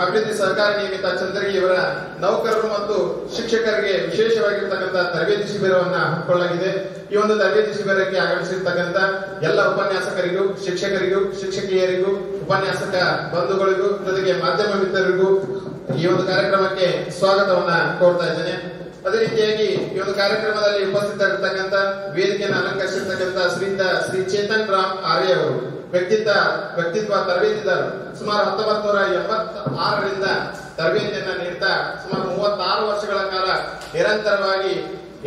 ಅಭಿವೃದ್ಧಿ ಸಹಕಾರ ನಿಯಮಿತ ಚಂದ್ರಗಿ ಇವರ ನೌಕರರು ಮತ್ತು ಶಿಕ್ಷಕರಿಗೆ ವಿಶೇಷವಾಗಿರ್ತಕ್ಕಂಥ ತರಬೇತಿ ಶಿಬಿರವನ್ನ ಹಮ್ಮಿಕೊಳ್ಳಲಾಗಿದೆ. ಈ ಒಂದು ತರಬೇತಿ ಶಿಬಿರಕ್ಕೆ ಆಗಮಿಸಿರ್ತಕ್ಕಂಥ ಎಲ್ಲ ಉಪನ್ಯಾಸಕರಿಗೂ, ಶಿಕ್ಷಕರಿಗೂ, ಶಿಕ್ಷಕಿಯರಿಗೂ, ಉಪನ್ಯಾಸಕ ಬಂಧುಗಳಿಗೂ, ಜೊತೆಗೆ ಮಾಧ್ಯಮ ಮಿತ್ರರಿಗೂ ಈ ಒಂದು ಕಾರ್ಯಕ್ರಮಕ್ಕೆ ಸ್ವಾಗತವನ್ನ ಕೋರ್ತಾ ಇದ್ದೇನೆ. ಅದೇ ರೀತಿಯಾಗಿ ಈ ಒಂದು ಕಾರ್ಯಕ್ರಮದಲ್ಲಿ ಉಪಸ್ಥಿತರಿರ್ತಕ್ಕಂಥ ವೇದಿಕೆಯನ್ನು ಅಲಂಕರಿಸಿರ್ತಕ್ಕಂಥ ಶ್ರೀ ಚೇತನ್ ರಾಮ್ ಆರ್ಯ ಅವರು ವ್ಯಕ್ತಿತ್ವ ತರಬೇತಿದಾರರು. ಸುಮಾರು 1986ರಿಂದ ತರಬೇತಿಯನ್ನ ನೀಡ್ತಾ ಸುಮಾರು 36 ವರ್ಷಗಳ ಕಾಲ ನಿರಂತರವಾಗಿ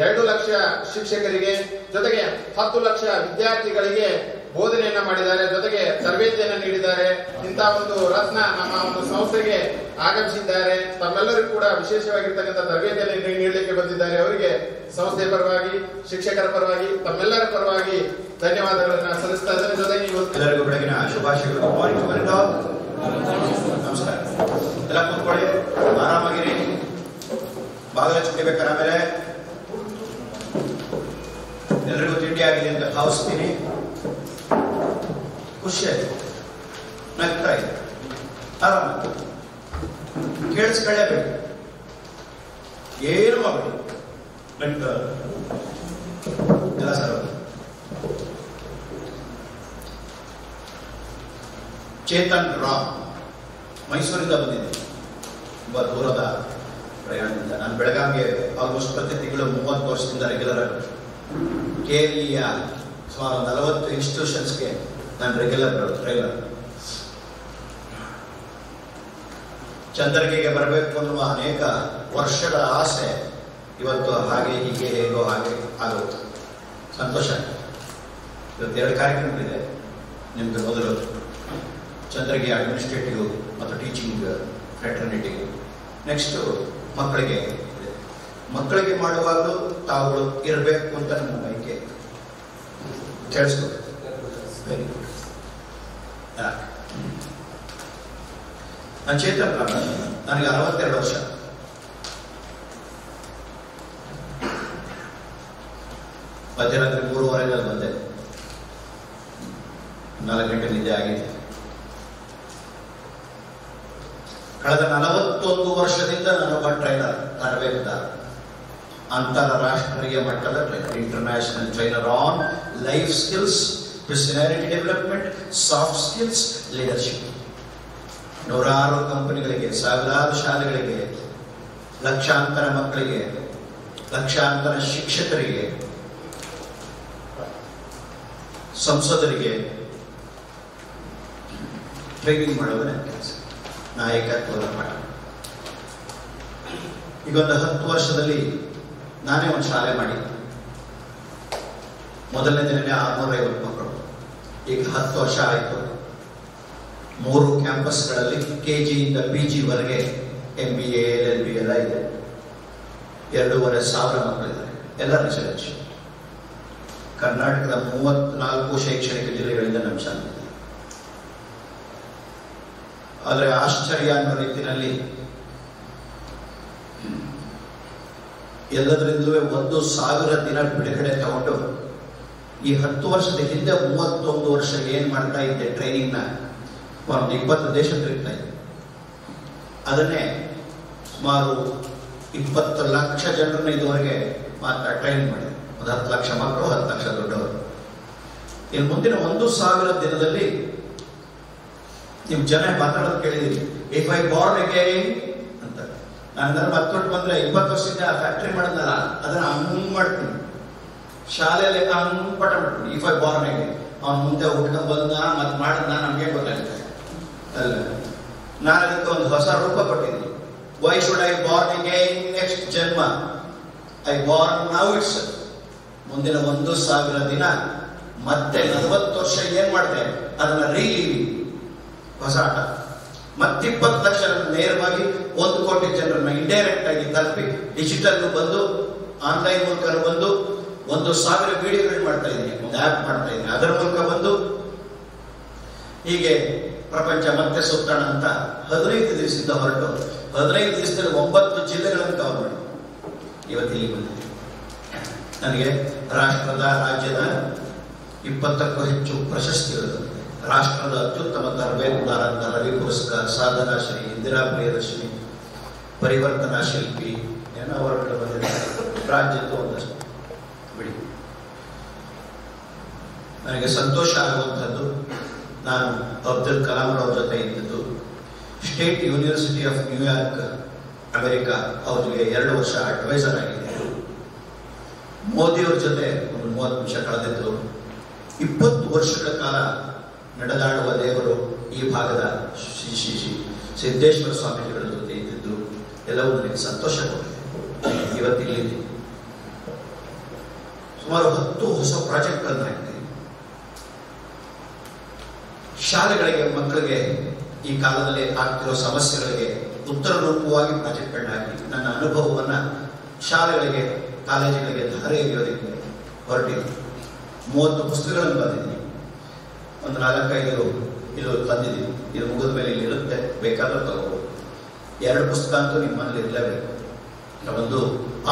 2 ಲಕ್ಷ ಶಿಕ್ಷಕರಿಗೆ ಜೊತೆಗೆ 10 ಲಕ್ಷ ವಿದ್ಯಾರ್ಥಿಗಳಿಗೆ ಬೋಧನೆಯನ್ನ ಮಾಡಿದ್ದಾರೆ, ಜೊತೆಗೆ ತರಬೇತಿಯನ್ನ ನೀಡಿದ್ದಾರೆ. ಇಂತಹ ಒಂದು ರತ್ನ ನಮ್ಮ ಒಂದು ಸಂಸ್ಥೆಗೆ ಆಗಮಿಸಿದ್ದಾರೆ. ತಮ್ಮೆಲ್ಲರಿಗೂ ಕೂಡ ವಿಶೇಷವಾಗಿರ್ತಕ್ಕಂಥ ತರಬೇತಿಯನ್ನು ನೀಡಲಿಕ್ಕೆ ಬಂದಿದ್ದಾರೆ. ಅವರಿಗೆ ಸಂಸ್ಥೆಯ ಪರವಾಗಿ, ಶಿಕ್ಷಕರ ಪರವಾಗಿ, ತಮ್ಮೆಲ್ಲರ ಪರವಾಗಿ ಧನ್ಯವಾದಗಳನ್ನ ಸಲ್ಲಿಸ್ತಾ ಇದ್ದೇನೆ. ಜೊತೆಗೆ ಎಲ್ಲರಿಗೂ ಬೆಳಗಿನ ಶುಭಾಶಯಗಳು. ನಮಸ್ಕಾರ. ಎಲ್ಲ ಕೂತ್ಕೊಳ್ಳಿ, ಆರಾಮಾಗಿರಿ. ಬಾಗಿಲ ಚುಟ್ಟಿಬೇಕಾರೆ ಆಮೇಲೆ ಎಲ್ಲರಿಗೂ ತಿಂಡಿ ಆಗಿದೆ ಅಂತ ಭಾವಿಸ್ತೀನಿ. ಖುಷಿಯಾಗಿ ನಗ್ತಾ ಇದೆ, ಆರಾಮ ಕೇಳಿಸ್ಕೊಳ್ಳೇಬೇಕು, ಏನು ಮಾಡಬೇಡಿ. ಎಲ್ಲ ಸರ್ ಚೇತನ್ ರಾಮ್ ಮೈಸೂರಿಂದ ಬಂದಿದೆ, ತುಂಬಾ ದೂರದ ಪ್ರಯಾಣದಿಂದ. ನಾನು ಬೆಳಗಾವಿಗೆ ಆಲ್ಮೋಸ್ಟ್ ಪ್ರತಿ ತಿಂಗಳು 30 ವರ್ಷದಿಂದ ರೆಗ್ಯುಲರ್ ಆಗಿ KLEಯ ಸುಮಾರು 40 ಇನ್ಸ್ಟಿಟ್ಯೂಷನ್ಸ್ಗೆ ನಾನು ರೆಗ್ಯುಲರ್ ಟ್ರೈನರ್. ಚಂದ್ರಗಿಗೆ ಬರಬೇಕು ಅನ್ನುವ ಅನೇಕ ವರ್ಷದ ಆಸೆ ಇವತ್ತು ಹಾಗೆ ಹೀಗೆ ಹೇಗೋ ಹಾಗೆ ಆಗುತ್ತೆ. ಸಂತೋಷ. ಇವತ್ತು 2 ಕಾರ್ಯಕ್ರಮಗಳಿದೆ. ನಿಮ್ಗೆ ಮೊದಲು ಚಂದ್ರಗಿ ಅಡ್ಮಿನಿಸ್ಟ್ರೇಟಿವ್ ಮತ್ತು ಟೀಚಿಂಗ್ ಫ್ರೆಟರ್ನಿಟಿ. ನೆಕ್ಸ್ಟ್ ಮಕ್ಕಳಿಗೆ ಮಾಡುವಾಗಲೂ ತಾವುಗಳು ಇರಬೇಕು ಅಂತ ನಮ್ಮ ಬಯಕೆ. ಕೇಳಿಸ್ಕೊ. Very good. ನಾನು ಚೇತನ್ ರಾಮ್, ನನಗೆ 62 ವರ್ಷ. ಮಧ್ಯರಾತ್ರಿ 3:30 ಬಂದೆ. 4 ಗಂಟೆ ನಿದ್ದೆ ಆಗಿದೆ. ಕಳೆದ 41 ವರ್ಷದಿಂದ ನಾನೊಬ್ಬ ಟ್ರೈನರ್, ತರಬೇತುದಾರ, ಅಂತಾರಾಷ್ಟ್ರೀಯ ಮಟ್ಟದ trainer, international trainer on life skills, personality development, soft skills, leadership. 100 ಕಂಪನಿಗಳಿಗೆ, 1000 ಶಾಲೆಗಳಿಗೆ, ಲಕ್ಷಾಂತರ ಮಕ್ಕಳಿಗೆ, ಲಕ್ಷಾಂತರ ಶಿಕ್ಷಕರಿಗೆ, ಸಂಸದರಿಗೆ ಟ್ರೈನಿಂಗ್ ಮಾಡೋದು ನನ್ನ ಕೆಲಸ. ನಾಯಕತ್ವದ ಪಾಠ. ಈಗೊಂದು 10 ವರ್ಷದಲ್ಲಿ ನಾನೇ ಒಂದು ಶಾಲೆ ಮಾಡಿ, ಮೊದಲನೇ ದಿನನೇ 650 ಮಕ್ಕಳು. ಈಗ 10 ವರ್ಷ ಆಯಿತು. 3 ಕ್ಯಾಂಪಸ್ಗಳಲ್ಲಿ KGಯಿಂದ PG ವರೆಗೆ MBA, LLB ಎಲ್ಲ ಇದೆ. 2,500 ಮಕ್ಕಳಿದ್ದಾರೆ. ಎಲ್ಲ ರಿಸರ್ಚ್. ಕರ್ನಾಟಕದ 34 ಶೈಕ್ಷಣಿಕ ಜಿಲ್ಲೆಗಳಿಂದ ನಮ್ಮ ಶಾಲೆ. ಆದರೆ ಆಶ್ಚರ್ಯ ಅನ್ನೋ ರೀತಿಯಲ್ಲಿ ಎಲ್ಲದರಿಂದಲೂ 1,000 ದಿನ ಬಿಡುಗಡೆ ತಗೊಂಡು ಈ 10 ವರ್ಷದ ಹಿಂದೆ 31 ವರ್ಷ ಏನ್ ಮಾಡ್ತಾ ಇದ್ದೆ ಟ್ರೈನಿಂಗ್ನ, ಒಂದು 20 ದೇಶ ತಿರುಗ್ತಾ ಇದ್ದೆ. ಅದನ್ನೇ ಸುಮಾರು 20 ಲಕ್ಷ ಜನರನ್ನ ಇದುವರೆಗೆ ಟ್ರೈನಿಂಗ್ ಮಾಡಿದೆ. ಒಂದು 10 ಲಕ್ಷ ಮಕ್ಕಳು, 10 ಲಕ್ಷ ದೊಡ್ಡವರು. ಇನ್ನು ಮುಂದಿನ 1,000 ದಿನದಲ್ಲಿ ನಿಮ್ ಜನ ಮಾತಾಡೋದು ಕೇಳಿದೀನಿ. ಇಫ್ ಐ ಬಾರ್ನ್ ಅಗೇನ್ ಅಂತ. ನಾನು ಮತ್ತೊಟ್ಟು ಬಂದ್ರೆ 20 ವರ್ಷದಿಂದ ಫ್ಯಾಕ್ಟ್ರಿ ಮಾಡಿದ್ನಲ್ಲ, ಅದನ್ನ ಹಂಗ್ ಮಾಡ್ತೀನಿ. ಶಾಲೆಯಲ್ಲಿ ಹಂಗ್ ಪಟ ಮಾಡ್ತೀನಿ. ಇಫ್ ಐ ಬಾರ್ನ್ ಅಗೇನ್, ಅವ್ನ ಮುಂದೆ ಹುಡ್ಕೊಂಡ್ ಬಂದ ಮತ್ ಮಾಡಿದ್ನ ನಮ್ಗೆ ಗೊತ್ತಾಗುತ್ತೆ ಅಲ್ಲ. ನಾನು ಅದಕ್ಕೆ ಒಂದು ಹೊಸ ರೂಪ ಕೊಟ್ಟಿದ್ದೀನಿ. Why should I born again next ಜನ್ಮ? I born now it's. ಮುಂದಿನ 1,000 ದಿನ ಮತ್ತೆ 40 ವರ್ಷ ಏನ್ ಮಾಡಿದೆ ಅದನ್ನ ರೀಲಿವಿಂಗ್, ಹೊಸ ಆಟ. ಮತ್ತೆ 20 ಲಕ್ಷ ನೇರವಾಗಿ 1 ಕೋಟಿ ಜನರನ್ನ ಇಂಡೈರೆಕ್ಟ್ ಆಗಿ ತಲುಪಿ, ಡಿಜಿಟಲ್ ಬಂದು, ಆನ್ಲೈನ್ ಮೂಲಕ ಬಂದು 1,000 ವಿಡಿಯೋಗಳು ಮಾಡ್ತಾ ಇದ್ದೀನಿ, ಒಂದು ಆಪ್ ಮಾಡ್ತಾ ಇದ್ದೀನಿ, ಅದರ ಮೂಲಕ ಬಂದು ಹೀಗೆ ಪ್ರಪಂಚ ಮತ್ತೆ ಸುತ್ತಣ ಅಂತ 15 ದಿವಸದಿಂದ ಹೊರಟು 15 ದಿವಸದಲ್ಲಿ 9 ಜಿಲ್ಲೆಗಳನ್ನು ಕವರ್ ಮಾಡಿ ಇವತ್ತು ಇಲ್ಲಿ ಬಂದಿದೆ. ನನಗೆ ರಾಷ್ಟ್ರದ, ರಾಜ್ಯದ 20ಕ್ಕೂ ಹೆಚ್ಚು ಪ್ರಶಸ್ತಿಗಳು ಬಂದಿದೆ. ರಾಷ್ಟ್ರದ ಅತ್ಯುತ್ತಮ ತರಬೇತುದಾರ ರವಿ ಪುರಸ್ಕಾರ, ಸಾಧನಾ ಶ್ರೀ, ಇಂದಿರಾ ಪ್ರಿಯದರ್ಶಿನಿ, ಪರಿವರ್ತನಾ ಶಿಲ್ಪಿ, ಏನೋ ಅವಾರ್ಡ್ಗಳು ಬಂದಿದೆ. ರಾಜ್ಯದ್ದು ಒಂದಷ್ಟು ಬಿಡಿ. ನನಗೆ ಸಂತೋಷ ಆಗುವಂಥದ್ದು, ನಾನು ಅಬ್ದುಲ್ ಕಲಾಂ ಅವ್ರ ಜೊತೆ ಇದ್ದದ್ದು. State university of New York, America, ಅವರಿಗೆ 2 ವರ್ಷ ಅಡ್ವೈಸರ್ ಆಗಿದೆ. ಮೋದಿಯವ್ರ ಜೊತೆ ಒಂದು 30 ನಿಮಿಷ ಕಳೆದಿದ್ದು. 20 ವರ್ಷಗಳ ಕಾಲ ನಡೆದಾಡುವ ದೇವರು ಈ ಭಾಗದ ಶ್ರೀ ಸಿದ್ದೇಶ್ವರ ಸ್ವಾಮೀಜಿಗಳ ಜೊತೆ ಇದ್ದಿದ್ದು ಎಲ್ಲವೂ ನನಗೆ ಸಂತೋಷ ಕೊಟ್ಟಿದೆ. ಇವತ್ತಿಲ್ಲಿ ಸುಮಾರು 10 ಹೊಸ ಪ್ರಾಜೆಕ್ಟ್ಗಳನ್ನು ಹಾಕಿದೆ. ಶಾಲೆಗಳಿಗೆ, ಮಕ್ಕಳಿಗೆ ಈ ಕಾಲದಲ್ಲಿ ಆಗ್ತಿರೋ ಸಮಸ್ಯೆಗಳಿಗೆ ಉತ್ತರ ರೂಪವಾಗಿ ಪ್ರಾಜೆಕ್ಟ್ಗಳನ್ನ ಹಾಕಿ ನನ್ನ ಅನುಭವವನ್ನು ಶಾಲೆಗಳಿಗೆ, ಕಾಲೇಜುಗಳಿಗೆ ಧಾರೆ ಎರೆಯೋದಕ್ಕೆ ಹೊರಟಿದ್ದೀನಿ. 30 ಪುಸ್ತಕಗಳನ್ನು ಬಂದಿದ್ದೀನಿ. ಒಂದು 4-5 ಇದು ತಂದಿದ್ದೀನಿ. ಇದು ಮುಗಿದ ಮೇಲೆ ಇಲ್ಲಿ ಇರುತ್ತೆ, ಬೇಕಾದ್ರೆ ತಗೋಬೋದು. 2 ಪುಸ್ತಕ ಅಂತೂ ನಿಮ್ಮ ಮನೇಲಿ ಇರಲೇಬೇಕು. ಒಂದು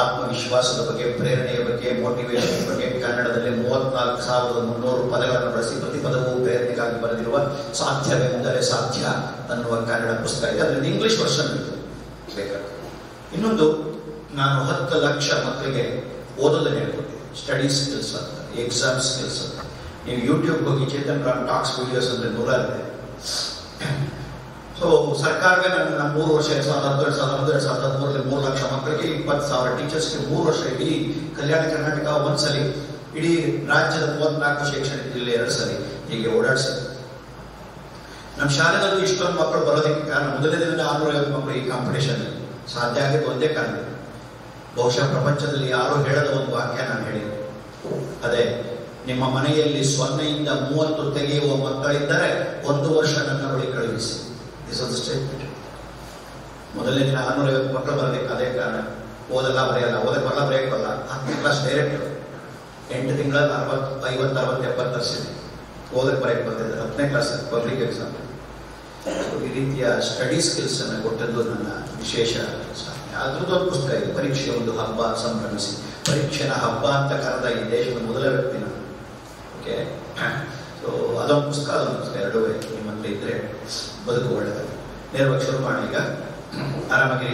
ಆತ್ಮವಿಶ್ವಾಸದ ಬಗ್ಗೆ, ಪ್ರೇರಣೆಯ ಬಗ್ಗೆ, ಮೋಟಿವೇಶನ್ ಬಗ್ಗೆ ಕನ್ನಡದಲ್ಲಿ 34,300 ಪದಗಳನ್ನು ಬಳಸಿ ಪ್ರತಿ ಪದವೂ ಪ್ರೇರಣೆಗಾಗಿ ಬರೆದಿರುವ ಸಾಧ್ಯವೆಂದರೆ ಸಾಧ್ಯ ಅನ್ನುವ ಕನ್ನಡ ಪುಸ್ತಕ ಇದೆ. ಅದರಿಂದ ಇಂಗ್ಲಿಷ್ ವರ್ಷನ್ ಬೇಕಾಗ್ತದೆ. ಇನ್ನೊಂದು, ನಾನು 10 ಲಕ್ಷ ಮಕ್ಕಳಿಗೆ ಓದೋದನ್ನು ಹೇಳ್ಕೊಟ್ಟಿದ್ದೆ. ಸ್ಟಡಿ ಸ್ಕಿಲ್ಸ್ ಅಂತ, ಎಕ್ಸಾಮ್ ಸ್ಕಿಲ್ಸ್ ಅಂತ. ನೀವು ಯೂಟ್ಯೂಬ್ ಹೋಗಿ ಚೇತನ್ ರಾಮ್ ಟಾಕ್ಸ್ ವಿಡಿಯೋಸ್ ಅಂದರೆ 100 ಇದೆ. ಸೊ ಸರ್ಕಾರವೇ ನನ್ನ 3 ವರ್ಷ 2010, 2011, 2013 3 ಲಕ್ಷ ಮಕ್ಕಳಿಗೆ 20,000 ಟೀಚರ್ಸ್ಗೆ 3 ವರ್ಷ ಇಡೀ ಕಲ್ಯಾಣ ಕರ್ನಾಟಕ ಒಂದ್ಸಲಿ, ಇಡೀ ರಾಜ್ಯದ 34 ಶೈಕ್ಷಣಿಕ ಜಿಲ್ಲೆ 2 ಸಲ ಹೀಗೆ ಓಡಾಡಿಸಿದೆ. ನಮ್ಮ ಶಾಲೆಗಳಲ್ಲೂ ಇಷ್ಟೊಂದು ಮಕ್ಕಳು ಬರೋದಕ್ಕೆ ಕಾರಣ, ಮೊದಲನೇ ದಿನ 650 ಮಕ್ಕಳು ಈ ಕಾಂಪಿಟೇಷನ್ ಸಾಧ್ಯ ಆಗಿದ್ದು ಒಂದೇ ಕಾರಣ. ಬಹುಶಃ ಪ್ರಪಂಚದಲ್ಲಿ ಯಾರು ಹೇಳದ ಒಂದು ವಾಕ್ಯ ನಾನು ಹೇಳಿದೆ. ಅದೇ, ನಿಮ್ಮ ಮನೆಯಲ್ಲಿ 0ಯಿಂದ 30 ತೆಗೆಯುವ ಮಕ್ಕಳಿದ್ದರೆ 1 ವರ್ಷ ನನ್ನ ಬಳಿ ಕಳುಹಿಸಿ. ಮೊದಲನೇ ದಿನ 650 ಮಕ್ಕಳು ಬರೋದಕ್ಕೆ ಅದೇ ಕಾರಣ. ಓದಲ್ಲ, ಬರೆಯಲ್ಲ, ಓದಕ್ಕೆ ಬರಲ್ಲ, ಬರೆಯಕ್ಕೆ ಬರಲ್ಲ. 10ನೇ ಕ್ಲಾಸ್ ಡೈರೆಕ್ಟ್ 8 ತಿಂಗಳಲ್ಲಿ 50, 50, 60, 70 ತರಿಸಿದೆ. ಓದಕ್ಕೆ ಬರೆಯಕ್ಕೆ ಬರ್ತಿದೆ 10ನೇ ಕ್ಲಾಸ್ ಪಬ್ಲಿಕ್ ಎಕ್ಸಾಮ್. ಈ ರೀತಿಯ ಸ್ಟಡಿ ಸ್ಕಿಲ್ಸ್ ಅನ್ನು ಕೊಟ್ಟದ್ದು ನನ್ನ ವಿಶೇಷ ಸಾಧನೆ. ಅದ್ರದ್ದೊಂದು ಪುಸ್ತಕ ಇದೆ, ಪರೀಕ್ಷೆ ಒಂದು ಹಬ್ಬ ಸಂಭ್ರಮಿಸಿ. ಪರೀಕ್ಷೆನ ಹಬ್ಬ ಅಂತ ಕರೆದ ಈ ದೇಶದ ಮೊದಲ ವ್ಯಕ್ತಿ ನಾನು. ಓಕೆ, ಸೊ ಅದೊಂದು ಪುಸ್ತಕ, ಅದೊಂದು ಪುಸ್ತಕ, 2 ನಿಮ್ಮಲ್ಲಿ ಇದ್ರೆ ಬದುಕು ಒಳ್ಳೆಯದಾಗಿ. ನೇರವಾಗಿ ಶುರು ಮಾಡೋಣ. ಈಗ ಆರಾಮಾಗಿ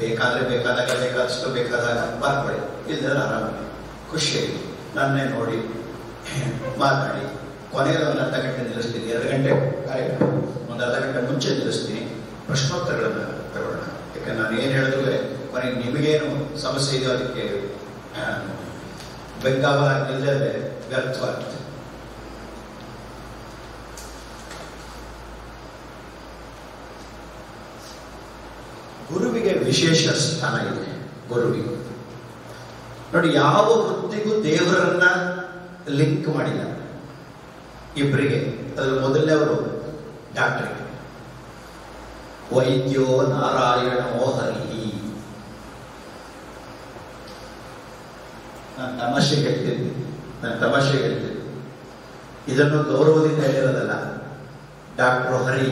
ಬೇಕಾದ್ರೆ ಬೇಕಾದಾಗ, ಬೇಕಾದಷ್ಟು ಬೇಕಾದಾಗ ಬರ್ಕೊಳ್ಳಿ, ಇಲ್ಲದ್ರೆ ಆರಾಮಾಗಿ ಖುಷಿಯಾಗಿ ನನ್ನೇ ನೋಡಿ ಮಾತನಾಡಿ. ಕೊನೆಯಲ್ಲಿ ಒಂದು ಅರ್ಧ ಗಂಟೆ ನಿಲ್ಲಿಸ್ತೀನಿ. 2 ಗಂಟೆ ಕಾರ್ಯಕ್ರಮ, ಒಂದು ಅರ್ಧ ಗಂಟೆ ಮುಂಚೆ ನಿಲ್ಲಿಸ್ತೀನಿ. ಪ್ರಶ್ನೋತ್ತರಗಳನ್ನು ತಗೊಳ್ಳೋಣ. ಯಾಕಂದ್ರೆ ನಾನು ಏನು ಹೇಳಿದ್ರು ಕೊನೆಗೆ ನಿಮಗೇನು ಸಮಸ್ಯೆ ಇದೆಯೋ ಅದಕ್ಕೆ ಬೆಂಗಾವಲಾಗಿ ನಿಲ್ಲದೆ ವ್ಯರ್ಥವಾಗುತ್ತೆ. ಗುರುವಿಗೆ ವಿಶೇಷ ಸ್ಥಾನ ಇದೆ. ಗುರುವಿಗೆ ನೋಡಿ, ಯಾವ ವೃತ್ತಿಗೂ ದೇವರನ್ನ ಲಿಂಕ್ ಮಾಡಿಲ್ಲ. ಇಬ್ಬರಿಗೆ, ಅದ್ರ ಮೊದಲನೇವರು ಡಾಕ್ಟರ್, ವೈದ್ಯೋ ನಾರಾಯಣೋ ಹರಿ. ನಾನು ತಮಾಷೆ ಹೇಳ್ತೀನಿ, ಇದನ್ನು ಗೌರವದಿಂದ ಹೇಳಿರೋದಲ್ಲ. ಡಾಕ್ಟರ್ ಹರಿ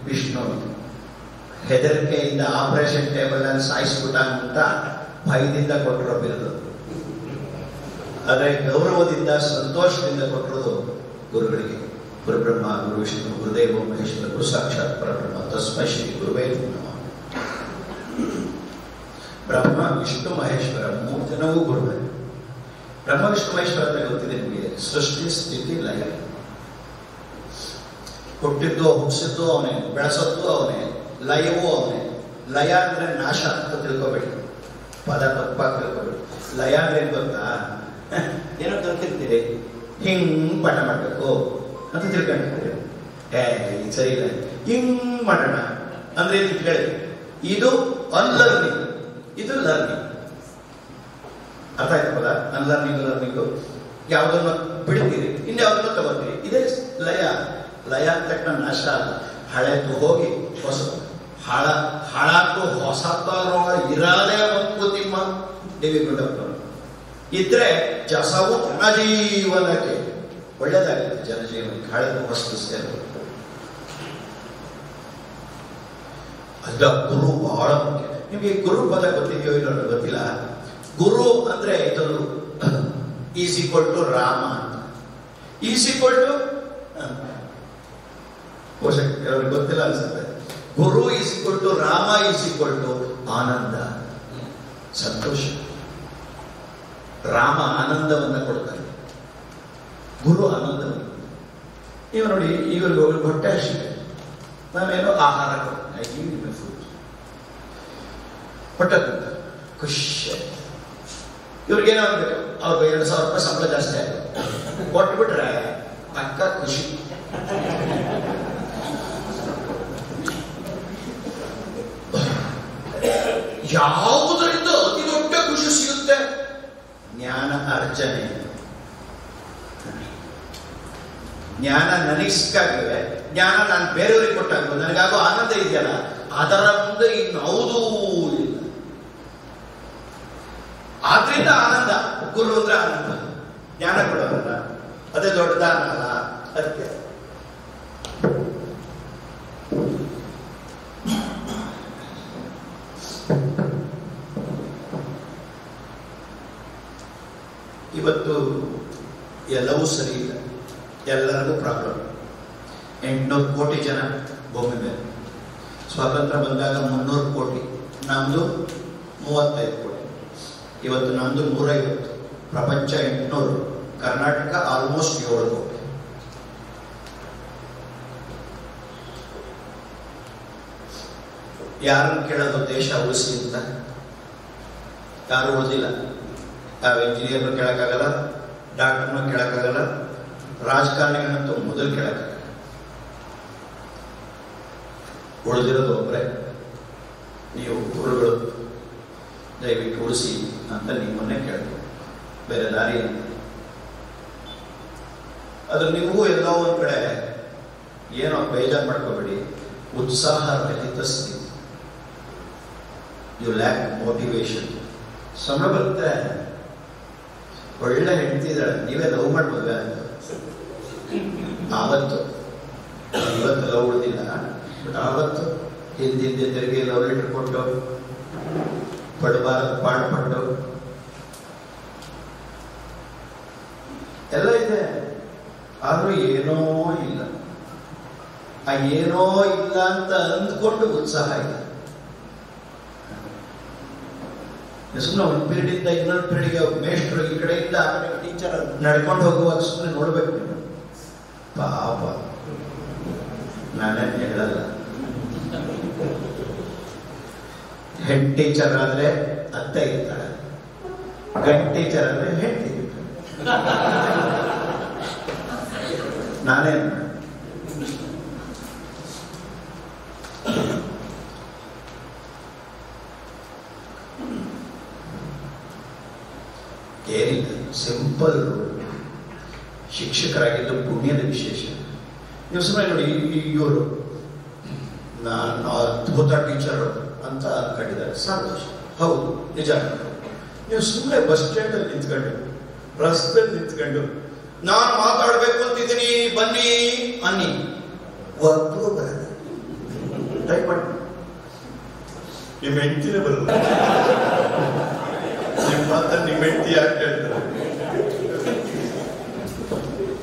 ವಿಷ್ಣು ಹೆದರಿಕೆಯಿಂದ ಆಪರೇಷನ್ ಟೇಬಲ್ ನಲ್ಲಿ ಸಾಯಿಸ್ಬಿಟ್ಟ ಅಂತ ಭಯದಿಂದ ಕೊಟ್ಟಿರೋ ಬಿರುದು. ಆದರೆ ಗೌರವದಿಂದ, ಸಂತೋಷದಿಂದ ಕೊಟ್ಟಿರೋದು ಗುರುಗಳಿಗೆ. ಗುರುಬ್ರಹ್ಮ ಗುರು ವಿಷ್ಣು ಗುರುದೇವ ಮಹೇಶ್ವರ ಗುರು ಸಾಕ್ಷಾತ್ ಪರಬ್ರಹ್ಮ ತಸ್ಮೈ ಶ್ರೀ ಗುರುವೇ ನಮಃ. ಬ್ರಹ್ಮ ವಿಷ್ಣು ಮಹೇಶ್ವರ 3 ಜನವೂ ಗುರುವೇ. ಬ್ರಹ್ಮ ವಿಷ್ಣು ಮಹೇಶ್ವರ ಅಂತ ಗೊತ್ತಿದೆ ನಿಮಗೆ. ಸೃಷ್ಟಿ ಸ್ಥಿತಿ ಲಯ. ಹುಟ್ಟಿದ್ದು ಹುಟ್ಟಿಸಿದ್ದು ಅವನೇ, ಬೆಳೆಸದ್ದು ಅವನೇ, ಲಯವೂ ಅವನೇ. ಲಯ ಅಂದ್ರೆ ನಾಶ ಅಂತ ತಿಳ್ಕೊಬೇಡಿ, ಪದ ತಪ್ಪಾಗಿ ತಿಳ್ಕೊಬೇಡಿ. ಲಯ ಅಂದ್ರೆ ಏನ್ ಗೊತ್ತಾ? ಏನೋ ಕಲ್ತಿರ್ತೀರಿ, ಹಿಂಗ್ ಪಾಠ ಮಾಡ್ಬೇಕು ಅಂತ ತಿಳ್ಕೊಂಡಿರ್ತೀರಿ. ಇದು ಸರಿ ಇಲ್ಲ, ಹಿಂಗ್ ಮಾಡೋಣ ಅಂದ್ರೆ ಕೇಳಿ, ಇದು ಅನ್ಲರ್ನಿಂಗ್, ಇದು ಲರ್ನಿಂಗ್. ಅರ್ಥ ಆಯ್ತಲ್ಲ? ಅನ್ಲರ್ನಿಂಗು ಯಾವುದನ್ನು ಬಿಡ್ತೀರಿ, ಇನ್ಯಾವುದನ್ನು ತಗೋತೀರಿ. ಇದೇ ಲಯ. ಲಯ ಅಂತ ತಕ್ಷಣ ನಾಶ ಅಲ್ಲ. ಹಳೆದು ಹೋಗಿ ಹೊಸ, ಹಾಳಾಕು ಹೊಸ ಇರದೇ ಒಂದು ನಿಮ್ಮ ದೇವಿಗೊಂಡವರು ಇದ್ರೆ ಜಸವು ಜನಜೀವನಕ್ಕೆ ಒಳ್ಳೇದಾಗುತ್ತೆ. ಜನಜೀವನಕ್ಕೆ ಹಳೆದು ಹೊಸ ಸೇರು. ಅದ ಗುರು ಬಹಳ ಮುಖ್ಯ. ನಿಮಗೆ ಗುರು ಪದ ಗೊತ್ತಿದೆಯೋ ಇಲ್ಲೋ ಗೊತ್ತಿಲ್ಲ. ಗುರು ಅಂದ್ರೆ ಇದು ಈಸ್ ಈಕ್ವಲ್ ಟು ರಾಮ ಅಂತ. ಈಸ್ ಈಕ್ವಲ್ ಟು ಬಹುಶಃ ಕೆಲವರಿಗೆ ಗೊತ್ತಿಲ್ಲ ಅನ್ಸುತ್ತೆ. Guru is equal to Rama is equal to ananda, ಸಂತೋಷ. ರಾಮ ಆನಂದವನ್ನ ಕೊಡ್ತಾರೆ, ಗುರು ಆನಂದವನ್ನು. ಈಗ ನೋಡಿ, ಇವ್ರಿಗೆ ಹೊಟ್ಟೆ ಹಸಿದೆ, ನಾವೇನೋ ಆಹಾರ ಕೊಡ್ತೀನಿ, ಫುಡ್ ಹೊಟ್ಟೆ ಖುಷಿ. ಇವ್ರಿಗೇನೋ ಆಗ್ಬೇಕು, ಅವ್ರಿಗೆ 2,000 ರೂಪಾಯಿ ಸಂಬಳ ಜಾಸ್ತಿ ಆಗುತ್ತೆ, ಕೊಟ್ಬಿಟ್ರೆ ಅಕ್ಕ ಖುಷಿ. ಯಾವುದರಿಂದ ಅತಿ ದೊಡ್ಡ ಖುಷಿ ಸಿಗುತ್ತೆ? ಜ್ಞಾನ ಅರ್ಜನೆ. ಜ್ಞಾನ ನನಗೆ ಸಿಕ್ಕಾಗಿವೆ, ಜ್ಞಾನ ನಾನು ಬೇರೆಯವರಿಗೆ ಕೊಟ್ಟಾಗ ನನಗಾಗೋ ಆನಂದ ಇದೆಯಲ್ಲ, ಅದರ ಮುಂದೆ ಇನ್ಯಾವುದೂ ಇಲ್ಲ. ಆದ್ರಿಂದ ಆನಂದ. ಗುರು ಅಂದ್ರೆ ಆನಂದ, ಜ್ಞಾನ ಕೊಡೋದಲ್ಲ, ಅದೇ ದೊಡ್ಡದಾನ ಅಲ್ಲ. ಅದಕ್ಕೆ ಇವತ್ತು ಎಲ್ಲವೂ ಸರಿ ಇಲ್ಲ, ಎಲ್ಲರಿಗೂ ಪ್ರಾಬ್ಲಮ್. 800 ಕೋಟಿ ಜನ ಭೂಮಿ ಮೇಲೆ. ಸ್ವಾತಂತ್ರ್ಯ ಬಂದಾಗ 300 ಕೋಟಿ, ನಮ್ದು 35 ಕೋಟಿ. ಇವತ್ತು ನಮ್ದು 150, ಪ್ರಪಂಚ 800, ಕರ್ನಾಟಕ ಆಲ್ಮೋಸ್ಟ್ 7 ಕೋಟಿ. ಯಾರನ್ನು ಕೇಳೋದು ದೇಶ ಉಳಿಸಿ ಅಂತ? ಯಾರು ಉಳಿದಿಲ್ಲ. ಯಾವ ಇಂಜಿನಿಯರ್ನು ಕೇಳಕ್ಕಾಗಲ್ಲ, ಡಾಕ್ಟರ್ನು ಕೇಳಕ್ಕಾಗಲ್ಲ, ರಾಜಕಾರಣಿಗಳಂತೂ ಮೊದಲು ಕೇಳಕ್ಕಾಗಲ್ಲ. ಉಳಿದಿರೋದು ಒಬ್ಬರೇ, ನೀವು ಗುರುಗಳು ದಯವಿಟ್ಟು ಉಳಿಸಿ ಅಂತ ನಿಮ್ಮನ್ನೇ ಕೇಳ್ತೀವಿ, ಬೇರೆ ದಾರಿ ಇಲ್ಲ. ಅದು ನಿಮಗೂ ಎಲ್ಲೋ ಒಂದ್ ಕಡೆ ಏನೋ ಬೇಜಾರು ಮಾಡ್ಕೋಬೇಡಿ, ಉತ್ಸಾಹ ರಹಿತ ಸ್ಥಿತಿ. You lack motivation. ಸಂಬಳ ಬರುತ್ತೆ, ಒಳ್ಳೆ ಹೆಂಡತಿ ಇದ್ದಾಳೆ, ನೀವೇ ಲವ್ ಮಾಡ್ಬೋದ? ಆವತ್ತು, ಇವತ್ತು ಲವ್ ಉಳಿದಿಲ್ಲ, ಬಟ್ ಆವತ್ತು ಹಿಂದೆ ತೆರಿಗೆ ಲವ್ ಲೆಟರ್ ಕೊಟ್ಟು ಪಡಬಾರದು ಪಾಡ್ಪಟ್ಟು ಎಲ್ಲ ಇದೆ. ಆದ್ರೂ ಏನೋ ಇಲ್ಲ. ಆ ಏನೋ ಇಲ್ಲ ಅಂತ ಅಂದ್ಕೊಂಡು ಉತ್ಸಾಹ ಇಲ್ಲ. ಸುಮ್ಮನೆ ಒಂದು ಪೀರಿಯಡ್ ಇಂದ ಇನ್ನೊಂದು ಪೀರಿಯಡ್ಗೆ ಮೇಷ್ಟ್ರು ಈ ಕಡೆಯಿಂದ ಆ ಕಡೆ ಟೀಚರ್ ನಡ್ಕೊಂಡು ಹೋಗುವಾಗ ಸುಮ್ಮನೆ ನೋಡ್ಬೇಕು. ಪಾಪ, ನಾನೇನು ಹೇಳಲ್ಲ. ಹೆಡ್ ಟೀಚರ್ ಆದ್ರೆ ಅತ್ತೆ ಇರ್ತಾಳೆ, ಗಂಡ್ ಟೀಚರ್ ಆದ್ರೆ ಹೆಂಡತಿ ಇರ್ತಾಳೆ. ನಾನೇನು ಏನಿಲ್ಲ, ಸಿಂಪಲ್ ರೂಲ್. ಶಿಕ್ಷಕರಾಗಿದ್ದು ಪುಣ್ಯದ ವಿಶೇಷ. ನೀವು ಸುಮ್ಮನೆ ನೋಡಿ, ಇವರು ನಾನು ಅದ್ಭುತ ಟೀಚರ್ ಅಂತ ಅನ್ಕೊಂಡಿದ್ದಾರೆ, ಸಂತೋಷ, ಹೌದು ನಿಜ. ನೀವು ಸುಮ್ಮನೆ ಬಸ್ ಸ್ಟ್ಯಾಂಡ್ ಅಲ್ಲಿ ನಿಂತ್ಕೊಂಡು, ರಸ್ತೆಯಲ್ಲಿ ನಿಂತ್ಕೊಂಡು ನಾನು ಮಾತಾಡ್ಬೇಕು ಅಂತಿದ್ದೀನಿ ಬನ್ನಿ ಅನ್ನಿ, ಒಬ್ಬರು ಬರಲ್ಲ. ಟ್ರೈ ಮಾಡಿ, ನಿಮ್ಮ ಹೆಂಡತಿನೇ ಬರಲ್ಲ. ನಿಮ್ಮ ಮಾತನ್ನು ನಿಮ್ಮ ಹೆಂಡತಿ ಯಾಕೆ ಹೇಳ್ತಾರೆ?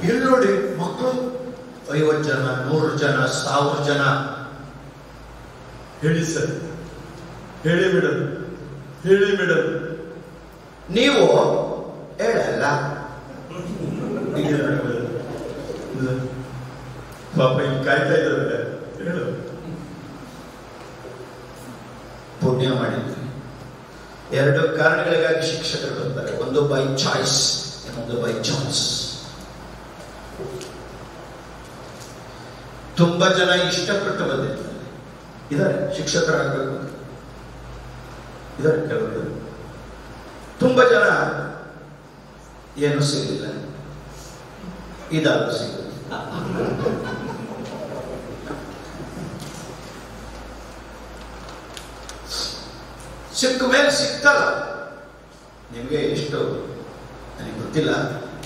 ಇಲ್ಲಿ ನೋಡಿ, ಮಕ್ಕಳು 50 ಜನ, 100 ಜನ, 1000 ಜನ. ಹೇಳಿ ಸರ್, ಹೇಳಿ ಮೇಡಮ್, ಹೇಳಿ ಮೇಡಮ್. ನೀವು ಹೇಳಲ್ಲ. ಪಾಪ ಇಲ್ಲಿ ಕಾಯ್ತಾ ಇದ್ದಾರೆ, ಹೇಳು. ಪುಣ್ಯ ಮಾಡಿದ್ವಿ. 2 ಕಾರಣಗಳಿಗಾಗಿ ಶಿಕ್ಷಕರು ಬರ್ತಾರೆ. ಒಂದು ಬೈ ಚಾಯ್ಸ್, ಇನ್ನೊಂದು ಬೈ ಚಾಯ್ಸ್. ತುಂಬಾ ಜನ ಇಷ್ಟಪಟ್ಟು ಬಂದಿರ್ತಾರೆ, ಇದ್ದಾರೆ ಶಿಕ್ಷಕರಾಗಬೇಕು ಇದ್ದಾರೆ. ಕೆಲವರು ತುಂಬಾ ಜನ ಏನು ಸಿಗಲಿಲ್ಲ, ಇದಾದ್ರೂ ಸಿಗಲಿಲ್ಲ. ಸಿಕ್ಕ ಮೇಲೆ ಸಿಗ್ತಲ್ಲ. ನಿಮಗೆ ಎಷ್ಟು ನನಗೆ ಗೊತ್ತಿಲ್ಲ,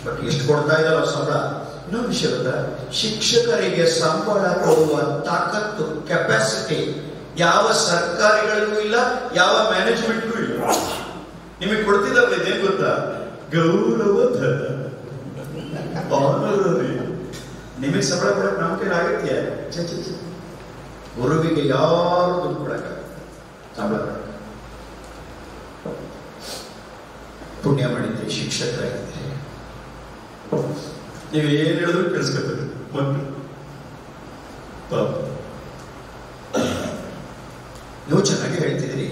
ಬಟ್ ಎಷ್ಟು ಕೊಡ್ತಾ ಇದ್ದಾರೋ ಸಂಬಳ. ಇನ್ನೊಂದು ವಿಷಯ ಗೊತ್ತಾ, ಶಿಕ್ಷಕರಿಗೆ ಸಂಬಳ ಕೊಡುವ ತಾಕತ್ತು, ಕೆಪಾಸಿಟಿ ಯಾವ ಸರ್ಕಾರಿಗಳಿಗೂ ಇಲ್ಲ, ಯಾವ ಮ್ಯಾನೇಜ್ಮೆಂಟ್ಗೂ ಇಲ್ಲ. ನಿಮಗೆ ಕೊಡ್ತಿದ್ದಲ್ಲ, ಇದೇನು ಗೊತ್ತಾ? ಗೌರವಧನ, ಆನರರಿ. ನಿಮಗೆ ಸಂಬಳ ಕೊಡಕ್ಕೆ ನಮ್ಮ ಕೈಲಿ ಆಗತ್ತೆ? ಗುರುವಿಗೆ ಯಾರು ದುಡ್ಡು ಕೊಡಕ್ಕ ಸಂಬಳ ಕೊಡಕ್ಕ. ಪುಣ್ಯ ಮಾಡಿದ್ರಿ, ಶಿಕ್ಷಕರಾಗಿದ್ದೀರಿ. ನೀವು ಏನ್ ಹೇಳಿದ್ರು ಕೇಳಿಸ್ಕೊತಾರೆ ಮಕ್ಕಳು. ನೀವು ಚೆನ್ನಾಗಿ ಹೇಳ್ತಿದ್ದೀರಿ,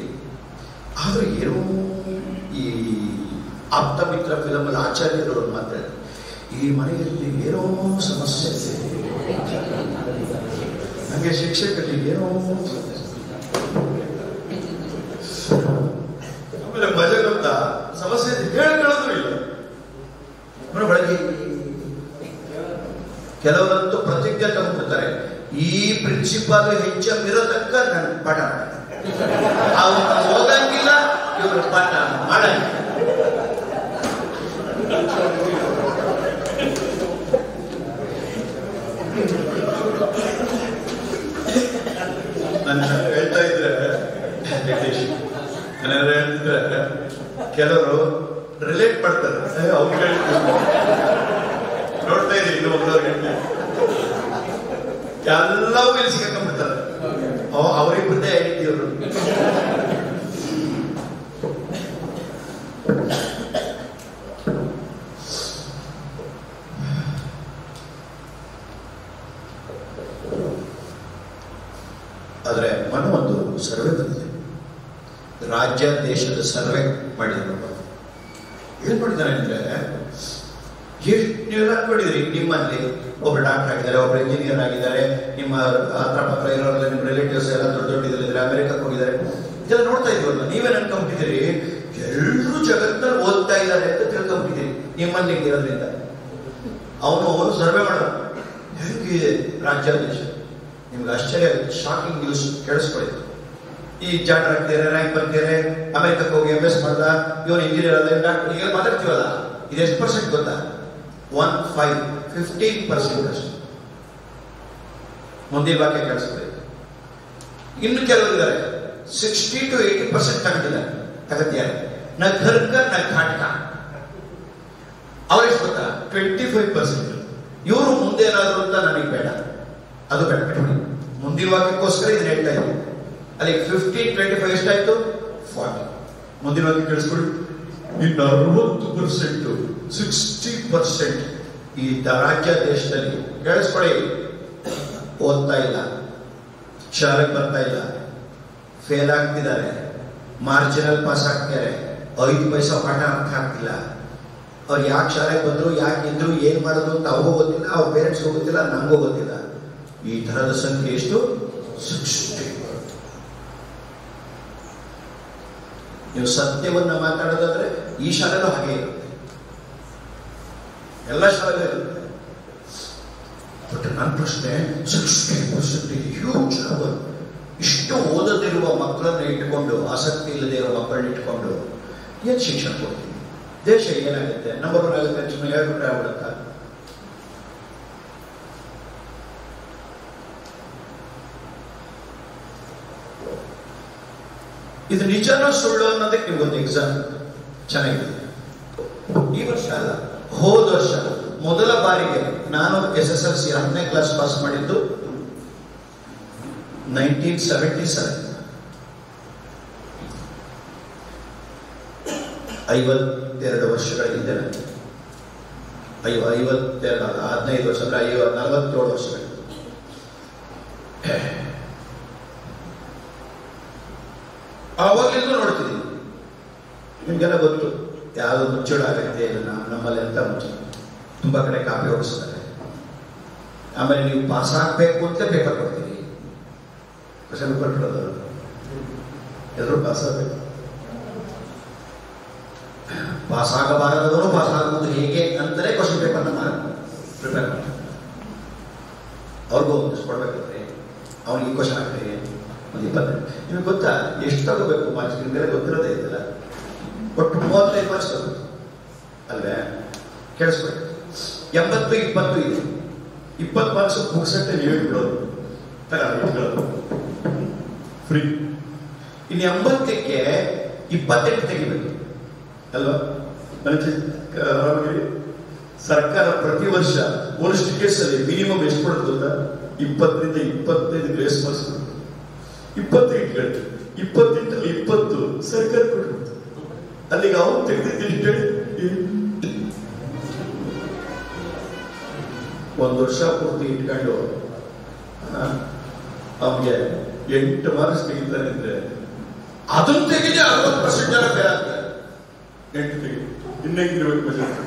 ಆದ್ರೆ ಏನೋ ಈ ಆಪ್ತ ಮಿತ್ರ ಫಿಲಮ್ ಅಲ್ಲಿ ಆಚಾರ್ಯರು ಮಾತ್ರ ಈ ಮನೆಯಲ್ಲಿ ಏನೋ ಸಮಸ್ಯೆ ಇದೆ, ನನಗೆ ಶಿಕ್ಷಕರಿಗೆ ಏನೋ ಆಮೇಲೆ ಮಜಾ ಗೊತ್ತಾ ಸಮಸ್ಯೆ ಹೇಳ್ಕೊಳ್ಳೋದು ಇಲ್ಲ. ಬೆಳಗ್ಗೆ ಕೆಲವರಂತೂ ಪ್ರತಿಜ್ಞೆ ತಗೊಂಡ್ಬಿಡ್ತಾರೆ, ಈ ಪ್ರಿನ್ಸಿಪಾಲ್ ಹೆಚ್ಚಂ ಇರೋ ತನಕ ನಾನು ಪಾಠ ಅವ್ರು ಹೋಗಂಗಿಲ್ಲ, ಇವರು ಪಾಠ ಮಾಡಂಗಿಲ್ಲ. ನನ್ನ ಹೇಳ್ತಾ ಇದ್ರೆ ಜಗದೀಶ್ ಏನಾದ್ರು ಹೇಳ್ತಿದ್ರೆ ಕೆಲವರು ರಿಲೇಟ್ ಮಾಡ್ತಾರೆ. ಅವ್ರು ನೋಡ್ತಾ ಇದ್ದೀವಿ ಇನ್ನು ಒಬ್ಬರವ್ರಿಗೆ ಎಲ್ಲವೂ ಇಲ್ಲಿ ಸಿಕ್ಕಾಕೊಂಡ್ಬಿಡ್ತಾರೆ. ಅವರಿಬ್ಬರದೇ ಇವರು. ಆದ್ರೆ ಮೊನ್ನೆ ಒಂದು ಸರ್ವೆ ಬಂದಿದೆ, ರಾಜ್ಯ ದೇಶದ ಸರ್ವೆ ಮಾಡಿದ್ರು. ಏನ್ ಮಾಡಿದ್ದಾರೆ ಅಂದ್ರೆ, ನೀವೆಲ್ಲ ನೋಡಿದ್ರಿ, ನಿಮ್ಮಲ್ಲಿ ಒಬ್ರು ಡಾಕ್ಟರ್ ಆಗಿದ್ದಾರೆ, ಒಬ್ರು ಇಂಜಿನಿಯರ್ ಆಗಿದ್ದಾರೆ, ನಿಮ್ಮ ಹತ್ರ ಪತ್ರ ಇರೋರೆಲ್ಲ ನಿಮ್ಮ ರಿಲೇಟಿವ್ಸ್ ಎಲ್ಲ ದೊಡ್ಡ ದೊಡ್ಡ ಇದ್ದಾರೆ, ಅಮೆರಿಕಕ್ಕೆ ಹೋಗಿದ್ದಾರೆ. ಇದೆಲ್ಲ ನೋಡ್ತಾ ಇದ್ವಲ್ಲ, ನೀವೇನ್ ಅನ್ಕೊಂಡ್ಬಿಟ್ಟಿದ್ದೀರಿ? ಎಲ್ಲರೂ ಜಗತ್ತಲ್ಲಿ ಓದ್ತಾ ಇದ್ದಾರೆ ಅಂತ ತಿಳ್ಕೊಂಡ್ಬಿಟ್ಟಿದ್ದೀರಿ ನಿಮ್ಮಲ್ಲಿ ಇರೋದ್ರಿಂದ. ಅವರು ಸರ್ವೆ ಮಾಡೋದು ಹೇಗಿದೆ ರಾಜ್ಯ ದೇಶ, ನಿಮ್ಗೆ ಆಶ್ಚರ್ಯ ಆಗುತ್ತೆ. ಶಾಕಿಂಗ್ ನ್ಯೂಸ್ ಕೇಳಿಸ್ಕೊಳ್ಳಿ. ಈ ಜಾಟರ್ ಆಗ್ತಾರೆ, ರ್ಯಾಂಕ್ ಬರ್ತಾರೆ, ಅಮೆರಿಕಕ್ಕೆ ಹೋಗಿ MS ಮಾಡ್ದ, ಇವನು ಇಂಜಿನಿಯರ್ ಅಲ್ಲ, ಡಾಕ್ಟರ್, ಈಗ ಮಾತಾಡ್ತೀವಲ್ಲ, ಇದು ಎಷ್ಟು % ಗೊತ್ತಾ? 15% ಅಷ್ಟು. ಮುಂದಿನ ವಾಕ್ಯ ಕೇಳಿಸ್ಕೊಳ್ಳಿ. ಇನ್ನು ಕೆಲವರು ಇದ್ದಾರೆ 60 to 80% ತಗೊಂಡಿದ್ದಾರೆ. ಅಗತ್ಯ ನ ಘರ್ಕ ನ ಘಾಟ್ಕ. ಅವರೆಷ್ಟು ಗೊತ್ತಾ? 25%. ಇವರು ಮುಂದೆ ಏನಾದ್ರು ಅಂತ ನನಗೆ ಬೇಡ, ಅದು ಬೇಡ. ಮುಂದಿನ ವಾಕ್ಯಕ್ಕೋಸ್ಕರ ಇದನ್ನ ಹೇಳ್ತಾ ಇದ್ದೀನಿ. ಅಲ್ಲಿ 15-25 ಎಷ್ಟಾಯ್ತು? 40. ಮುಂದಿನ ವಾಕ್ಯ ಕೇಳಿಸ್ಕೊಳ್ಳಿ. ಇನ್ನು 60%, 60% ಈ ರಾಜ್ಯ ದೇಶದಲ್ಲಿ ಕೇಳಿಸ್ಕೊಳ್ಳಿ, ಓದ್ತಾ ಇಲ್ಲ, ಶಾಲೆಗೆ ಬರ್ತಾ ಇಲ್ಲ, ಫೇಲ್ ಆಗ್ತಿದ್ದಾರೆ, ಮಾರ್ಜಿನಲ್ ಪಾಸ್ ಆಗ್ತಿದ್ದಾರೆ, 5 ಪೈಸಾ ಪಾಠ ಅರ್ಥ ಆಗ್ತಿಲ್ಲ. ಅವ್ರು ಯಾಕೆ ಶಾಲೆಗೆ ಬಂದ್ರು, ಯಾಕೆ ಇದ್ರು, ಏನ್ ಮಾಡೋದು ಅಂತ ಅವ್ರಿಗೂ ಗೊತ್ತಿಲ್ಲ, ಅವ್ರ ಪೇರೆಂಟ್ಸ್ಗೂ ಗೊತ್ತಿಲ್ಲ, ನಮಗೂ ಗೊತ್ತಿಲ್ಲ. ಈ ತರದ ಸಂಖ್ಯೆ ಎಷ್ಟು? 60. ನೀವು ಸತ್ಯವನ್ನ ಮಾತಾಡೋದಾದ್ರೆ ಈ ಶಾಲೆನೂ ಹಾಗೆ ಇರುತ್ತೆ, ಎಲ್ಲ ಶಾಲೆಗಳು ಇರುತ್ತೆ. ಬಟ್ ನನ್ನ ಪ್ರಶ್ನೆ, 60% ಹ್ಯೂಜ್ ನಂಬರ್. ಇಷ್ಟು ಓದದಿರುವ ಮಕ್ಕಳನ್ನ ಇಟ್ಕೊಂಡು, ಆಸಕ್ತಿ ಇಲ್ಲದೆ ಇರುವ ಮಕ್ಕಳನ್ನ ಇಟ್ಕೊಂಡು ಏನ್ ಶಿಕ್ಷಣ ಕೊಡ್ತೀವಿ? ದೇಶ ಏನಾಗುತ್ತೆ? ನಂಬರ್ 1 ಆಗುತ್ತೆ, ಸುಮ್ಮನೆ ಹೇಳ್ಬಿಟ್ರೆ ಆಗ್ಬಿಡುತ್ತಾ? ಇದು ನಿಜನೋ ಸುಳ್ಳು ಅನ್ನೋದಕ್ಕೆ ನಿಮ್ಗೊಂದು ಎಕ್ಸಾಂಪಲ್ ಚೆನ್ನಾಗಿದೆ. ಈ ವರ್ಷ ಅಲ್ಲ, ಹೋದ ವರ್ಷ ಮೊದಲ ಬಾರಿಗೆ ನಾನು SSLC 10ನೇ ಕ್ಲಾಸ್ ಪಾಸ್ ಮಾಡಿದ್ದು 1977. 52 ವರ್ಷಗಳ ಹಿಂದೆ. 52 ಅಲ್ಲ, 15 ವರ್ಷ ಅಂದ್ರೆ 47 ವರ್ಷಗಳು. ಆವಾಗಲಿಂದ ನೋಡ್ತಿದ್ದೀವಿ. ನಿಮ್ಗೆಲ್ಲ ಗೊತ್ತು, ಯಾವುದು ಮುಚ್ಚಳ ಆಗತ್ತೆ ನಮ್ಮಲ್ಲಿ ಅಂತ ಮುಚ್ಚಳ. ತುಂಬಾ ಕಡೆ ಕಾಪಿ ಹೊಡಿಸ್ತಾರೆ. ಆಮೇಲೆ ನೀವು ಪಾಸ್ ಆಗ್ಬೇಕು ಅಂತ ಪೇಪರ್ ಕೊಡ್ತೀರಿ. ಕ್ವಶನ್ ಪೇಪರ್ ಕೊಡೋದು, ಎಲ್ಲರೂ ಪಾಸ್ ಆಗಬೇಕು. ಪಾಸ್ ಆಗಬಾರದವರು ಪಾಸ್ ಆಗುವುದು ಹೇಗೆ ಅಂತಾನೆ ಕ್ವಶನ್ ಪೇಪರ್ನ ಪ್ರಿಪೇರ್ ಮಾಡ್ತಾರೆ. ಅವ್ರಿಗೂ ಒಂದಿಷ್ಟು ಕೊಡ್ಬೇಕಂದ್ರೆ ಅವ್ನಿಗೆ ಈ ಕ್ವಶನ್ ಆಗ್ತದೆ ಒಂದು 20. ನಿಮ್ಗೆ ಗೊತ್ತಾ ಎಷ್ಟು ತಗೋಬೇಕು ಮಾರ್ಕ್ಸ್? ನಿಮ್ಗೆಲ್ಲ ಗೊತ್ತಿರೋದೇ ಇದ್ದಲ್ಲ. ಒಟ್ಟು 35 ಮಾರ್ಕ್ಸ್ ತಗೋಬೇಕು ಅಲ್ವೇ? ಕೇಳಿಸ್ಬೇಕು. 80-20 ಇದೆ. 20 ಮಾರ್ಕ್ಸ್ ಮುಗಿಸಂತೆ ನೀವೇ ಬಿಡೋದು, ಇಟ್ಕೊಳ್ಳೋದು ಫ್ರೀ. ಇನ್ನು 80ಕ್ಕೆ 28 ತೆಗಿಬೇಕು ಅಲ್ವಾ? ಸರ್ಕಾರ ಪ್ರತಿ ವರ್ಷ ಓನೆಸ್ಟ್ ಕೇಸಲ್ಲಿ ಮಿನಿಮಮ್ ಎಷ್ಟು ಕೊಡುತ್ತೆ ಗೊತ್ತಾ? 20 ರಿಂದ 25 ಗ್ರೇಸ್ ಮಾರ್ಕ್ಸ್ ಕೊಡುತ್ತೆ. 20 ಇಟ್ಕೊಳ್ಳಿ, 20 20 ಸರ್ಕಾರ ಕೊಡುತ್ತೆ. ಅಲ್ಲಿಗೆ ಅವನು ತೆಗೆದಿದ್ದು ಒಂದು ವರ್ಷ ಪೂರ್ತಿ ಇಟ್ಕೊಂಡು ಅವನಿಗೆ 8 ಮಾರ್ಕ್ಸ್ ತೆಗಿತಾನೆ ಅಂದ್ರೆ ಅದನ್ನು ತೆಗೆದು 60% ಜನ ಫೇಲ್ ಆಗ್ತಾರೆ. 8 ತೆಗೆದು ಇನ್ನೇಗಿರ್ಬೇಕು ಬಜೆಟ್.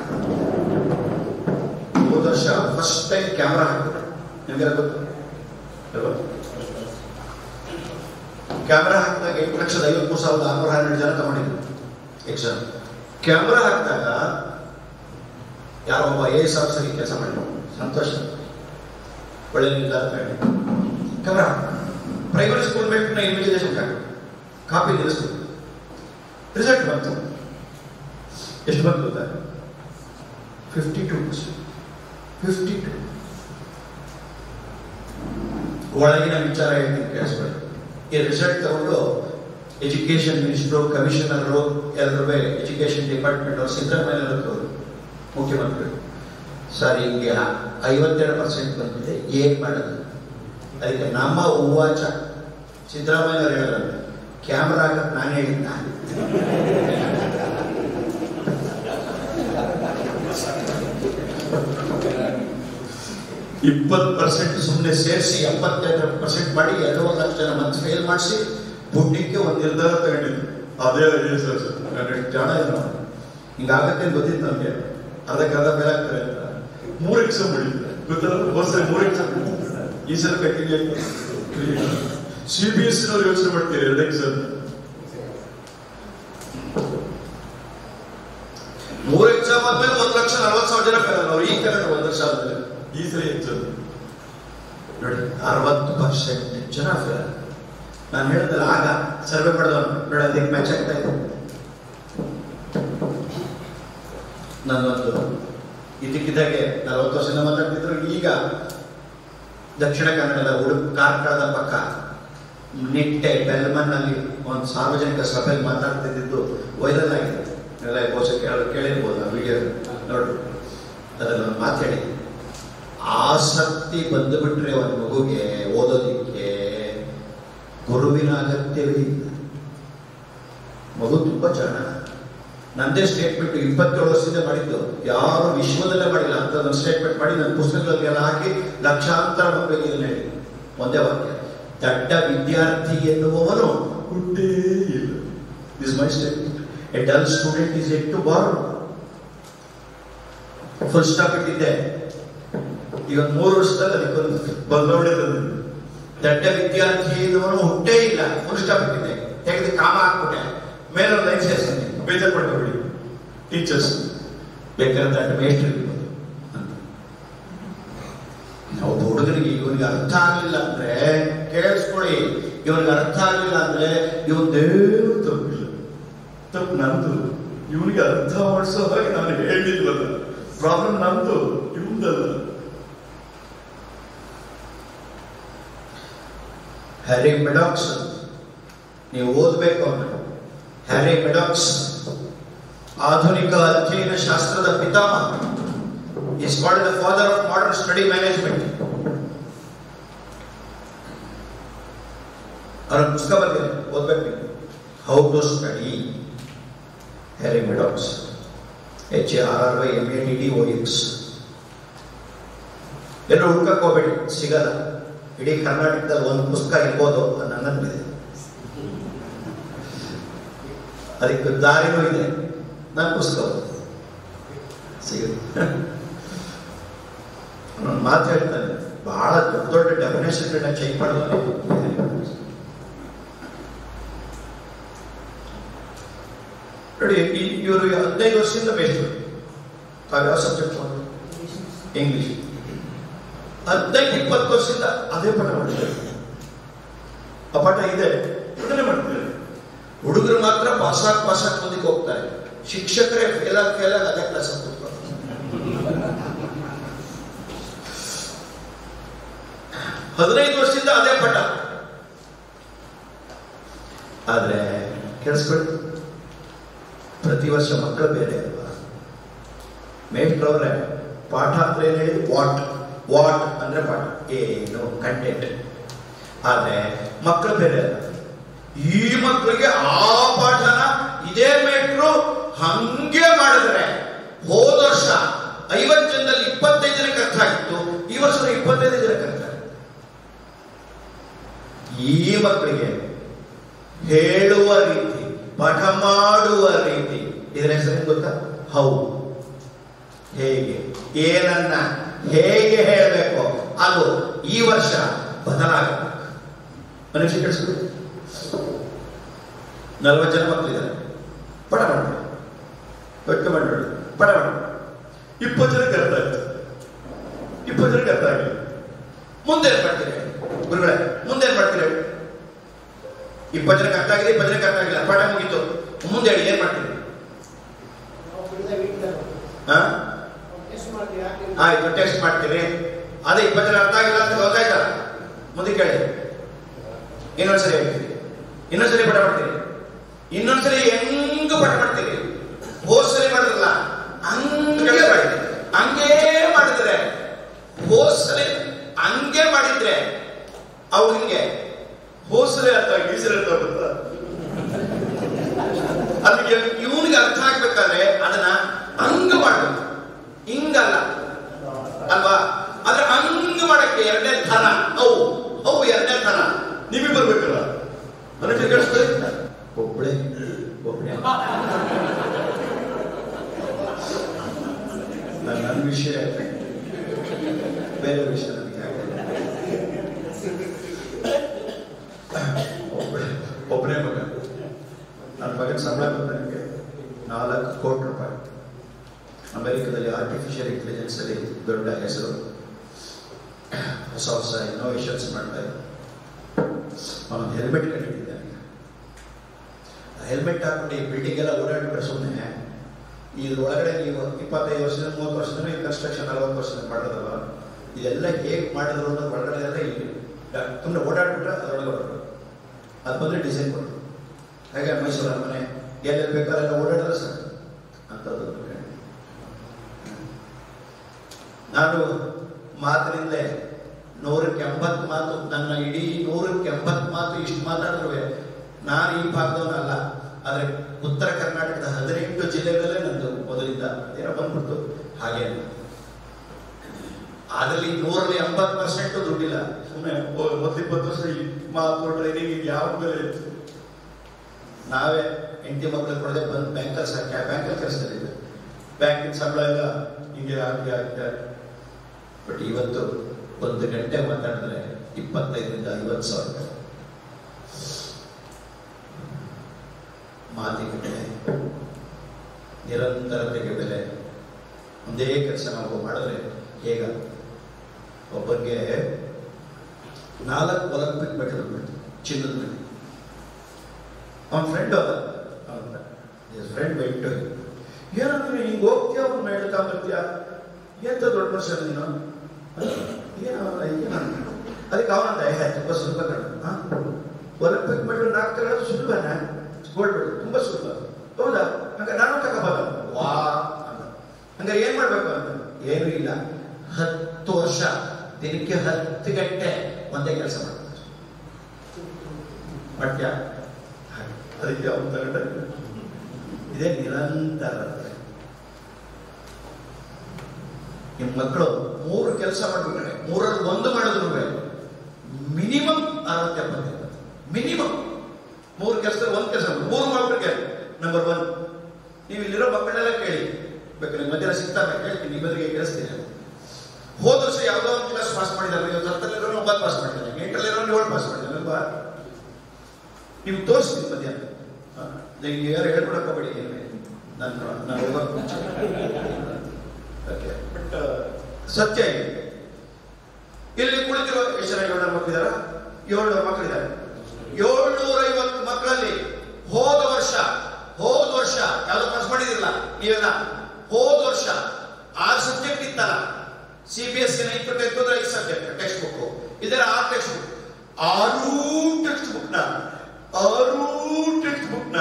ಹೋದ ವರ್ಷ ಫಸ್ಟ್ ಟೈಮ್ ಕ್ಯಾಮ್ರಾ ಹಾಕಿದ್ರು, ನಿಮ್ಗೆ ಗೊತ್ತು ಕ್ಯಾಮ್ರಾ ಹಾಕಿದಾಗ 8,53,612 ಜನ ತಗೊಂಡಿದ್ರು ಎಕ್ಸಾಮ್. ಕ್ಯಾಮ್ರಾ ಹಾಕಿದಾಗ ಯಾರೊಬ್ಬ AS ಆಫೀಸರ್ ಕೆಲಸ ಮಾಡಿದ್ರು, ಸಂತೋಷ, ಒಳ್ಳೆ ನಿರ್ಧಾರ ತಗೊಂಡು ಕ್ಯಾಮ್ರಾ ಪ್ರೈಮರಿ ಸ್ಕೂಲ್ ಮೇಟ್ನ ಇನ್ವಿಜಿಲೇಷನ್ ಕಾಪಿ ನಿಲ್ಲಿಸ್ಬೇಕು. ರಿಸಲ್ಟ್ ಬಂತು. ಎಷ್ಟು ಬಂತು ಗೊತ್ತಾ? 52%. 52. ಒಳಗಿನ ವಿಚಾರ ಹೇಳ್ತೀನಿ ಕೇಳಿಸ್ಕೊಳ್ಳಿ. ಈ ರಿಸಲ್ಟ್ ತಗೊಂಡು ಎಜುಕೇಶನ್ ಮಿನಿಸ್ಟ್ರು, ಕಮಿಷನರು, ಎಲ್ಲರೂ ಎಜುಕೇಶನ್ ಡಿಪಾರ್ಟ್ಮೆಂಟ್ ಅವರು ಸಿದ್ದರಾಮಯ್ಯ ಮುಖ್ಯಮಂತ್ರಿಗಳು, ಸರ್ ಹಿಂಗೆ 52% ಬಂದಿದೆ, ಏನ್ ಮಾಡೋದು? ಅದಕ್ಕೆ ನಮ್ಮ ಹೂವಾಚ ಸಿದ್ದರಾಮಯ್ಯ ಅವರು ಹೇಳಿದ್ರೆ ಕ್ಯಾಮ್ರಾ ಹಾಕಕ್ಕೆ ನಾನು ಹೇಳಿದ್ದ 20% ಸುಮ್ಮನೆ ಸೇರಿಸಿ 75% ಮಾಡಿ 2 ಲಕ್ಷ ಜನ ಮತ್ತೆ ಫೇಲ್ ಮಾಡಿಸಿ ಬುಡ್ಡಿಕ್ಕೆ ಒಂದು ನಿರ್ಧಾರ ತಗೊಂಡಿದ್ರು. ಅದೇ ಸರ್ ನಾನು ಜನ ಇಲ್ಲ ಹಿಂಗಾಗತ್ತೆ ಅಂತ ಗೊತ್ತಿತ್ತು ನಮಗೆ. ಅದಕ್ಕೆ ಫೇಲ್ ಆಗ್ತಾರೆ ಅಂತ 3 ಎಕ್ಸಾಮ್ ಮಾಡಿದ್ದಾರೆ ಗೊತ್ತಲ್ಲ. ಹೊಸ 3 ಎಕ್ಸಾಮ್ ಈ ಸಲ ಕಂಟಿನ್ಯೂ CBSE ನವ್ರು ಯೋಚನೆ ಮಾಡ್ತೀರಿ 2 ಎಕ್ಸಾಮ್ 3 ಎಕ್ಸಾಮ್ ಆದ್ಮೇಲೆ 1,40,000 ಜನ ಫೇಲ್ ಅವ್ರು. ಈ ಕಡೆ 1 ವರ್ಷ ಆದ್ಮೇಲೆ ಈ ಸಲ ಎಕ್ಸಾಮ್ ನೋಡಿ 60% ಜನ ಫೇಲ್. ನಾನು ಹೇಳಿದ್ರೆ ಆಗ ಸರ್ವೆ ಮಾಡಿದವನು ನೋಡಿ ಅದಕ್ಕೆ ಮ್ಯಾಚ್ ಆಗ್ತಾ ಇದೆ. ನನ್ನೊಂದು ಇದಕ್ಕಿದ್ದಾಗೆ 40 ವರ್ಷದಿಂದ ಮಾತಾಡ್ತಿದ್ರು. ಈಗ ದಕ್ಷಿಣ ಕನ್ನಡದ ಕಾರ್ಕಳದ ಪಕ್ಕ ನಿಟ್ಟೆ ಬೆಲ್ಮನ್ ಅಲ್ಲಿ ಒಂದು ಸಾರ್ವಜನಿಕ ಸಭೆಯಲ್ಲಿ ಮಾತಾಡ್ತಿದ್ದು ವೈರಲ್ ಆಗಿದೆ. ಎಲ್ಲ ಕೋಶ ಕೇಳಿರ್ಬೋದು ಆ ವಿಡಿಯೋ ನೋಡ್ರಿ. ಅದನ್ನು ಮಾತಾಡಿ ಆಸಕ್ತಿ ಬಂದುಬಿಟ್ರೆ ಒಂದು ಮಗುಗೆ ಓದೋದಿಕ್ಕೆ ಗುರುವಿನ ಅಗತ್ಯವೇ ಇಲ್ಲ. ಮಗು ತುಂಬಾ ಚೆನ್ನಾಗಿ ನಂದೇ ಸ್ಟೇಟ್ಮೆಂಟ್ 27 ವರ್ಷದಿಂದ ಮಾಡಿದ್ದು, ಯಾರು ವಿಶ್ವದಲ್ಲೇ ಮಾಡಿಲ್ಲ ಅಂತ ಒಂದು ಸ್ಟೇಟ್ಮೆಂಟ್ ಮಾಡಿ ನನ್ನ ಪುಸ್ತಕದಲ್ಲಿ ಎಲ್ಲ ಹಾಕಿ ಲಕ್ಷಾಂತರ ಮಕ್ಕಳಿಗೆ ಇದನ್ನ ಹೇಳಿ ಒಂದೇ ವಾಕ್ಯ: ದಡ್ಡ ವಿದ್ಯಾರ್ಥಿ ಎನ್ನುವವನು ಹುಟ್ಟೇ ಇಲ್ಲ. This my statement. A dull student is yet to born. Full stop ಇಟ್ಟಿದ್ದೆ. ಈಗ 3 ವರ್ಷದಲ್ಲಿ ಅದಕ್ಕೊಂದು ಬದಲಾವಣೆ ತಂದಿದ್ದು. ದಡ್ಡ ವಿದ್ಯಾರ್ಥಿ ಎನ್ನುವನು ಹುಟ್ಟೇ ಇಲ್ಲ, ಫುಲ್ ಸ್ಟಾಪ್ ಇಟ್ಟಿದ್ದೆ. ತೆಗೆದು ಕಾಮ ಹಾಕ್ಬಿಟ್ಟೆ, ಮೇಲೆ ಒಂದು ಲೈನ್ ಸೇರಿಸ್ತೀನಿ, ಬೇಜಾರು ಮಾಡ್ಕೊಬಿಡಿ ಟೀಚರ್ಸ್ ಬೇಕಾದ್ರೆ ದಡ್ಡ ಮೇಸ್ಟ್ರಿ ಇರ್ಬೋದು ಅಂತ. ನಾವು ಹುಡುಗರಿಗೆ ಇವನಿಗೆ ಅರ್ಥ ಆಗಲಿಲ್ಲ ಅಂದ್ರೆ ಕೇಳಿಸ್ಕೊಳ್ಳಿ, ಇವನಿಗೆ ಅರ್ಥ ಆಗಲಿಲ್ಲ ಅಂದ್ರೆ ಇವನ್ದೇನು ತಪ್ಪಿಲ್ಲ, ತಪ್ಪು ನಂದು. ಇವನಿಗೆ ಅರ್ಥ ಮಾಡಿಸೋ ಹಾಗೆ ನಾನು ಹೇಳಿಲ್ವಲ್ಲ, ಪ್ರಾಬ್ಲಮ್ ನಂದು, ಇವಂದಲ್ಲ. ಹ್ಯಾರಿ ಮೆಡಾಕ್ಸ್ ನೀವು ಓದಬೇಕು ಅವನು. ಹ್ಯಾರಿ ಮೆಡಾಕ್ಸ್ ಆಧುನಿಕ ಅಧ್ಯಯನ ಶಾಸ್ತ್ರದ ಪಿತಾಮಹ. Is called the father of modern study management. ಅವರ ಪುಸ್ತಕ ಬಂದಿದೆ, ಓದ್ಬೇಕು ನೀವು. How to study. Harry Maddox. HARRYMADDOX. ಎಲ್ಲರೂ ಹುಡ್ಕಕ್ಕೆ ಹೋಗ್ಬೇಡಿ, ಸಿಗಲ್ಲ. ಇಡೀ ಕರ್ನಾಟಕದಲ್ಲಿ ಒಂದು ಪುಸ್ತಕ ಇರ್ಬೋದು ನನ್ನಲ್ಲಿದೆ, ಅದಕ್ಕೆ ದಾರಿನೂ ಇದೆ. ನನ್ನ ಪುಸ್ತಕ ಸಿಗುತ್ತೆ. ನಾನು ಮಾತು ಹೇಳ್ತಾನೆ, ಬಹಳ ದೊಡ್ಡ ದೊಡ್ಡ ಡೆಫಿನೇಷನ್ ಚೆಕ್ ಮಾಡೋದು. ನೋಡಿ, ಇವರು 15 ವರ್ಷದಿಂದ ಬೇಸ್ಟ್. ಯಾವ ಸಬ್ಜೆಕ್ಟ್ ಇಂಗ್ಲಿಷ್. 15-20 ವರ್ಷದಿಂದ ಅದೇ ಪಾಠ ಮಾಡ್ತಾರೆ. ಆ ಪಾಠ ಇದೆ, ಅದನ್ನೇ ಮಾಡ್ತಾರೆ. ಹುಡುಗರು ಮಾತ್ರ ಪಾಸಾಕ್ ಮುಂದಕ್ಕೆ ಹೋಗ್ತಾರೆ. ಶಿಕ್ಷಕರೇ ಫೇಲ್ ಆಗಿ ಅದೇ ಕ್ಲಾಸ್ ಕೂತ್ಕೊಂಡು 15 ವರ್ಷದಿಂದ ಅದೇ ಪಾಠ. ಆದ್ರೆ ಕೇಳಿಸ್ಕೊಳ್ಳಿ, ಪ್ರತಿ ವರ್ಷ ಮಕ್ಕಳು ಬೇರೆ ಅಲ್ವಾ? ಮೇಷ್ಟ್ರವ್ರೆ ಪಾಠ ಅಂದ್ರೆ ಏನು ಹೇಳಿ? ವಾಟ್ ಅಂದ್ರೆ ಪಾಠ, ಏನು ಕಂಟೆಂಟ್. ಆದ್ರೆ ಮಕ್ಕಳು ಬೇರೆ ಅಲ್ಲ. ಈ ಮಕ್ಕಳಿಗೆ ಆ ಪಾಠನ ಇದೇ ಮೇಟ್ರು ಹಂಗೆ ಮಾಡಿದ್ರೆ ಹೋದ ವರ್ಷ 50 ಜನದಲ್ಲಿ 25 ಜನಕ್ಕೆ ಅರ್ಥ ಆಗಿತ್ತು, ಈ ವರ್ಷ 25 ಜನಕ್ಕೆ ಅರ್ಥ ಆಗಿದೆ. ಈ ಮಕ್ಕಳಿಗೆ ಹೇಳುವ ರೀತಿ, ಪಾಠ ಮಾಡುವ ರೀತಿ, ಇದರ ಹೆಸರೇನು ಗೊತ್ತಾ? ಹೌ. ಹೇಗೆ, ಏನನ್ನ ಹೇಗೆ ಹೇಳಬೇಕು ಅದು ಈ ವರ್ಷ ಬದಲಾಗಬೇಕು. ಮನುಷ್ಯ ಕೆಡಿಸ್ಬೇಕು. 40 ಜನ ಮಕ್ಕಳಿದ್ದಾರೆ, ಪಡ ಮಾಡಿ ಒಟ್ಟು ಮಾಡಿ ಪಡ ಮಾಡಿ 20 ಜನಕ್ಕೆ ಅರ್ಥ ಆಯ್ತು, 20 ಜನಕ್ಕೆ ಅರ್ಥ ಆಗಿಲ್ಲ. ಮುಂದೇನ್ ಮಾಡ್ತೀರಿ ಗುರುಗಳೇ? ಮುಂದೇನ್ ಮಾಡ್ತೀರಿ? 20 ಜನಕ್ಕೆ ಅರ್ಥ ಆಗಿದೆ, 20 ಜನಕ್ಕೆ ಅರ್ಥ ಆಗಿಲ್ಲ, ಪಾಠ ಮುಗೀತು, ಮುಂದೆ ಹೇಳಿ ಏನ್ ಮಾಡ್ತೀರಿ? ಆಯ್ತು, ಟೆಸ್ಟ್ ಮಾಡ್ತೀರಿ. ಅದೇ 20 ಜನ ಅರ್ಥ ಆಗಿಲ್ಲ ಅಂತ ಗೊತ್ತಾಯ್ತಲ್ಲ, ಮುಂದೆ ಕೇಳಿ. ಇನ್ನೊಂದ್ಸರಿ ಹೇಳ್ತೀರಿ, ಇನ್ನೊಂದ್ಸರಿ ಪಾಠ ಮಾಡ್ತೀರಿ, ಇನ್ನೊಂದ್ಸರಿ ಹೆಂಗ ಪಾಠ ಮಾಡ್ತೀರಿ? ಹೋದ್ಸರಿ ಮಾಡಿದ್ರಲ್ಲ ಹಂಗೆ ಮಾಡಿದ್ರಿ, ಹಂಗೇ ಮಾಡಿದ್ರೆ ಹೋದ್ಸರಿ ಹಂಗೆ ಮಾಡಿದ್ರೆ ಅವ್ರು ಹಿಂಗೆ ಹೋದ್ಸರಿ ಅರ್ಥ ಆಗಿ ಈಸರಿ ಅರ್ಥ ಆಗುತ್ತ. ಅದಕ್ಕೆ ಇವನಿಗೆ ಅರ್ಥ ಆಗ್ಬೇಕಾದ್ರೆ ಅದನ್ನ ಹಂಗ ಮಾಡ್ಬೇಕು, ಹಿಂಗಲ್ಲ ಅಲ್ವಾ? ಆದ್ರೆ ಹಂಗ ಮಾಡಕ್ಕೆ ಎರಡನೇ ಥರ, ಅವು ಎರಡನೇ ಥರ ನಿಮಗೆ ಬರ್ಬೇಕಲ್ಲ. ಮನುಷ್ಯ ಕೇಳಿಸ್ತದೆ ಒಬ್ಬಳೆ ನನ್ನ ವಿಷಯ ಬೇರೆ ವಿಷಯ ನನಗೆ ಒಬ್ಬನೇ ಮಗ. ನನ್ನ ಮಗನ ಸಂಬಳ ಬಂದ ನನಗೆ 4 ಕೋಟಿ ರೂಪಾಯಿ. ಅಮೆರಿಕದಲ್ಲಿ ಆರ್ಟಿಫಿಷಿಯಲ್ ಇಂಟೆಲಿಜೆನ್ಸ್ ಅಲ್ಲಿ ದೊಡ್ಡ ಹೆಸರು, ಹೊಸ ಇನ್ನೋವೇಷನ್ಸ್ ಮಾಡ್ತಾ ಇದ್ದ. ಅವನು ಹೆಲ್ಮೆಟ್ ಕಂಡಿದ್ದಾನೆ. ಹೆಲ್ಮೆಟ್ ಹಾಕೊಂಡು ಈ ಬಿಲ್ಡಿಂಗ್ ಎಲ್ಲ ಓಡಾಡ್ಬಿಟ್ರೆ ಸುಮ್ಮನೆ ಇದ್ರೊಳಗಡೆ ನೀವು 25 ವರ್ಷದಿಂದ 30 ವರ್ಷದಿಂದ ಈ ಕನ್ಸ್ಟ್ರಕ್ಷನ್ 40 ವರ್ಷದಿಂದ ಮಾಡೋದಲ್ಲ, ಇದೆಲ್ಲ ಹೇಗೆ ಮಾಡಿದ್ರು ಅನ್ನೋದು ಒಳಗಡೆ ಎಲ್ಲ ಇಲ್ಲಿ ತುಂಬ ಓಡಾಡ್ಬಿಟ್ರೆ ಅದರೊಳಗೆ ಹೊರಟು ಅದು ಬಂದರೆ ಡಿಸೈನ್ ಕೊಟ್ಟರು. ಹಾಗೆ ಮೈಸೂರು ಮನೆ ಎಲ್ಲೆಲ್ಲಿ ಬೇಕಾದ್ರೆ ಓಡಾಡಿದ್ರೆ ಸರ್ ಅಂಥದ್ದು. ನಾನು ಮಾತಿನಿಂದಲೇ 100ಕ್ಕೆ 80 ಮಾತು, ನನ್ನ ಇಡೀ 100ಕ್ಕೆ 80 ಮಾತು ಇಷ್ಟು ಮಾತಾಡಿದ್ರು ನಾನು ಈ ಭಾಗದವನಲ್ಲ. ಆದರೆ ಉತ್ತರ ಕರ್ನಾಟಕದ 18 ಜಿಲ್ಲೆಗಳಲ್ಲೇ ನಂದು ಮೊದಲಿಂದ ಏನೋ ಬಂದ್ಬಿಡ್ತು. ಹಾಗೆ ಅದರಲ್ಲಿ 100ರಲ್ಲಿ 80% ದುಡ್ಡಿಲ್ಲ. ಸುಮ್ಮನೆ ಮೊದಲು 20 ವರ್ಷ ಮಾತು ಟ್ರೈನಿಂಗ್ ಇದು ಯಾವ ಬೆಲೆ ಇತ್ತು. ನಾವೇ ಹೆಂಡತಿ ಮಕ್ಕಳು ಕೊಡದೆ ಬಂದು ಬ್ಯಾಂಕಲ್ಲಿ ಕೆಲಸದಲ್ಲಿದ್ದೆ. ಬ್ಯಾಂಕಿನ ಸಂಬಳ ಎಲ್ಲ ಹಿಂಗೆ ಆಗಿದೆ. ಬಟ್ ಇವತ್ತು 1 ಗಂಟೆ ಮಾತಾಡಿದ್ರೆ 25ರಿಂದ 50 ಸಾವಿರ ರೂಪಾಯಿ. ಮಾತಿಗೆ ಬೆಲೆ, ನಿರಂತರತೆಗೆ ಬೆಲೆ. ಒಂದೇ ಕೆಲಸ ನಾವು ಮಾಡಿದ್ರೆ ಹೇಗ? ಒಬ್ಬರಿಗೆ 4 ಒಲಿಂಪಿಕ್ ಮೆಡಲ್ ಬಂತು ಚಿನ್ನದ ಮೇಲೆ. ಅವನ ಫ್ರೆಂಡ್ ಫ್ರೆಂಡ್ ಬಿಟ್ಟು ಏನಂದ್ರೆ ಹಿಂಗೆ ಹೋಗ್ತೀಯ, ಅವ್ರು ಹೇಳ್ಕೊಂಬರ್ತೀಯ, ಎಂತ ದೊಡ್ಡ ಮನುಷ್ಯ ನೀನು, ಅದಕ್ಕೆ ಅವನಂದ ತುಂಬ ಸುಲಭ ಕಣ. ಒಲಿಂಪಿಕ್ ಮೆಡಲ್ 4 ತಗೊಳ್ಳೋದು ಸುಲಭನ? ಗೋಲ್ಡ್ ಮೆಡಲ್ ತುಂಬಾ ಸುಲಭ, ಹೌದಾ? ಹಂಗ ನಾನು ತಗೋಬೋದು. ವಾ ಅಂತ ಹಂಗಾರೆ ಏನ್ ಮಾಡ್ಬೇಕು ಅಂತ ಏನು ಇಲ್ಲ. 10 ವರ್ಷ ದಿನಕ್ಕೆ 10 ಗಂಟೆ ಒಂದೇ ಕೆಲಸ ಮಾಡ್ತಾರೆ. ಪಠ್ಯ ಅದಕ್ಕೆ ಅವನು ತಗೊಂಡ ಇದೇ ನಿರಂತರ. ನಿಮ್ಮ ಮಕ್ಕಳು 3 ಕೆಲಸ ಮಾಡ್ಬೇಕಾದ್ರೆ 3ರಲ್ಲಿ 1 ಮಾಡಿದ್ರು ಮಿನಿಮಮ್ 60-70. ಮಿನಿಮಮ್ 3 ಕೆಲಸದಲ್ಲಿ 1 ಕೆಲಸ 3 ಮಾಡ್ಬಿಟ್ರೆ ನಂಬರ್ 1. ನೀವು ಇಲ್ಲಿರೋ ಮಕ್ಕಳೆಲ್ಲ ಕೇಳಿ, ಬೇಕಾದ್ರೆ ಮಧ್ಯಾಹ್ನ ಸಿಗ್ತಾರೆ ಕೇಳ್ತೀನಿ, ನಿಮ್ಮದ್ರಿಗೆ ಕೇಳಿಸ್ತೀನಿ. ಹೋದ ವರ್ಷ ಯಾವುದೋ ಒಂದು ಕ್ಲಾಸ್ ಪಾಸ್ ಮಾಡಿದ್ದಾರೆ, 10ರಲ್ಲಿರೋ 9 ಪಾಸ್ ಮಾಡಿದ್ದಾರೆ, 8ರಲ್ಲಿರೋ 7 ಪಾಸ್ ಮಾಡಿದ್ದಾರೆ ಅಲ್ವಾ? ನೀವು ತೋರಿಸ್ತೀನಿ ಮಧ್ಯಾಹ್ನ. ನಿಮ್ಗೆ ಯಾರು ಹೇಳ್ಕೊಡಕ್ ಹೋಗ್ಬೇಡಿ, ನಾನು ಹೋಗೋಕೆ ಮುಂಚೆ. ಬಟ್ ಸತ್ಯ ಇದೆ. ಇಲ್ಲಿ ಕುಳಿತಿರೋ ಎಷ್ಟು ಜನ 700 ಮಕ್ಕಳಿದಾರ? 700 ಮಕ್ಕಳಿದ್ದಾರೆ. 750 ಮಕ್ಕಳಲ್ಲಿ ಹೋದ ವರ್ಷ ಯಾವ್ದು ಪಾಸ್ ಮಾಡಿದಿರಲ್ಲ ನೀವೆಲ್ಲ, ಹೋದ ವರ್ಷ 6 ಸಬ್ಜೆಕ್ಟ್ ಇತ್ತಲ್ಲ. CBSE 9 ತೆಗೆದ್ರೆ 5 ಸಬ್ಜೆಕ್ಟ್ ಟೆಕ್ಸ್ಟ್ ಬುಕ್, ಇದರ 6 ಟೆಕ್ಸ್ಟ್ ಬುಕ್, 6 ಟೆಕ್ಸ್ಟ್ ಬುಕ್ ನ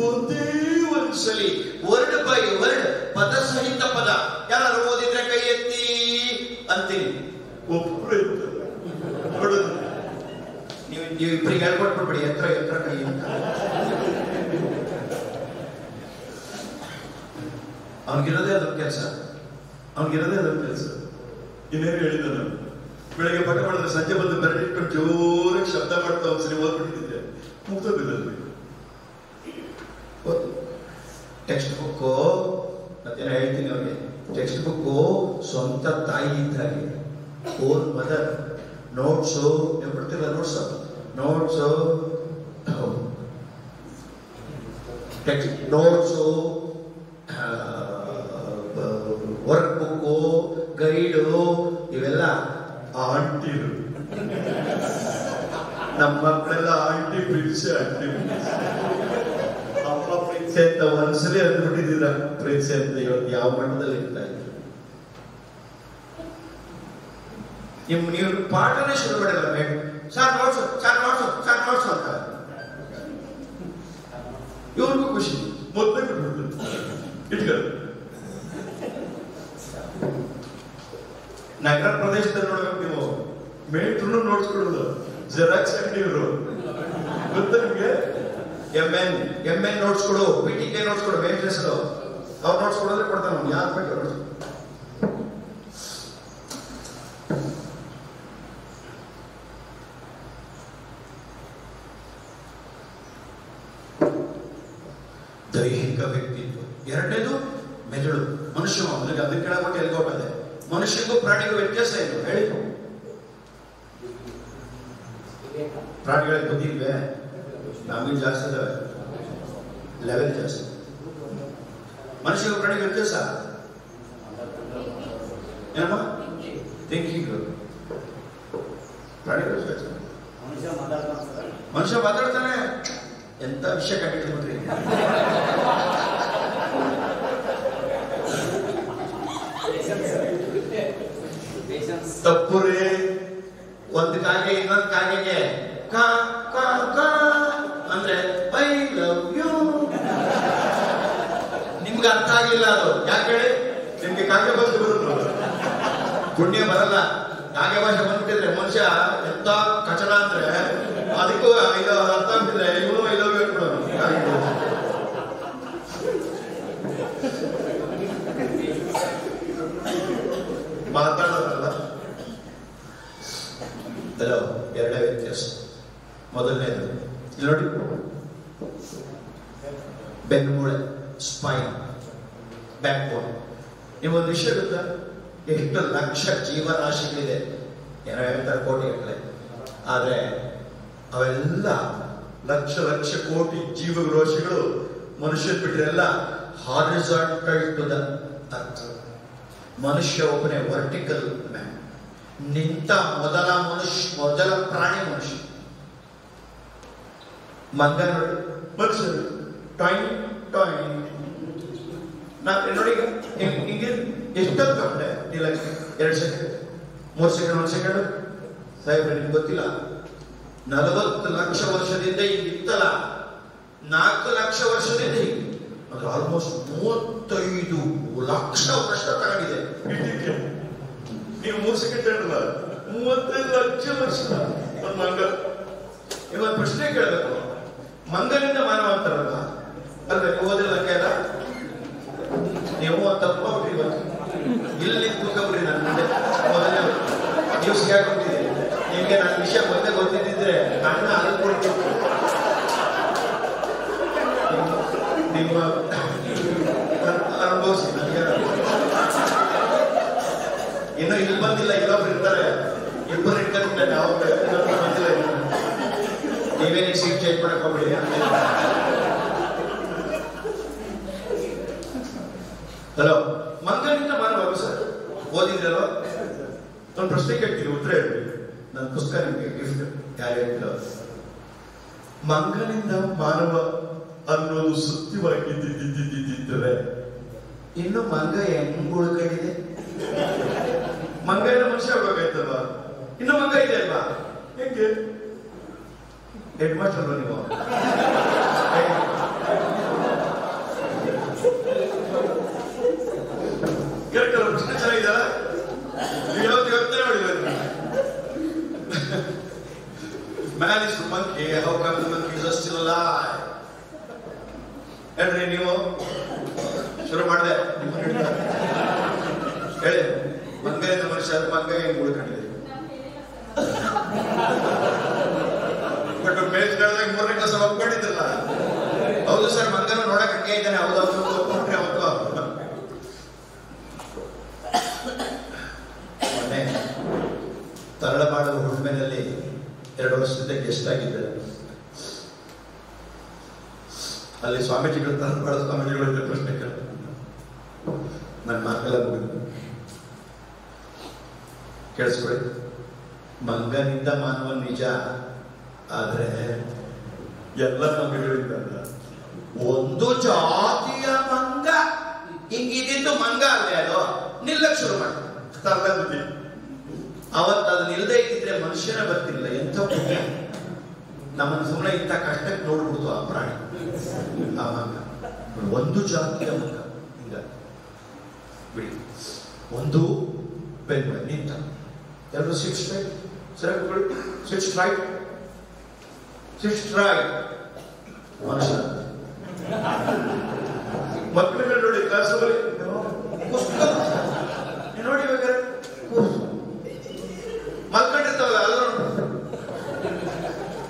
ಒಂದೇ ಒಂದ್ಸಲಿ ವರ್ಡ್ ಬೈ ವರ್ಡ್ ಪದ ಸಹಿತ ಪದ. ಯಾರು ಓದಿದ್ರೆ ಕೈ ಎತ್ತಿ ಅಂತೀನಿ. ಒಬ್ಬರು ನೋಡುದು ನೀವು ಇಬ್ಬರಿಗೆ ಹೇಳ್ಕೊಟ್ಬಿಡ್ಬೇಡಿ ಎತ್ತರ ಎತ್ತರ ಕೈ ಅಂತ. ಅವನಿಗಿರೋದೇ ಅದೊಂದು ಕೆಲಸ, ಅವನಿಗಿರೋದೇ ಅದೊಂದು ಕೆಲಸ. ಇನ್ನೇನು ಹೇಳಿದ ನಾನು ಬೆಳಗ್ಗೆ ಪಾಠ ಮಾಡಿದ್ರೆ ಸಂಜೆ ಬಂದು ಬೆರಳಿಟ್ಕೊಂಡು ಜೋರಾಗಿ ಶಬ್ದ ಮಾಡ್ತಾ ಒಂದ್ಸರಿ ಓದ್ಬಿಟ್ಟಿದ್ದೆ, ಮುಗ್ದೋಗಿದ್ದಲ್ಲಿ. ಟೆಕ್ಸ್ಟ್ ಬುಕ್ಕು ಮತ್ತೇನೋ ಹೇಳ್ತೀನಿ ಅವ್ರಿಗೆ, ಟೆಕ್ಸ್ಟ್ ಬುಕ್ಕು ಸ್ವಂತ ತಾಯಿ ಇದ್ದಾಗೆ, ಓನ್ ಮದರ್. ನೋಟ್ಸು ನೀವು ಬಿಡ್ತಿಲ್ಲ, notes text notes, work book, guide, ಇವೆಲ್ಲ ಆಂಟಿರು. ನಮ್ಮ ಮಕ್ಕಳೆಲ್ಲ ಆಂಟಿ ಪ್ರಿನ್ಸೆ, ಆಂಟಿ ಅಮ್ಮ ಪ್ರಿನ್ಸೆ ಅಂತ ಒಂದ್ಸಲಿ ಅಂದ್ಬಿಟ್ಟಿದ್ದೀರ ಪ್ರಿನ್ಸೆ ಅಂತ. ಇವತ್ತು ಯಾವ ಮಟ್ಟದಲ್ಲಿ ಇರ್ತಾ ಇದ್ರು. ನೀವು ಪಾಠನೇ ಶುರು ಮಾಡಿಲ್ಲ made, sir notes sir notes sir notes ಅಂತ. ಇವ್ರಿಗೂ ಖುಷಿ, ಮೊದಲೇ ಇಟ್ಕೊಳ್ಳಿ. ನಗರ ಪ್ರದೇಶದಲ್ಲಿ ನೋಡ್ಬೇಕು ನೀವು, ಮೇಟ್ರು ನೋಡ್ಸ್ಕೊಡೋದು ಜೆರಾಕ್ಸ್ ಅಂಗಡಿಯವರು ಗೊತ್ತಾ ನಿಮ್ಗೆ? ಎಂ.ಎನ್ ನೋಡ್ಸ್ಕೊಡು, PTK ನೋಡ್ಸ್ಕೊಡು, ಮೇಟ್ರೆಸ್ ಅವ್ರು ನೋಡ್ಸ್ಕೊಡೋದ್ರೆ ಕೊಡ್ತಾನೆ. ಅವ್ನು ಯಾರು ಬೇಕು ನೋಡ್ಸ್. ದೈಹಿಕ ವ್ಯಕ್ತಿತ್ವ. ಎರಡನೇದು ಮೆದುಳು, ಮನುಷ್ಯ. ಅವನಿಗೆ ಅದಕ್ಕೆ ಕೆಳಗೊಟ್ಟು ಎಲ್ಗೊಟ್ಟದೆ. ಮನುಷ್ಯಗೂ ಪ್ರಾಣಿಗೂ ವ್ಯತ್ಯಾಸ ಏನು ಹೇಳಿ? ಪ್ರಾಣಿಗಳಿಗೆ ಬುದ್ಧಿ ಇಲ್ವೇ? ನಮಗೆ ಜಾಸ್ತಿ ಇದಾವೆ, ಲೆವೆಲ್ ಜಾಸ್ತಿ. ಮನುಷ್ಯಗೂ ಪ್ರಾಣಿಗೂ ವ್ಯತ್ಯಾಸ ಏನಮ್ಮ? ಥಿಂಕಿಂಗ್. ಪ್ರಾಣಿಗಳು ಮನುಷ್ಯ ಮಾತಾಡ್ತಾನೆ. ಎಂತ ವಿಷಯ ಕಂಡಿಡ್ಬಿಟ್ರಿ. ತಪ್ಪುರಿ. ಒಂದು ಕಾಗೆ ಇನ್ನೊಂದು ಕಾಗೆಗೆ ಕಾ ಕಾ ಕಾ ಅಂದ್ರೆ ಐ ಲವ್ ಯು. ನಿಮ್ಗೆ ಅರ್ಥ ಆಗಿಲ್ಲ ಅದು. ಯಾಕೆ ಹೇಳಿ? ನಿಮ್ಗೆ ಕಾಗೆ ಭಾಷೆ ಬರುತ್ತೆ, ಪುಣ್ಯ ಬರಲ್ಲ. ಕಾಗೆ ಭಾಷೆ ಬಂದ್ಬಿಟ್ಟಿದ್ರೆ ಮನುಷ್ಯ ಎಂತ ಕಚಡ ಅಂದ್ರೆ ಅದಕ್ಕೂ ಅರ್ಥ ಆಗ್ಬಿಟ್ಟಿದ್ರೆ ಇವನು ಐ ಲವ್ ಯು ಹೇಳ್ಬಿಡೋನು. ಮಾತಾಡೋದಲ್ಲ. ಹಲೋ, ಎರಡೇ ವ್ಯತ್ಯಾಸ. ಮೊದಲನೇದು ನೋಡಿ, ಬೆನ್ನುಮೂಳೆ, ಸ್ಪೈನ್, ಬ್ಯಾಕ್ ಬೋನ್. ನೀವೊಂದು ವಿಷಯ ಗೊತ್ತಾ? ಎಷ್ಟು ಲಕ್ಷ ಜೀವರಾಶಿಗಳಿದೆ, ಏನೋ ಹೇಳ್ತಾರೆ ಕೋಟಿ ಗಟ್ಟಲೆ, ಆದ್ರೆ ಅವೆಲ್ಲ ಲಕ್ಷ ಲಕ್ಷ ಕೋಟಿ ಜೀವರಾಶಿಗಳು ಮನುಷ್ಯ ಬಿಟ್ರೆಲ್ಲ ಹಾರಿಜಾಂಟಲ್ ಟು ದ ಅರ್ಥ. ಮನುಷ್ಯ ಒಬ್ಬನೇ ವರ್ಟಿಕಲ್ ಮ್ಯಾನ್. ನಿಂತ ಮೊದಲ ಪ್ರಾಣಿ ಮನುಷ್ಯ. ಮಂಗ ನೋಡಿ, ಮನುಷ್ಯರು ಟಾಯ್ ಟಾಯ್. ನೋಡಿ ಹಿಂಗೆ ಎಷ್ಟೊತ್ತು ಕಂಡೆ ಇಲ್ಲ, 2 ಸೆಕೆಂಡ್ 3 ಸೆಕೆಂಡ್ 1 ಸೆಕೆಂಡ್. ಸಾಹೇಬ್ರೆ ನಿಮ್ಗೆ ಗೊತ್ತಿಲ್ಲ, 40 ಲಕ್ಷ ವರ್ಷದಿಂದ ಹಿಂಗಿತ್ತಲ್ಲ, 4 ಲಕ್ಷ ವರ್ಷದಿಂದ ಹಿಂಗೆ, ಅಂದ್ರೆ ಆಲ್ಮೋಸ್ಟ್ 35 ಲಕ್ಷ ವರ್ಷ ತಗೊಂಡಿದೆ. ನೀವು 3 ಸೆಕೆಂಡ್ ಹೇಳಲ್ಲ, 35 ಲಕ್ಷ ವರ್ಷ. ಒಂದು ಮಂಗ. ಇವತ್ತು ಪ್ರಶ್ನೆ ಕೇಳಬೇಕು, ಮಂಗನಿಂದ ಮಾನವ ಅಂತಾರಲ್ಲ ಅಲ್ವೇ? ಓದಿಲ್ಲ ಕೇಳ ನೀವು ತಪ್ಪ ಬಿಟ್ರಿ. ಇವತ್ತು ಇಲ್ಲಿ ಕೂತ್ಕೊಬಿಡ್ರಿ. ನನ್ನ ಮುಂದೆ ಮೊದಲೇ ನೀವು ಸಿಗಾಕೊಂಡಿದ್ದೀರಿ. ನಿಮ್ಗೆ ನನ್ನ ವಿಷಯ ಮೊದಲೇ ಗೊತ್ತಿದ್ದಿದ್ರೆ ಕಣ್ಣ ಅಲ್ಕೊಳ್ತೀವಿ. ನಿಮ್ಮ ಅನುಭವಿಸಿ. ನನಗೆ ಇನ್ನೂ ಇಲ್ಲಿ ಬಂದಿಲ್ಲ, ಇಲ್ಲೊಬ್ರು ಇರ್ತಾರೆ, ಇಬ್ಬರು ಇಟ್ಕೊಂಡಿದ್ದಾರೆ. ನಾವು ಬಂದಿಲ್ಲ, ನೀವೇನೇ ಸೀಟ್ ಚೇಂಜ್ ಮಾಡಕ್ ಹೋಗ್ಬಿಡಿ. ಹಲೋ, ಮಂಗನಿಂದ ಮಾನವ ಸರ್ ಓದಿದ್ರಲ್ವ? ಒಂದು ಪ್ರಶ್ನೆ ಕೇಳ್ತೀನಿ, ಉತ್ತರ ಹೇಳ್ರಿ. ನನ್ನ ಪುಸ್ತಕ ನಿಮ್ಗೆ ಗಿಫ್ಟ್. ಯಾರು ಹೇಳ್ತಿರೋ? ಮಂಗನಿಂದ ಮಾನವ ಅನ್ನೋದು ಸತ್ಯವಾಗಿದ್ದಿದ್ದರೆ ಇನ್ನು ಮಂಗ ಹೆಂಗ್ ಉಳ್ಕೊಂಡಿದೆ? ಮಂಗ ಎಲ್ಲ ಮನುಷ್ಯ ಹೋಗಾಯ್ತಲ್ವಾ? ಇನ್ನು ಮಂಗ ಇದೆ ಅಲ್ವಾ? ಹೆಂಗೆ? ಹೆಡ್ ಮಾಸ್ಟರ್ ಅಲ್ವಾ ನೀವು? Jesus still alive. ಹೇಳ್ರಿ ನೀವು ಶುರು ಮಾಡಿದೆ ಹೇಳಿ. ಮಂಗೈದ ಮನುಷ್ಯ ಮಂಗೈ ಉಳ್ಕೊಂಡಿದೆ. ಬಟ್ ಮೇಲ್ಗಡೆದಾಗ 3ನೇ ಕ್ಲಾಸ್ ಒಪ್ಕೊಂಡಿದ್ರಲ್ಲ. ಹೌದು ಸರ್, ಮಂಗನ ನೋಡಕ್ ಹಂಗೆ ಇದ್ದಾನೆ. ಹೌದು ಒಪ್ಕೊಂಡ್ರೆ ಅವತ್ತು ಮೊನ್ನೆ ತರಳಬಾಳು ಹುಣ್ಣಿಮೆಯಲ್ಲಿ 2 ವರ್ಷದಿಂದ ಗೆಸ್ಟ್ ಆಗಿದ್ದಾರೆ. ಅಲ್ಲಿ ಸ್ವಾಮೀಜಿಗಳು ತರಳಬಾಳು ಸ್ವಾಮೀಜಿಗಳ ಪ್ರಶ್ನೆ ಕೇಳ್ತಾರೆ. ನನ್ನ ಮಾತೆಲ್ಲ ಮುಗಿದು ಕೇಳಿಸ್ಕೊಳ್ಳಿ. ಮಂಗನಿಂದ ಮಾನವ ನಿಜ, ಆದ್ರೆ ಎಲ್ಲ ಮಂಗಗಳಿಂದ ಒಂದು ಜಾತಿಯ ಮಂಗ ಹಿಂಗಿದ್ದು ಮಂಗ ಅಲ್ಲೇ ಅದು ನಿಲ್ಲಕ್ ಶುರು ಮಾಡಿ ತರಲೇ. ಅವತ್ತು ಅದು ನಿಲ್ಲದೆ ಇದ್ದಿದ್ರೆ ಮನುಷ್ಯನ ಬರ್ತಿಲ್ಲ. ಎಂತ ನಮ್ಮನ್ನು ಸುಮ್ಮನೆ ಇಂಥ ಕಷ್ಟಕ್ಕೆ ನೋಡ್ಬಿಡ್ತು ಆ ಪ್ರಾಣಿ, ಆ ಮಂಗ. ಒಂದು ಜಾತಿಯ ಮಂಗ ಹಿಂಗ ಬಿಡಿ. ಒಂದು ಪೆನ್ ನಿಂತ ಎಲ್ಲರೂ ಸಿಕ್ಸ್ ಸ್ಟ್ರೈಟ್ ಸರಿ, ಸಿಕ್ಸ್ ಸ್ಟ್ರೈಟ್ ಸಿಕ್ಸ್ ಸ್ಟ್ರೈಟ್ ಮನುಷ್ಯ. ಮಕ್ಕಳುಗಳು ನೋಡಿ ಕ್ಲಾಸಲ್ಲಿ ನೋಡಿ ಬೇಕಾದ್ರೆ ಮಲ್ಕೊಂಡಿರ್ತಾವಲ್ಲ ಅಲ್ಲ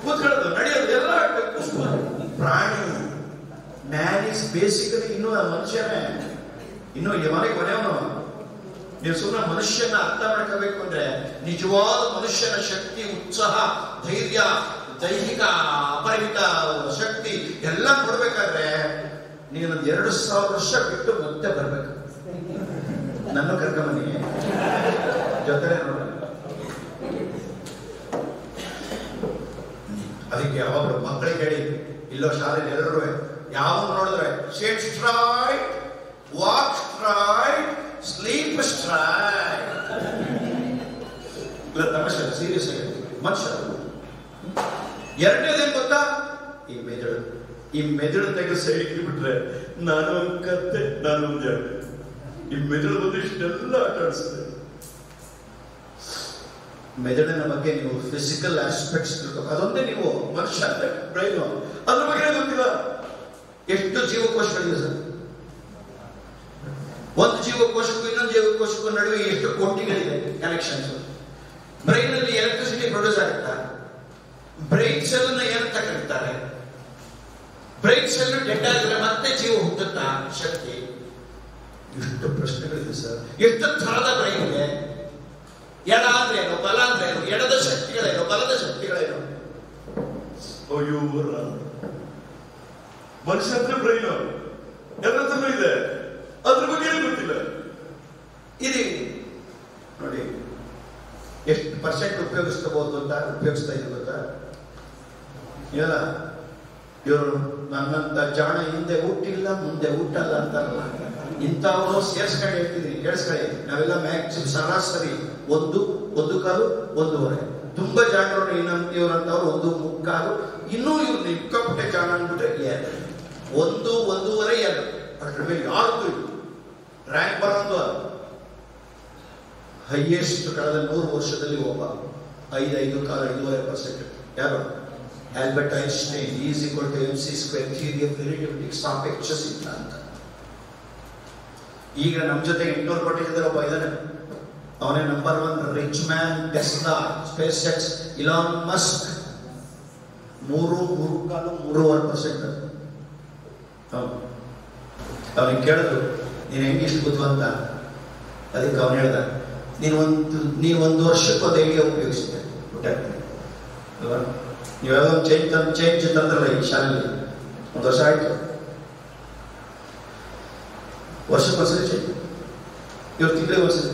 ಕೂತ್ಕೊಳ್ಳೋದು ನಡೆಯೋದು ಎಲ್ಲ ಪ್ರಾಣಿ. ಮ್ಯಾನ್ ಇಸ್ ಬೇಸಿಕಲಿ ಇನ್ನೂ ಮನುಷ್ಯನೇ, ಇನ್ನು ಮನೆಗೆ ಮನೆಯವನು. ನೀವು ಸುಮ್ಮನೆ ಮನುಷ್ಯನ ಅರ್ಥ ಮಾಡ್ಕೋಬೇಕು ಅಂದ್ರೆ ನಿಜವಾದ ಮನುಷ್ಯನ ಶಕ್ತಿ, ಉತ್ಸಾಹ, ಧೈರ್ಯ, ದೈಹಿಕ ಅಪರಿಮಿತ ಶಕ್ತಿ ಎಲ್ಲ ಕೊಡ್ಬೇಕಾದ್ರೆ ನೀನೊಂದು 2000 ವರ್ಷ ಬಿಟ್ಟು ಮತ್ತೆ ಬರ್ಬೇಕು. ನನ್ನ ಕರ್ಕೊಂಬನ್ನಿ ಜೊತೆ ನೋಡ. ಅದಕ್ಕೆ ಯಾವಾಗಲೂ ಮಕ್ಕಳಿಗೆ ಹೇಳಿ, ಇಲ್ಲೋ ಶಾಲೆಯಲ್ಲಿ ಎಲ್ಲರೂ ಯಾವ ನೋಡಿದ್ರೆ sit straight, walk straight, sleep straight. ಇಲ್ಲ ತಮಾಷೆ, ಸೀರಿಯಸ್ ಆಗಿ ಮನುಷ್ಯ. ಎರಡನೇದೇನು ಗೊತ್ತಾ? ಈ ಮೆದುಳು ತೆಗೆದು ಸೈಡ್ ಬಿಟ್ರೆ ನಾನು ಒಂದು ಕತ್ತೆ, ನಾನು ಒಂದು ಎರಡು. ಈ ಮೆದುಳು ಬಂದು ಇಷ್ಟೆಲ್ಲ ಆಟ ಆಡಿಸ್ತದೆ. ಮೆದುಳಿನ ಬಗ್ಗೆ ನೀವು ಫಿಸಿಕಲ್ ಆಸ್ಪೆಕ್ಟ್ಸ್ ತಿಳ್ಕೋಬೇಕು. ಅದೊಂದೇ ನೀವು ಮನುಷ್ಯ ಬ್ರೈನ್, ಅದ್ರ ಬಗ್ಗೆ ಗೊತ್ತಿಲ್ಲ. ಎಷ್ಟು ಜೀವಕೋಶಗಳಿವೆ ಸರ್? ಒಂದು ಜೀವಕೋಶಕ್ಕೂ ಇನ್ನೊಂದು ಜೀವಕೋಶಕ್ಕೂ ನಡುವೆ ಎಷ್ಟು ಕೋಟಿಗಳಿವೆ ಕನೆಕ್ಷನ್ಸ್. ಬ್ರೈನ್ ಅಲ್ಲಿ ಎಲೆಕ್ಟ್ರಿಸಿಟಿ ಪ್ರೊಡ್ಯೂಸ್ ಆಗುತ್ತಾ? ಬ್ರೈನ್ ಸೆಲ್ ಅನ್ನ ಏನಂತ ಕರೀತಾರೆ? ಬ್ರೈನ್ ಸೆಲ್ ಡೆಡ್ ಆಗಿದ್ರೆ ಮತ್ತೆ ಜೀವ ಹುಟ್ಟುತ್ತಾ? ಶಕ್ತಿ. ಎಷ್ಟು ಪ್ರಶ್ನೆಗಳಿದೆ ಸರ್. ಎಷ್ಟು ಥರದ ಬ್ರೈನ್ ಇದೆ? ಎಡ ಅಂದ್ರೆ ಏನು, ಬಲ ಅಂದ್ರೆ ಏನು, ಎಡದ ಶಕ್ತಿಗಳೇನು, ಬಲದ ಶಕ್ತಿಗಳೇನು? ಅಯ್ಯೋ, ಮನುಷ್ಯ ಅಂದ್ರೆ ಬ್ರೈನ್ ಎಲ್ಲದಲ್ಲೂ ಇದೆ, ಅದ್ರ ಬಗ್ಗೆ ಗೊತ್ತಿಲ್ಲ. ಇದು ನೋಡಿ ಎಷ್ಟು ಪರ್ಸೆಂಟ್ ಉಪಯೋಗಿಸ್ಕೋಬಹುದು ಅಂತ ಉಪಯೋಗಿಸ್ತಾ ಇದ್ರು ಗೊತ್ತಾ? ಇವೆಲ್ಲ ಇವರು ನನ್ನಂತ ಜಾಣ ಹಿಂದೆ ಹುಟ್ಟಿಲ್ಲ ಮುಂದೆ ಹುಟ್ಟಲ್ಲ ಅಂತಾರಲ್ಲ, ಇಂಥವರು ಸೇರ್ಸ್ಕೊಂಡು ಹೇಳ್ತಿದ್ರಿ. ಕೇಳಿಸ್ಕೊಳ್ಳಿ, ನಾವೆಲ್ಲ ಮ್ಯಾಕ್ಸಿಮಮ್ ಸರಾಸರಿ 1.25 1.5. ತುಂಬಾ ಜಾಣರು ಇವ್ರಂತವ್ರು 1.25. ಇನ್ನೂ ಇವ್ರು ನಿಕ್ಕಪಟ್ಟೆ ಜಾಣ ಅಂದ್ಬಿಟ್ರೆ 2 1.5 2. ಅದ್ರ ಮೇಲೆ ಯಾರ್ದು ರ್ಯಾಂಕ್ ಬರೋದು ಅದು ಹೈಯೆಸ್ಟ್. ಕಳೆದ 100 ವರ್ಷದಲ್ಲಿ ಒಬ್ಬ 5.5% ಯಾರು? Albert Einstein. Is equal to mc² theory of relativity, ಸಾಪೇಕ್ಷ ಸಿದ್ಧಾಂತ. ಈಗ ನಮ್ಮ ಜೊತೆ 800 ಕೋಟಿ ಇದ್ದಾರೆ. ಒಬ್ಬ ಇದ್ದಾನೆ, ಅವನೇ number 1 rich man. Tesla, space X, Elon Musk. 3.25%. ಅವನಿಗೆ ಕೇಳಿದ್ರು, ನೀನು ಹೆಂಗಿಷ್ಟು ಬುದ್ಧಿವಂತ? ಅದಕ್ಕೆ ಅವನು ಹೇಳ್ದ, ನೀನು ಒಂದು ವರ್ಷಕ್ಕೆ ಒಂದು ಐಡಿಯಾ ಉಪಯೋಗಿಸಿದೆ. ನೀವು ಯಾವ್ದೊಂದು ಚೇಂಜ್ ತಂದ್ರಲ್ಲ ಈ ಶಾಲೆಯಲ್ಲಿ, 1 ವರ್ಷ ಆಯ್ತು. ವರ್ಷಕ್ಕೊಂದ್ಸರಿ ಚೇಂಜ್, ಇವ್ರು ತಿಂಗಳಿಗೆ ಒಂದ್ಸರಿ,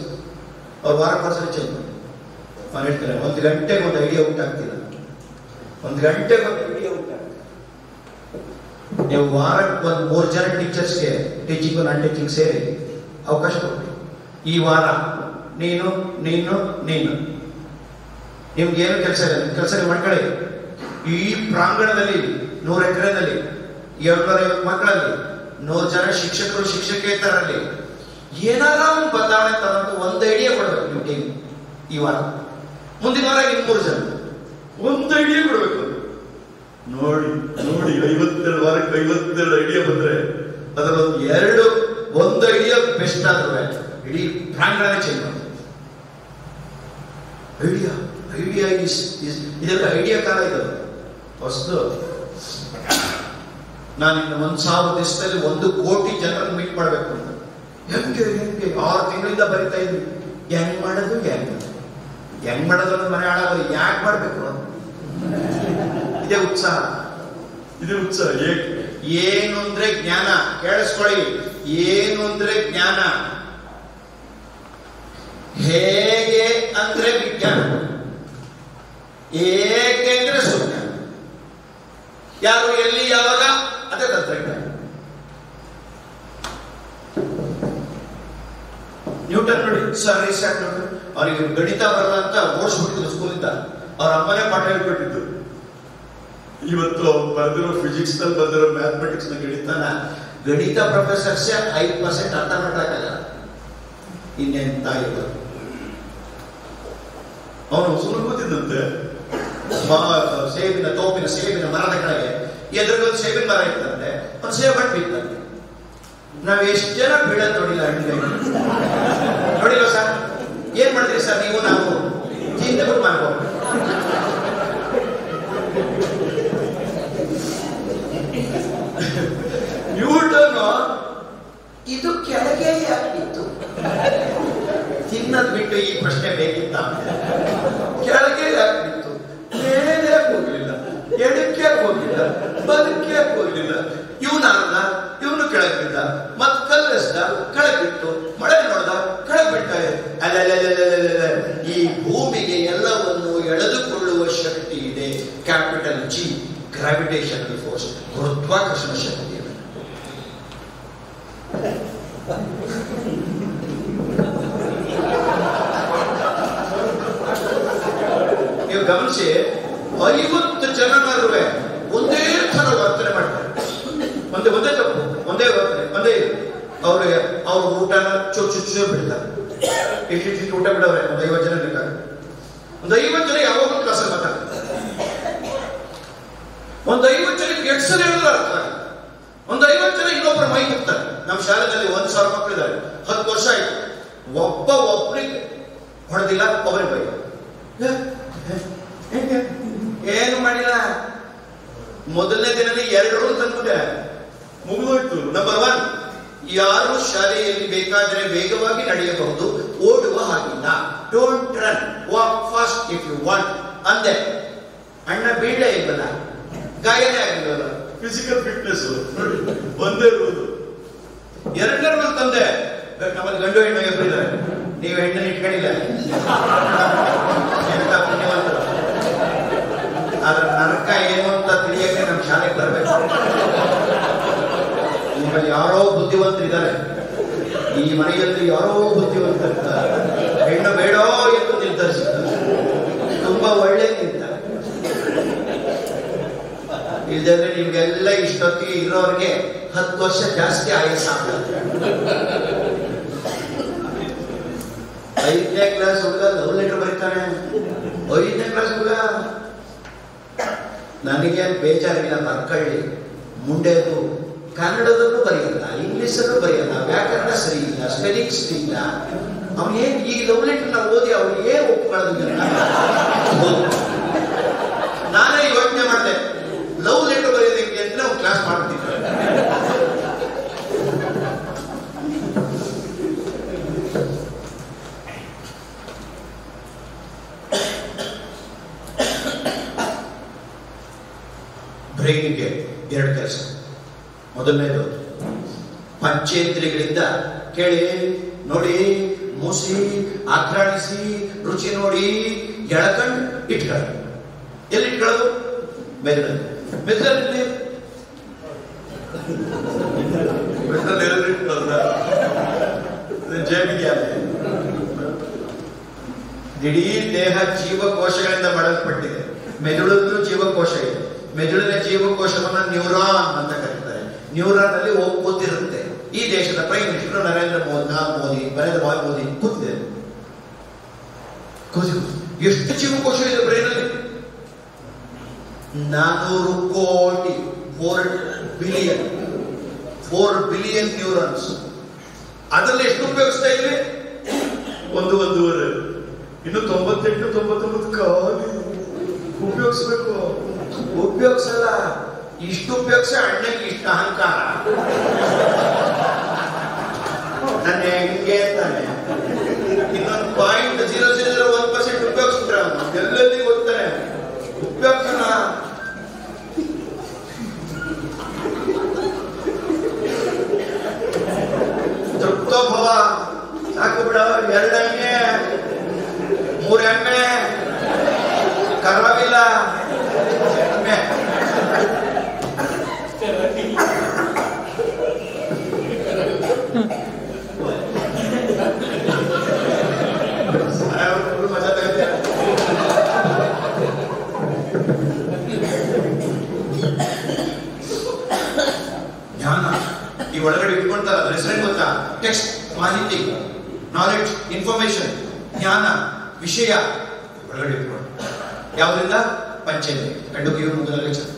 ಅವ್ರು ವಾರಕ್ಕೊಂದ್ಸರಿ ಚೇಂಜ್. ನಾನು ಹೇಳ್ತೇನೆ, 1 ಗಂಟೆಗೆ ಒಂದು ಐಡಿಯಾ ಉಂಟಾಗ್ತಿಲ್ಲ. 1 ಗಂಟೆಗೆ ಒಂದು ಐಡಿಯಾ ಉಂಟಾಗ್ತಿಲ್ಲ. ನೀವು ವಾರಕ್ಕೆ ಒಂದು 3 ಜನ ಟೀಚರ್ಸ್ಗೆ ಟೀಚಿಂಗ್ ನಾನ್ ಟೀಚಿಂಗ್ ಸೇರಿ ಅವಕಾಶ ಕೊಡಿ. ಈ ವಾರ ನೀನು ನಿಮ್ಗೆ ಏನು ಕೆಲಸ ಇಲ್ಲ, ಕೆಲಸ ಮಾಡ್ಕೊಳ್ಳಿ. ಈ ಪ್ರಾಂಗಣದಲ್ಲಿ 100 ಎಕರೆನಲ್ಲಿ 750 ಮಕ್ಕಳಲ್ಲಿ 100 ಜನ ಶಿಕ್ಷಕರು ಶಿಕ್ಷಕೇತರಲ್ಲಿ ಏನಾರ ಒಂದು ಬದಲಾವಣೆ ತರಂತ ಒಂದು ಐಡಿಯಾ ಕೊಡ್ಬೇಕು ನಿಮ್ಮ ಟೀಮ್. ಈ ವಾರ ಮುಂದಿನ ವಾರ 3 ಜನ ಒಂದು ಐಡಿಯಾ ಕೊಡ್ಬೇಕು. ನೋಡಿ 52 ವಾರಕ್ಕೆ 52 ಐಡಿಯಾ ಬಂದ್ರೆ ಅದರೊಂದು ಒಂದು ಐಡಿಯಾ ಬೆಸ್ಟ್ ಆದ್ರೆ ಇಡೀ ಪ್ರಾಂಗಣನೇ ಚೇಂಜ್ ಮಾಡ್ತಾರೆ. ಐಡಿಯಾ ಇದೆಲ್ಲ ಐಡಿಯಾ ಕಾಲ ಇದು ಹೊಸದು. ನಾನಿನ್ನು 1,000 ದಿವಸದಲ್ಲಿ 1 ಕೋಟಿ ಜನರನ್ನು ಮೀಟ್ ಮಾಡ್ಬೇಕು ಅಂತ ಹೆಂಗೆ 6 ತಿಂಗಳಿಂದ ಬರಿತಾ ಇದ್ವಿ. ಹೆಂಗ್ ಮಾಡೋದು ಮನೆ ಹಾಳಾಗೋದು ಯಾಕೆ ಮಾಡ್ಬೇಕು? ಇದೇ ಉತ್ಸಾಹ. ಏನು ಅಂದ್ರೆ ಜ್ಞಾನ. ಕೇಳಿಸ್ಕೊಳ್ಳಿ, ಏನು ಅಂದ್ರೆ ಜ್ಞಾನ, ಹೇಗೆ ಅಂದ್ರೆ ವಿಜ್ಞಾನ, ಏಕೆ ಅಂದ್ರೆ ಸುಜ್ಞಾನ. ಯಾರು ಎಲ್ಲಿ ಯಾವಾಗ ಅದೇ ತಂತ್ರಜ್ಞಾನ. ನ್ಯೂಟನ್ ನೋಡಿ, ಸರ್ ಐಸಾಕ್ ನ್ಯೂಟನ್, ಅವರಿಗೆ ಗಣಿತ ಬರಲ್ಲ ಅಂತ ಓಡಿಸ್ಬಿಟ್ಟಿದ್ರು ಸ್ಕೂಲಿಂದ. ಅವ್ರ ಅಮ್ಮನೇ ಪಾಠ ಹೇಳ್ಕೊಟ್ಟಿದ್ದು. ಇವತ್ತು ಬರೆದಿರೋ ಫಿಸಿಕ್ಸ್ ನಲ್ಲಿ ಬರೆದಿರೋ ಮ್ಯಾಥಮೆಟಿಕ್ಸ್ ನ ಗಣಿತ ಪ್ರೊಫೆಸರ್ಸೇ 5% ಅರ್ಥ ಮಾಡಕ್ಕಾಗಲ್ಲ. ಇನ್ನೆಂತ ಇವರು ಅವನು ಸುಮ್ಮನೆ ಕೂತಿದ್ದಂತೆ ಸೇಬಿನ ಮರದ ಕಡೆಗೆ ಎದುರುಗೊಂದು ಸೇಬಿನ ಮರ ಇರ್ತಂತೆ, ಒಂದು ಸೇಬ್ ಹಣ್ಣು ಬಿತ್ತಂತೆ. ನಾವ್ ಎಷ್ಟು ಜನ ಬೀಳದ್ ನೋಡಿಲ್ಲ ಹಣ್ಣಿಗೆ. ನೋಡಿಲ್ಲ ಸರ್? ಏನ್ ಮಾಡಿದ್ರಿ ಸರ್ ನೀವು? ನಾವು ಚಿಂತೆ ಬಿಟ್ಟು ಮಾಡ್ಬೋದು. ನ್ಯೂಟನ್ ಇದು ಕೆಳಗೆ ಯಾಕಿತ್ತು? ತಿನ್ನದ್ ಬಿಟ್ಟು ಈ ಪ್ರಶ್ನೆ ಬೇಕಿತ್ತ? ಕೆಳಗೆ ಯಾಕಿತ್ತು? ಮೇಲೆ ಹೋಗ್ಲಿಲ್ಲ, ಎಡಕ್ಕೆ ಹೋಗ್ಲಿಲ್ಲ, ಬದಕ್ಕೆ ಹೋಗ್ಲಿಲ್ಲ. ಇವನು ಕೆಳಗಿದ್ದ, ಮತ್ ಕಲ್ಲೆಸ್ದ, ಕೆಳಗಿಟ್ಟು, ಮಳೆ ನೋಡ್ದ, ಕೆಳಗ್ ಬಿಡ್ತಾ ಇದೆ. ಅಲ್ಲ, ಈ ಭೂಮಿಗೆ ಎಲ್ಲವನ್ನು ಎಳೆದುಕೊಳ್ಳುವ ಶಕ್ತಿ ಇದೆ. ಕ್ಯಾಪಿಟಲ್ G, ಗ್ರಾವಿಟೇಷನಲ್ ಫೋರ್ಸ್, ಗುರುತ್ವಾಕರ್ಷಣ ಶಕ್ತಿ. ನೀವು ಗಮನಿಸಿ, 50 ಜನನರುವೆ ಒಂದೇ ತರ ವರ್ತನೆ ಮಾಡ್ತಾರೆ. ಒಂದೇ ತಪ್ಪು, ಒಂದೇ ವರ್ತನೆ, ಅವ್ರ ಊಟನ ಚುಚ್ಚು ಬಿಡ್ತಾರೆ. ಎಷ್ಟು ಊಟ ಬಿಡವ್ರೆ? ಒಂದು 50 ಜನ ಬೇಕಾದ್ರೆ. ಒಂದು 50 ಜನ ಯಾವಾಗಲೂ ಕ್ಲಾಸಲ್ಲಿ ಮಾತಾಡ್ತಾರೆ. ಒಂದು 50 ಜನಕ್ಕೆ ಎಷ್ಟು ಸಲ ಹೇಳಿದ್ರು ಅರ್ಥ ಆಗಲ್ಲ. ಒಂದು 50 ಜನ ಇನ್ನೊಬ್ಬರ ಮೈ ಹೋಗ್ತಾರೆ. ನಮ್ಮ ಶಾಲೆಯಲ್ಲಿ 1,000 ಮಕ್ಕಳಿದ್ದಾರೆ. 10 ವರ್ಷ ಆಯ್ತು, ಒಬ್ಬರಿಗೆ ಹೊಡೆದಿಲ್ಲ, ಒಬ್ಬರಿಗೆ ಬೈ. ಏನು ಮಾಡಿಲ್ಲ. ಮೊದಲನೇ ದಿನದಲ್ಲಿ 2 ರೂಲ್ ತಂದ್ಬಿಟ್ಟೆ, ಮುಗಿದೋಯ್ತು. ನಂಬರ್ 1, ಯಾರು ಶಾಲೆಯಲ್ಲಿ ಬೇಕಾದರೆ ವೇಗವಾಗಿ ನಡೆಯಬಹುದು, ಓಡುವ ಹಾಗಿಲ್ಲ. Don't run, walk fast if you want ಅಂದೆ. ಅಣ್ಣ ಬೀಳೇ ಇಲ್ವಲ್ಲ, ಗಾಯನೇ ಆಗಿಲ್ವಲ್ಲ. ಫಿಸಿಕಲ್ ಫಿಟ್ನೆಸ್ ಒಂದೇ ರೂಲ್. 2ನೇ ರೂಲ್ ತಂದೆ, ನಮ್ಮಲ್ಲಿ ಗಂಡು ಹೆಣ್ಣು ಇಬ್ಬರು ಇದ್ದಾರೆ, ನೀವು ಹೆಣ್ಣನ್ನು ಇಟ್ಕೊಂಡಿಲ್ಲ. ಎಂತ ಪುಣ್ಯವಂತರು. ಆದ್ರೆ ನರಕ ಏನು ಅಂತ ತಿಳಿಯಕ್ಕೆ ನಮ್ಮ ಶಾಲೆಗೆ ಬರಬೇಕು. ನಿಮ್ಮಲ್ಲಿ ಯಾರೋ ಬುದ್ಧಿವಂತರಿದ್ದಾರೆ, ಈ ಮನೆಯಲ್ಲಿ ಯಾರೋ ಬುದ್ಧಿವಂತರಿದ್ದಾರೆ. ಹೆಣ್ಣು ಬೇಡೋ ಎಂದು ನಿರ್ಧರಿಸಿದ್ದಾರೆ. ತುಂಬಾ ಒಳ್ಳೆ ನಿರ್ಧಾರ. ಇಲ್ದ್ರೆ ನಿಮ್ಗೆಲ್ಲ ಇಷ್ಟೊತ್ತಿಗೆ ಇರೋರಿಗೆ 10 ವರ್ಷ ಜಾಸ್ತಿ ಆಯಸ್ಸಾಗ್ತದೆ. 5ನೇ ಕ್ಲಾಸ್ ಹುಡುಗ ಲವ್ ಲೆಟರ್ ಬರೀತಾನೆ. 5ನೇ ಕ್ಲಾಸ್ ಹುಡುಗ. ನನಗೇನು ಬೇಜಾರಿಲ್ಲ, ಬರ್ಕೊಳ್ಳಿ. ಮುಂಡೆದು ಕನ್ನಡದಲ್ಲೂ ಬರೆಯಲ್ಲ, ಇಂಗ್ಲಿಷಲ್ಲೂ ಬರೆಯಲ್ಲ, ವ್ಯಾಕರಣ ಸರಿ ಇಲ್ಲ, ಸ್ಪೆಲ್ಲಿಂಗ್ ಸರಿ ಇಲ್ಲ. ಅವನೇನ್ ಈ ಲವ್ ಲೆಟರ್ನ ಓದಿ ಅವ್ರು ಏನ್ ಒಪ್ಕೊಳ್ಳೋದು? ನಾನೇ ಯೋಚನೆ ಮಾಡಿದೆ, ಲವ್ ಲೆಟರ್ ಬರೆಯೋದಕ್ಕೆ ಅಂತ ನಾವು ಕ್ಲಾಸ್ ಮಾಡ್ತಿದ್ವಿ. ಬ್ರೈನ್ಗೆ 2 ಕೆಲಸ. ಮೊದಲನೇದು, ಪಂಚೇಂದ್ರಿಯಗಳಿಂದ ಕೇಳಿ, ನೋಡಿ, ಮೂಸಿ, ಆಘ್ರಾಣಿಸಿ, ರುಚಿ ನೋಡಿ, ಎಳಕಂಡು ಇಟ್ಕೊಳ್ಳಿ. ಎಲ್ಲಿ ಇಟ್ಕೊಳ್ಳೋದು? ಮೆದುಳಲ್ಲಿ. ಮೆದುಳಲ್ಲಿ ಜೇಬಿಗೆ ಇಡೀ ದೇಹ ಜೀವಕೋಶಗಳಿಂದ ಮಾಡಲ್ಪಟ್ಟಿದೆ. ಮೆದುಳಲ್ಲೂ ಜೀವಕೋಶ ಇದೆ. ಮೆದುಳಿನ ಜೀವಕೋಶವನ್ನ ನ್ಯೂರಾನ್ ಅಂತ ಕರೀತಾರೆ. ನ್ಯೂರಾನ್ ಅಲ್ಲಿ ಕೂತಿರುತ್ತೆ. ಈ ದೇಶದ ಪ್ರೈಮ್ ಮಿನಿಸ್ಟರ್ ನರೇಂದ್ರ ಮೋದಿ ಕೂತಿದೆ. ಎಷ್ಟು ಜೀವಕೋಶ ಇದೆ ಬ್ರೈನಲ್ಲಿ? 400 ಕೋಟಿ 4 ಬಿಲಿಯನ್ ನ್ಯೂರಾನ್ಸ್. ಅದರಲ್ಲಿ ಎಷ್ಟು ಉಪಯೋಗಿಸ್ತಾ ಇದ್ವಿ? 1.5. ಇನ್ನು 98 99 ಖಾಲಿ ಉಪಯೋಗಿಸ್ಬೇಕು. ಉಪಯೋಗಿಸಲ್ಲ. ಇಷ್ಟು ಉಪಯೋಗಿಸ ಅಣ್ಣಗೆ ಇಷ್ಟ ಅಹಂಕಾರ. ನನ್ನ ಹೆಂಗೆ ತಾನೆ ಇನ್ನೊಂದು 0.0001% ಉಪಯೋಗಿಸ್ಬಿಟ್ರೆ ಎಲ್ಲೆಲ್ಲಿ ಗೊತ್ತಾನೆ ಉಪಯೋಗಿಸೋಣ. ತೃಪ್ತೋಭವ ಸಾಕು ಬಿಡ. 2 ಎಮ್ಮೆ 3 ಎಮ್ಮೆ ಕರವಿಲ್ಲ ಎಮ್ಮೆ. ಮಜಾ ತಗತ್ತೆ. ಜ್ಞಾನ ಈ ಒಳಗಡೆ ಇಟ್ಕೊಳ್ತಾರ. ಹೆಸರೇ ಗೊತ್ತಾ? ಟೆಕ್ಸ್ಟ್, ಮಾಹಿತಿ, ನಾಲೆಡ್ಜ್, ಇನ್ಫಾರ್ಮೇಶನ್, ಜ್ಞಾನ, ವಿಷಯ ಒಳಗಡೆ ಇಟ್ಕೊಂಡು. ಯಾವುದರಿಂದ? ಪಂಚೇಂದ್ರಿಯ. ಕಂಡುಕಿಯು ಮೊದಲ ಲೆಕ್ಚರ್.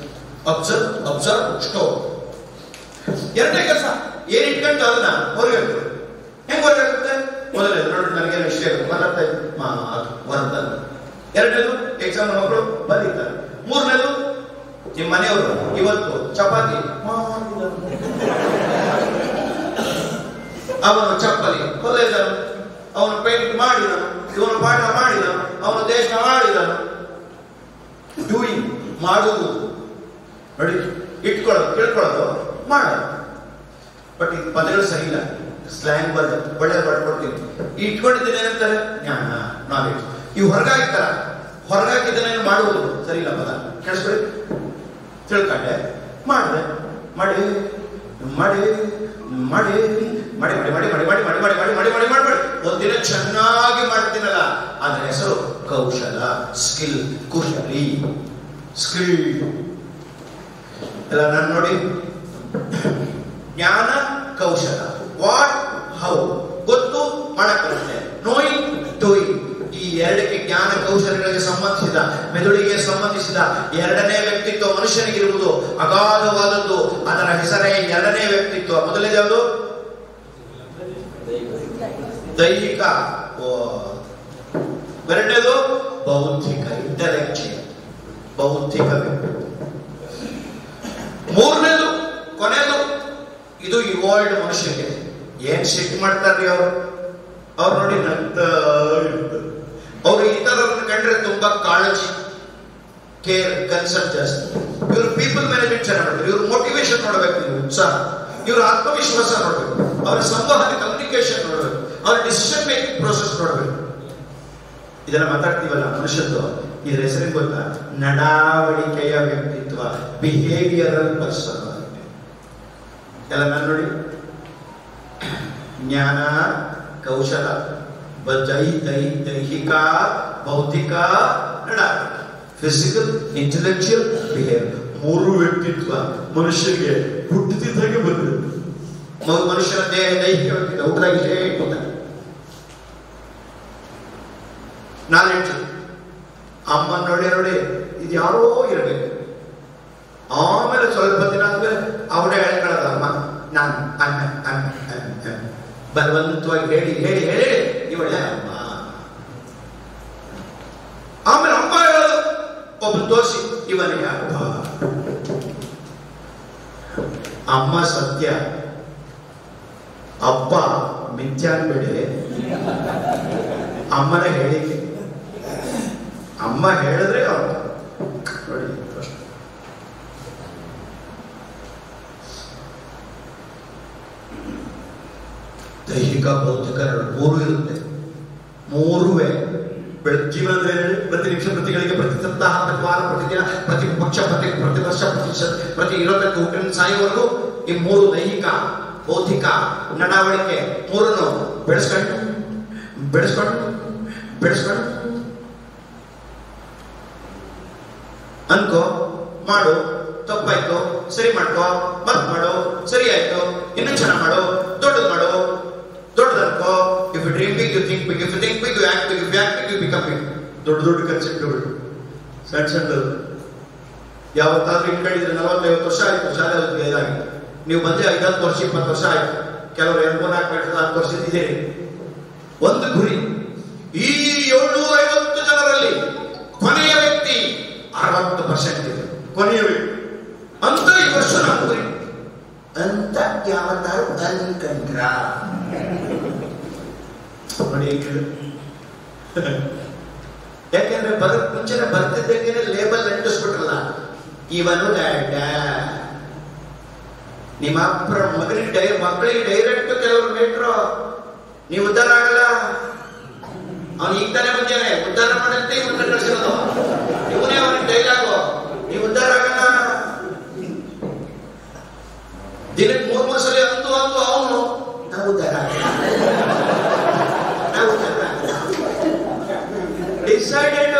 Observe, store. ಎರಡನೇ ಕೆಲಸ ಏನ್ ಇಟ್ಕೊಂತ ಅದನ್ನ ಹೊರಗೆ ಹಾಕೋದು. ಹೆಂಗ್ ಹೊರಗೆ ಹಾಕುತ್ತೆ? ಮೊದಲನೇದು ನೋಡಿ, ನನಗೆ ವಿಷಯ ಮಾತಾಡ್ತಾ ಇದ್ದೆ ಹೊರತ. ಎರಡನೇದು ಎಕ್ಸಾಮ್ ಮಕ್ಕಳು ಬರೀತಾರೆ. ಮೂರನೇದು ನಿಮ್ಮ ಮನೆಯವರು ಇವತ್ತು ಚಪಾತಿ ಅವನು ಚಪ್ಪಲಿ ಹೊಲಿದನು, ಅವನು ಪೇಂಟ್ ಮಾಡಿದನು, ಇವನು ಪಾಠ ಮಾಡಿದನು, ಅವನು ದೇಶ ಮಾಡಿದನು. ಡೂಯಿಂಗ್ ಮಾಡುವುದು ನೋಡಿ, ಇಟ್ಕೊಳ್ಳೋದು, ತಿಳ್ಕೊಳ್ಳೋದು, ಮಾಡೋದು. ಬಟ್ ಈ ಪದಗಳು ಸರಿ ಇಲ್ಲ. ಸ್ಲ್ಯಾಂಗ್ ಬರ್ದು ಒಳ್ಳೆ ಬರ್ಕೊಡ್ತೀನಿ. ಇಟ್ಕೊಂಡಿದ್ದೇನೆ ಅಂತಾರೆ ಜ್ಞಾನ, ನಾಲೆಡ್ಜ್. ಇವು ಹೊರಗಾಗ್ತಾರ. ಹೊರಗಾಕಿದ್ದೇನೆ ಮಾಡುವುದು ಸರಿ ಇಲ್ಲ. ಪದ ಕೇಳಿಸ್ಬಿಡಿ. ತಿಳ್ಕೊಂಡೆ, ಮಾಡಿದೆ, ಮಾಡಿ ಮಾಡಿ ಮಾಡಿ ಮಾಡಿ ಮಾಡಿ ಮಾಡಿ ಮಾಡಿ ಮಾಡಿ ಮಾಡಿ ಮಾಡಿ ಮಾಡಿ ಮಾಡಿ ಮಾಡಿ ಮಾಡಿ ಒಂದಿನ ಚೆನ್ನಾಗಿ ಮಾಡ್ತೀನಲ್ಲ, ಅದ್ರ ಹೆಸರು ಕೌಶಲ, ಸ್ಕಿಲ್, ಕುಶಲಿ, ಸ್ಕಿಲ್ ಎಲ್ಲ. ನಾನು ನೋಡಿ, ಜ್ಞಾನ, ಕೌಶಲ, ವಾಟ್, ಹೌ, ಗೊತ್ತು, ಮಾಡಕ್ಕೆ, ನೋಯಿಂಗ್, ಡೂಯಿಂಗ್. ಈ ಎರಡಕ್ಕೆ, ಜ್ಞಾನ ಕೌಶಲ್ಯಗಳಿಗೆ ಸಂಬಂಧಿಸಿದ, ಮೆದುಳಿಗೆ ಸಂಬಂಧಿಸಿದ ಎರಡನೇ ವ್ಯಕ್ತಿತ್ವ ಮನುಷ್ಯನಿಗಿರುವುದು ಅಗಾಧವಾದದ್ದು. ಅದರ ಹೆಸರೇ ಎರಡನೇ ವ್ಯಕ್ತಿತ್ವ. ಮೊದಲನೇದು ಯಾವುದು? ದೈಹಿಕ. ಎರಡನೇದು ಬೌದ್ಧಿಕ, ಇಂಟೆಲೆಕ್ಚುಯಲ್, ಬೌದ್ಧಿಕ ವ್ಯಕ್ತಿತ್ವ. ಮೂರನೇದು, ಕೊನೆಯದು, ಇದು ಇವಾಲ್ಡ್ ಮನುಷ್ಯನಿಗೆ. ಏನ್ ಸಿಟ್ಟು ಮಾಡ್ತಾರ್ರಿ ಅವ್ರು ನೋಡಿ, ನಗ್ತಾ ಇರ್ತಾರೆ. ಅವರು ಇತರರನ್ನು ಕಂಡ್ರೆ ತುಂಬಾ ಕಾಳಜಿ, ಕೇರ್, ಕನ್ಸರ್ನ್ ಜಾಸ್ತಿ. ಇವ್ರ ಪೀಪಲ್ ಮ್ಯಾನೇಜ್ಮೆಂಟ್ ಚೆನ್ನಾಗಿ ನೋಡ್ಬೇಕು, ಇವ್ರ ಮೋಟಿವೇಶನ್ ನೋಡ್ಬೇಕು, ಇವ್ರ ಉತ್ಸಾಹ, ಇವ್ರ ಆತ್ಮವಿಶ್ವಾಸ ನೋಡ್ಬೇಕು, ಅವರ ಸಂವಹನ ಕಮ್ಯುನಿಕೇಶನ್ ನೋಡ್ಬೇಕು, ಅವರ ಡಿಸಿಷನ್ ಮೇಕಿಂಗ್ ಪ್ರೋಸೆಸ್ ನೋಡ್ಬೇಕು. ಇದೆಲ್ಲ ಮಾತಾಡ್ತೀವಲ್ಲ ಮನುಷ್ಯತ್ವ, ಇದ್ರ ಹೆಸರಿಗೆ ಗೊತ್ತಾ? ನಡಾವಳಿಕೆಯ ವ್ಯಕ್ತಿತ್ವ, ಬಿಹೇವಿಯರಲ್ ಪರ್ಸನಾಲಿಟಿ. ಎಲ್ಲ ನಾನು ನೋಡಿ, ಜ್ಞಾನ, ಕೌಶಲ, ದೈಹಿಕ, ಬೌದ್ಧಿಕ, ನಡಾವಳಿಕೆ, ಫಿಸಿಕಲ್, ಇಂಟೆಲೆಕ್ಚುಯಲ್, ಬಿಹೇವಿಯರ್. ಮೂರು ವ್ಯಕ್ತಿತ್ವ ಮನುಷ್ಯನಿಗೆ ಹುಟ್ಟಿದಾಗೆ ಬಂದಿದೆ. ಮನುಷ್ಯನ ದೇಹ ದೈಹಿಕ ವ್ಯಕ್ತಿತ್ವ ಹುಟ್ಟಿದಾಗೆ ಇಟ್ಕೊತಾನೆ. ನಾಲೆಡ್ಜ್, ಅಮ್ಮ ನೋಡಿ ನೋಡಿ ಇದು ಯಾರೋ ಇರಬೇಕು. ಆಮೇಲೆ ಸ್ವಲ್ಪ ದಿನ ಆದ್ಮೇಲೆ ಅವಳೇ ಹೇಳ್ಕೊಳ್ಳೋದು, ಅಮ್ಮ ನಾನು ಬಲವಂತವಾಗಿ ಹೇಳಿ ಹೇಳಿ ಹೇಳಿ ಇವಳೆ ಅಮ್ಮ. ಆಮೇಲೆ ಅಮ್ಮ ಹೇಳೋದು, ಒಬ್ಬ ತೋರಿಸಿ ಇವನಿಗೆ ಅಪ್ಪ. ಅಮ್ಮ ಸತ್ಯ, ಅಪ್ಪ ಮಿಥ್ಯ ಅನ್ಬೇಡಿ. ಅಮ್ಮನ ಹೇಳಿಕೆ, ಅಮ್ಮ ಹೇಳಿದ್ರೆ ಅವನು ನೋಡಿ. ದೈಹಿಕ, ಬೌದ್ಧಿಕ, ಮೂರು ಇರುತ್ತೆ. ಮೂರುವೇ ಜೀವನದಲ್ಲಿ ಪ್ರತಿ ನಿಮಿಷ, ಪ್ರತಿಗಳಿಗೆ, ಪ್ರತಿ ಸಪ್ತಾಹ, ಪ್ರತಿ ವಾರ, ಪ್ರತಿದಿನ, ಪ್ರತಿ ಪಕ್ಷ, ಪ್ರತಿ ವರ್ಷ, ಪ್ರತಿ ಇರೋದಕ್ಕೆ ಹುಟ್ಟಿನ ಸಾಯುವವರೆಗೂ ಈ ಮೂರು, ದೈಹಿಕ, ಬೌದ್ಧಿಕ, ನಡಾವಳಿಕೆ, ಮೂರನ್ನು ಬೆಳೆಸ್ಕೊಂಡು ಬೆಳೆಸ್ಕೊಂಡು ಬೆಳೆಸ್ಕೊಂಡು ಅನ್ಕೋ, ಮಾಡು, ತಪ್ಪಾಯ್ತು ಸರಿ ಮಾಡ್ಕೋ, ಮತ್ ಮಾಡು, ಸರಿ ಆಯ್ತು ಇನ್ನೂ ಚೆನ್ನಾಗಿ ಮಾಡು, ದೊಡ್ಡದು ಮಾಡು, ದೊಡ್ಡದನ್ಕೋ. If you dream big, you think big. If you think big, you act big. If you act big, you become big. ದೊಡ್ಡ ದೊಡ್ಡ ಕನ್ಸೆಪ್ಟ್ಗಳು, ಸಣ್ಣ ಸಣ್ಣದು ಯಾವತ್ತಾದ್ರೂ ಇಟ್ಕೊಂಡಿದ್ರೆ 40-50 ವರ್ಷ ಆಯ್ತು ಶಾಲೆ ಇದಾಗಿ, ನೀವು ಬಂದ್ರೆ 5-10 ವರ್ಷ 20 ವರ್ಷ ಆಯ್ತು, ಕೆಲವರು 2-4 ವರ್ಷ ಇದ್ದೀರಿ. ಒಂದು ಗುರಿ, ಈ 750 ಜನರಲ್ಲಿ ಕೊನೆಯ ವ್ಯಕ್ತಿ 60% ಇದೆ. ಕೊನೆಯ ವ್ಯಕ್ತಿ ಅಂತ ಈ ವರ್ಷ ನಮ್ಮ ಗುರಿ ಅಂತ ಯಾವತ್ತಾರು ಅನ್ಕಂಡ್ರ ನೋಡಿ. ಯಾಕೆಂದ್ರೆ ಬರೋಕ್ ಮುಂಚೆನೆ ಬರ್ತಿದ್ದಂಗೆ ಲೇಬಲ್ ಅಂಟಿಸ್ಬಿಟ್ರಲ್ಲ, ಇವನು ನಿಮ್ಮ ಮಕ್ಕಳಿಗೆ ಡೈರೆಕ್ಟ್ ಕೆಲವರು ಮೇಟ್ರು ನೀವು ಉದ್ಧಾರ ಆಗಲ್ಲ, ಅವನು ಈಗ ತಾನೇ ಬಂದೇನೆ ಉದ್ಧಾರ ಮಾಡಂತೆ ಇವನ್ನ ಕಳಿಸಿರೋದು, ಇವನೇ ಅವನಿಗೆ ಡೈಲಾಗು, ನೀವು ಉದ್ಧಾರ ಆಗಲ್ಲ. ದಿನಕ್ಕೆ 3 ಸಲ ಅಂದು ಅವನು ನಾವು ಉದ್ಧಾರ ಆಗಲ್ಲ, ನಾವು ಉದ್ಧಾರ ಡಿಸೈಡೆಡ್.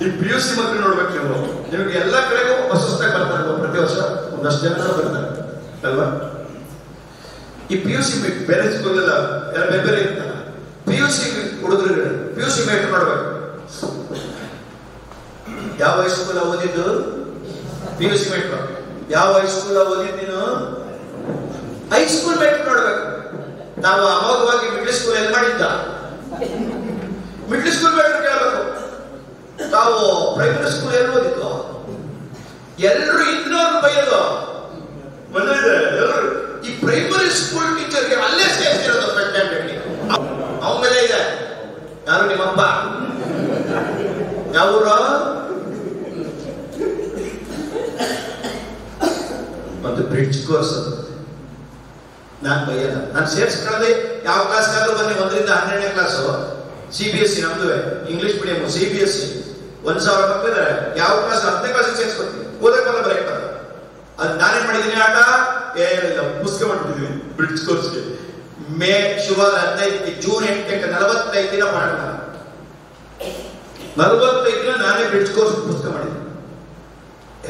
ಈ PUC ಮಕ್ಕಳು ನೋಡ್ಬೇಕು ನೀವು, ನಿಮಗೆ ಎಲ್ಲ ಕಡೆಗೂ ಹೊಸದಾಗಿ ಬರ್ತಾರೆ, ಪ್ರತಿ ವರ್ಷ ಒಂದಷ್ಟು ಜನ ಬರ್ತಾರೆ ಅಲ್ವಾ. ಈ PUC ಬೇರೆ ಸ್ಕೂಲ್ ಎಲ್ಲ ಬೇರೆ ಬೇರೆ ಇರ್ತಲ್ಲ, PUC ಹುಡುಗರು PUC ಮೇಟ್ ನೋಡ್ಬೇಕು. ಯಾವ ಹೈಸ್ಕೂಲ್ ಓದಿದ್ದು PUC ಮೇಟ್, ಯಾವ ಹೈಸ್ಕೂಲ್ ಓದಿದ್ದು ನೀನು ಹೈಸ್ಕೂಲ್ ಮೇಟ್ ನೋಡ್ಬೇಕು. ನಾವು ಅಮೋಘವಾಗಿ ಮಿಡ್ಲ್ ಸ್ಕೂಲ್ ಎಲ್ಲಿ ಮಾಡಿದ್ದ, ಮಿಡ್ಲ್ ಸ್ಕೂಲ್ ಮೇಟ್ ಕೇಳಬೇಕು. ತಾವು ಪ್ರೈಮರಿ ಸ್ಕೂಲ್ ಎಲ್ಲಿ ಓದಿದ್ದು, ಎಲ್ಲರೂ ಇನ್ನೂರು ಬೈಯೋದು ಬಂದಿದೆ. ಎಲ್ಲರೂ ಈ ಪ್ರೈಮರಿ ಸ್ಕೂಲ್ ಟೀಚರ್ಗೆ ಅಲ್ಲೇ ಸೇರಿಸಿರೋದು ಅವನ ಮೇಲೆ ಇದೆ. ಯಾರು ನಿಮ್ಮಪ್ಪ, ಯಾವ ಒಂದು ಬ್ರಿಡ್ಜ್ ಕೋರ್ಸ್. ನಾನು ಬೈಯಲ್ಲ, ನಾನು ಸೇರಿಸ್ಕೊಳ್ಳೋದೇ ಯಾವ ಕ್ಲಾಸ್ಗಾದ್ರೂ ಬನ್ನಿ, 1ರಿಂದ 12ನೇ ಕ್ಲಾಸು CBSE, ನಮ್ದು ಇಂಗ್ಲಿಷ್ ಮೀಡಿಯಂ CBSE 1000 ಮಕ್ಕಳಿದ್ದಾರೆ. ಯಾವ ಕ್ಲಾಸ್ 10ನೇ ಕ್ಲಾಸಿಗೆ ಸೇರಿಸ್ಕೊಡ್ತೀನಿ, ಓದಕ್ಕಲ್ಲ ಬರೆಯಕ್ಕ. ಅದು ನಾನೇನ್ ಮಾಡಿದೀನಿ ಆಟ ಏನಿಲ್ಲ, ಪುಸ್ತಕ ಮಾಡ್ಬಿಟ್ಟಿದೀನಿ ಬ್ರಿಡ್ಜ್ ಕೋರ್ಸ್ಗೆ. ಮೇ ಶುರುವಾದ 15 ಜೂನ್ 8ಕ್ಕೆ 45 ದಿನ ಮಾಡೋಣ, 45 ದಿನ ನಾನೇ ಬ್ರಿಡ್ಜ್ ಕೋರ್ಸ್ ಪುಸ್ತಕ ಮಾಡಿದ್ದೀನಿ.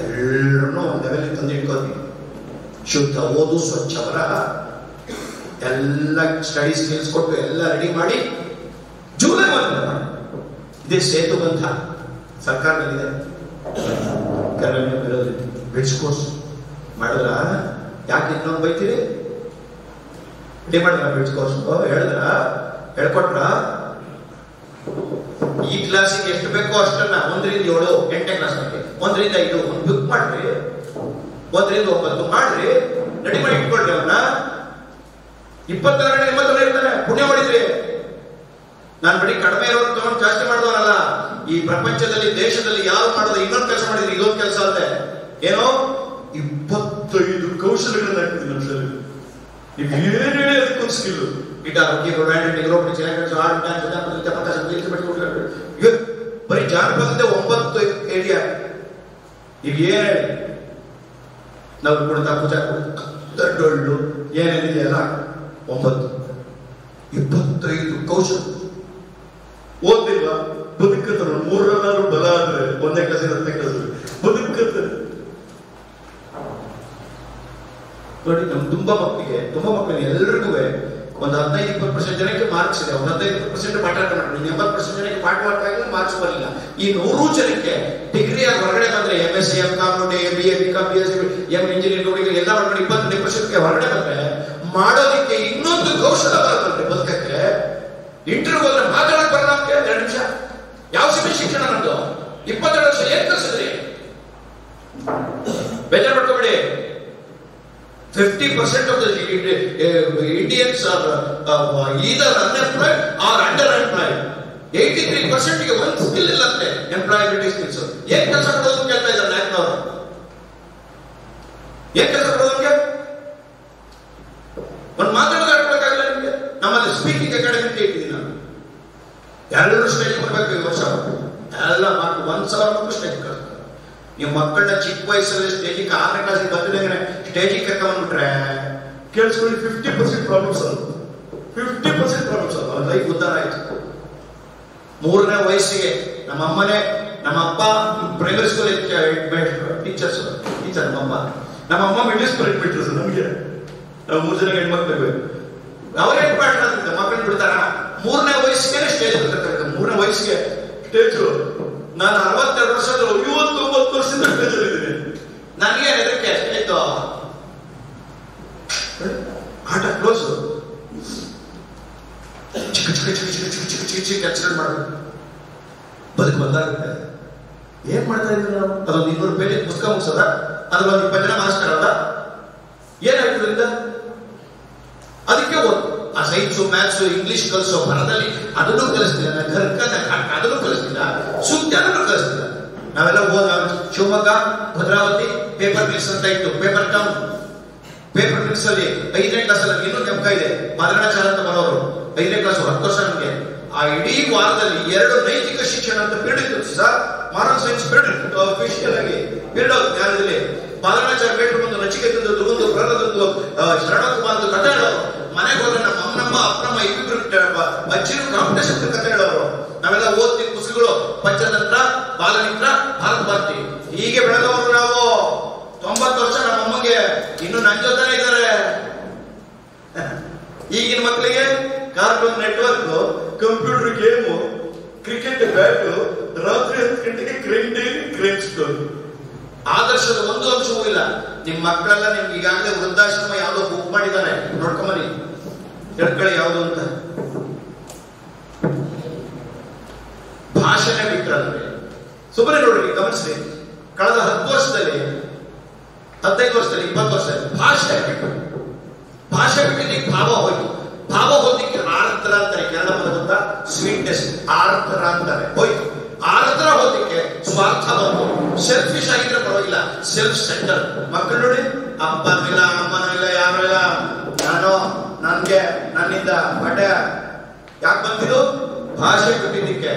ಎಲ್ಲರನ್ನೂ ಒಂದು ಲೆವೆಲ್ ತಂದು ಇಟ್ಕೋತೀನಿ. ಶುದ್ಧ ಓದು, ಸ್ವಚ್ಛ ಬರಹ, ಎಲ್ಲ ಸ್ಟಡಿ ಸ್ಕಿಲ್ಸ್ ಕೊಟ್ಟು ಎಲ್ಲ ರೆಡಿ ಮಾಡಿ ಜೂಲೈ 1 ಮಾಡಿ. ಇದೇ ಸೇತು ಬಂಧ ಸರ್ಕಾರದಲ್ಲಿದೆ, ಬ್ರಿಡ್ಜ್ ಕೋರ್ಸ್ ಮಾಡಿದ್ರ. ಯಾಕೆ ಇನ್ನೊಂದು ಬೈತೀರಿ, ರೆಡಿ ಮಾಡಿದ್ರ ಬ್ರಿಡ್ಜ್ ಕೋರ್ಸ್ ಹೇಳಿದ್ರ, ಹೇಳ್ಕೊಟ್ರ. ಈ ಕ್ಲಾಸಿಗೆ ಎಷ್ಟು ಬೇಕೋ ಅಷ್ಟನ್ನ 1ರಿಂದ 7, 8ನೇ ಕ್ಲಾಸ್ಗೆ 1ರಿಂದ 5 ಒಂದು ಬುಕ್ ಮಾಡ್ರಿ, 1ರಿಂದ 9 ಮಾಡ್ರಿ, ರೆಡಿ ಮಾಡಿ ಇಟ್ಕೊಳ್ರಿ. ಅವನ್ನ 22 ಎಂಬತ್ತರಲ್ಲಿ ಇರ್ತಾನೆ, ಪುಣ್ಯ ಮಾಡಿದ್ರಿ. ನಾನು ಬರೀ ಕಡಿಮೆ ಇರೋದು ತಗೊಂಡು ಜಾಸ್ತಿ ಮಾಡಿದವನಲ್ಲ. ಈ ಪ್ರಪಂಚದಲ್ಲಿ ದೇಶದಲ್ಲಿ ಯಾರು ಮಾಡೋದು ಇನ್ನೊಂದು ಕೆಲಸ ಮಾಡಿದ್ರಿ, ಇದೊಂದು ಕೆಲಸ ಅಂತೆ. ಏನೋ 25 ಕೌಶಲ್ಯಗಳನ್ನ ಹಾಕಿದ್ದೀನಿ ನಮ್ಮ ಶರೀರ. ನೀವು ಏನ್ ಹೇಳಿ ಅದಕ್ಕೊಂದು ಸ್ಕಿಲ್, ಗಿಟಾರ್, ಕೀಬೋರ್ಡ್, ಬರೀ ಜಾನಪದತೆ 9 ಏರಿಯಾ. ಈಗ ಏನ್ ಹೇಳಿ, ನಾವು ಕುಣಿತ, ಪೂಜಾ, ದೊಡ್ಡೊಳ್ಳು ಏನೇನಿದೆ ಎಲ್ಲ 9. 25 ಕೌಶಲ್ಯ ಓದಿಲ್ವಾ, ಬದುಕುತ್ತಾರೆ. 3ರಲ್ಲಾದ್ರೂ ಬಲ ಆದ್ರೆ 1ನೇ ಕ್ಲಾಸ್ 10ನೇ ಕ್ಲಾಸ್ ಬದುಕುತ್ತಾರೆ. ನೋಡಿ, ನಮ್ ತುಂಬಾ ಮಕ್ಕಳಿಗೆ ಎಲ್ರಿಗೂ ಒಂದು 15-20% ಜನಕ್ಕೆ ಮಾರ್ಕ್ಸ್ ಇದೆ. ಒಂದು 15% ಪಾಠ ಮಾಡ್ತಾರೆ, 80% ಜನಕ್ಕೆ ಪಾಠ ಮಾಡ್ತಾ ಮಾರ್ಕ್ಸ್ ಬರಲಿಲ್ಲ. ಈ 100 ಜನಕ್ಕೆ ಡಿಗ್ರಿ ಆಗಿ ಹೊರಗಡೆ ಬಂದ್ರೆ MSc, MCom, BA, BCom, BSc, engineering ಎಲ್ಲ ಹೊರಗಡೆ 20% ಹೊರಗಡೆ ಬಂದ್ರೆ ಮಾಡೋದಿಕ್ಕೆ ಇನ್ನೊಂದು ಕೌಶಲ ಬರುತ್ತೆ ಬದುಕಕ್ಕೆ. ಇಂಟರ್ವ್ಯೂ ಹೋದ್ರೆ ಮಾತಾಡಕ್ ಬರಲ್ಲ ನಮ್ಗೆ 2 ನಿಮಿಷ. ಯಾವ ಸಿಮಿ ಶಿಕ್ಷಣ ನಮ್ದು? 22 ವರ್ಷ ಏನ್ ಕಲಿಸಿದ್ರಿ? ಬೇಜಾರು ಮಾಡ್ಕೋಬೇಡಿ. 50% of the Indians are either unemployed or underemployed. 83% ಗೆ ಒಂದು ಸ್ಕಿಲ್ ಇಲ್ಲ ಅಂತೆ, ಎಂಪ್ಲಾಯಬಿಲಿಟಿ ಸ್ಕಿಲ್ಸ್. ಏನ್ ಕೆಲಸ ಕೊಡೋದು ಕೇಳ್ತಾ ಇದ್ದಾರೆ ನಾಯಕನವರು. ಏನ್ ಕೆಲಸ ಕೊಡೋದಕ್ಕೆ ಒಂದು ಮಾತಾಡೋದು ಆಡ್ಬೇಕಾಗಿಲ್ಲ ನಿಮ್ಗೆ. ನಮ್ಮಲ್ಲಿ ಸ್ಪೀಕಿಂಗ್ ಅಕಾಡೆಮಿ ಅಂತ ಇಟ್ಟಿದ್ದೀನಿ ನಾನು. ಎಲ್ಲರೂ ಸ್ಟೇಜ್ ಬರ್ಬೇಕು ಈ ವರ್ಷ, ಎಲ್ಲ 1000 ಮಕ್ಕಳು ಸ್ಟೇಜ್ ಕಳಿಸ್ತಾರೆ. ನೀವು ಮಕ್ಕಳನ್ನ ಚಿಕ್ಕ ವಯಸ್ಸಲ್ಲಿ ಸ್ಟೇಜಿಗೆ 6ನೇ ಕ್ಲಾಸಿಗೆ ಬಂದಿದ್ದಂಗೆ ಸ್ಟೇಜಿಗೆ ಕರ್ಕೊಂಡ್ಬಿಟ್ರೆ ಕೇಳಿಸ್ಕೊಳ್ಳಿ, 50% ಪ್ರಾಬ್ಲಮ್ಸ್ ಅಲ್ಲ, 50% ಪ್ರಾಬ್ಲಮ್ಸ್ ಅಲ್ಲ. ಅವ್ರ ಲೈಫ್ ಉದ್ಧಾರ ಆಯ್ತು. 3ನೇ ವಯಸ್ಸಿಗೆ ನಮ್ಮ ಅಪ್ಪ ಪ್ರೈಮರಿ ಸ್ಕೂಲ್ ಟೀಚರ್, ನಮ್ಮಮ್ಮ ಮಿಡ್ಲ್ ಸ್ಕೂಲ್ ಇಟ್ಬಿಟ್ರು ನಮಗೆ. ನಾವು 3 ಜನ ಹೆಣ್ಮಕ್ಳು, ಅವ್ರ ಹೆಡ್ ಮಾಡ್ತಾರೆ, ಮಕ್ಕಳನ್ನ ಬಿಡ್ತಾರ. 3ನೇ ವಯಸ್ಸಿಗೆ ಸ್ಟೇಜ್ ಬರ್ತಾರೆ. 3ನೇ ವಯಸ್ಸಿಗೆ ತೇಜು, ನಾನು 62 ವರ್ಷದ 59 ವರ್ಷದಿಂದ ಸ್ಟೇಜಲ್ಲಿದ್ದೀನಿ. ನನಗೆ ಹೆದರಿಕೆ ಅಷ್ಟಾಯ್ತು. ಆಟ ಕ್ಲೋಸ್, ಚಿಕ್ಕ ಚಿಕ್ಕ ಚಿಕ್ಕ ಚಿಕ್ಕ ಚಿಕ್ಕ ಚಿಕ್ಕ ಚಿಕ್ಕ ಚಿಕ್ಕ ಕೆಲಸಗಳು ಮಾಡಬೇಕು. ಬದುಕು ಬಂದಾಗುತ್ತೆ. ಏನ್ ಮಾಡ್ತಾ ಇದ್ದೀವಿ ನಾವು? ಅದೊಂದು 200 ಪೇಜ್ ಪುಸ್ತಕ ಮುಗಿಸೋದ? ಅದ್ರೊಂದು 20 ಜನ ಮಾರ್ಕ್ಸ್ ಕರೋದ? ಏನಾಗ್ತದ್ರಿಂದ? ಅದಕ್ಕೆ ಆ ಸೈನ್ಸು, ಮ್ಯಾಥ್ಸು, ಇಂಗ್ಲಿಷ್ ಕಲಿಸೋ ಭರದಲ್ಲಿ ಅದನ್ನು ಕಲಿಸ್ತಿಲ್ಲ, ಅದನ್ನು ಕಲಿಸ್ತಿಲ್ಲ, ಸೂಕ್ತ ಅದನ್ನು ಕಲಿಸ್ತಿಲ್ಲ. ನಾವೆಲ್ಲ ಶಿವಮೊಗ್ಗ, ಭದ್ರಾವತಿ ಪೇಪರ್ ಮಿಲ್ಸ್ ಅಂತ ಇತ್ತು, ಪೇಪರ್ ಟೌನ್. ಪೇಪರ್ ಮಿಲ್ಸ್ ಅಲ್ಲಿ 5ನೇ ಕ್ಲಾಸಲ್ಲಿ ಇನ್ನೂ ನೆನಪ ಇದೆ, ಮಾದರಾಚಾರ ಅಂತ ಬರೋರು 5ನೇ ಕ್ಲಾಸ್ 10 ವರ್ಷ ನಮಗೆ. ಆ ಇಡೀ ವಾರದಲ್ಲಿ 2 ನೈತಿಕ ಶಿಕ್ಷಣ ಅಂತ ಪೀರಿಯಡ್ ಇತ್ತು sir. Moral science period official ಆಗಿ ಪೀರಿಯಡ್ ಜ್ಞಾನದಲ್ಲಿ ಮಾದರಾಚಾರ ಬೇಟು ಬಂದು ನಚಿಕೇತಂದು ದುರ್ಗಂದು ಪ್ರಹ್ಲಾದಂದು ಶರಣಕುಮಾರ್ದು ಕಥೆ ಹೇಳೋರು. ಮನೆಗೆ ಹೋದ್ರೆ ನಮ್ಮ ಅಮ್ಮನಮ್ಮ ಅಪ್ಪನಮ್ಮ ಇಬ್ರು ಅಜ್ಜಿರು ಕಾಂಪಿಟೇಷನ್ ಕಥೆ ಹೇಳೋರು. ನಾವೆಲ್ಲ ಓದ್ತಿದ್ದ ಪುಸ್ತಕಗಳು ಪಂಚತಂತ್ರ, ಬಾಲಮಿತ್ರ, ಭಾರತ ಭಾರತಿ. ಹೀಗೆ ಬೆಳೆದವರು ನಾವು. 90 ವರ್ಷ ನಮ್ಮ ಅಮ್ಮಗೆ ಇನ್ನು ನನ್ನ ಜೊತೆನೇ ಇದ್ದಾರೆ. ಈಗಿನ ಮಕ್ಕಳಿಗೆ cartoon network, computer game, cricket bat, ರಾತ್ರಿ 10 ಗಂಟೆಗೆ ಕ್ರೇನ್ ಸ್ಟೋರಿ. ಆದರ್ಶದ ಒಂದು ಅಂಶವೂ ಇಲ್ಲ. ನಿಮ್ ಮಕ್ಕಳೆಲ್ಲ ನಿಮ್ಗೆ ಈಗಾಗಲೇ ವೃದ್ಧಾಶ್ರಮ ಯಾವ್ದೋ ಬುಕ್ ಮಾಡಿದ್ದಾರೆ, ನೋಡ್ಕೊಂಬನ್ನಿ, ಹೇಳ್ಕೊಳ್ಳಿ ಯಾವ್ದು ಅಂತ. ಭಾಷೆನೇ ಬಿಟ್ಟರೆ ಸುಮ್ಮನೆ ನೋಡ್ರಿ, ಗಮನಿಸ್ರಿ. ಕಳೆದ 10 ವರ್ಷದಲ್ಲಿ, 15 ವರ್ಷದಲ್ಲಿ, 20 ವರ್ಷದಲ್ಲಿ ಭಾಷೆ ಬಿಟ್ಟಿದ್ದಕ್ಕೆ ಭಾವ ಹೋಯ್ತು. ಭಾವ ಹೋದಕ್ಕೆ ಆರ್ದ್ರ ಅಂತಾರೆ. ಕನ್ನಡ ಪದ ಗೊತ್ತಾ? ಸ್ವೀಟ್ನೆಸ್, ಆರ್ದ್ರ ಅಂತಾರೆ. ಹೋಯ್ತು. ಆರ್ದ್ರ ಹೋದಕ್ಕೆ ಸ್ವಾರ್ಥ ಬಂತು. ಸೆಲ್ಫಿಶ್ ಆಗಿದ್ರೆ ಪರವಾಗಿಲ್ಲ, ಸೆಲ್ಫ್ ಸೆಂಟರ್. ಮಕ್ಕಳು ನೋಡಿ, ಅಪ್ಪನೂ ಇಲ್ಲ, ಅಮ್ಮನೂ ಇಲ್ಲ, ಯಾರು ಇಲ್ಲ, ನನ್ಗೆ ನನ್ನಿಂದ ಬಟ್ಟೆ ಯಾಕೆ ಬಂದಿದ್ದು? ಭಾಷೆ ಬಿಟ್ಟಿದ್ದಕ್ಕೆ.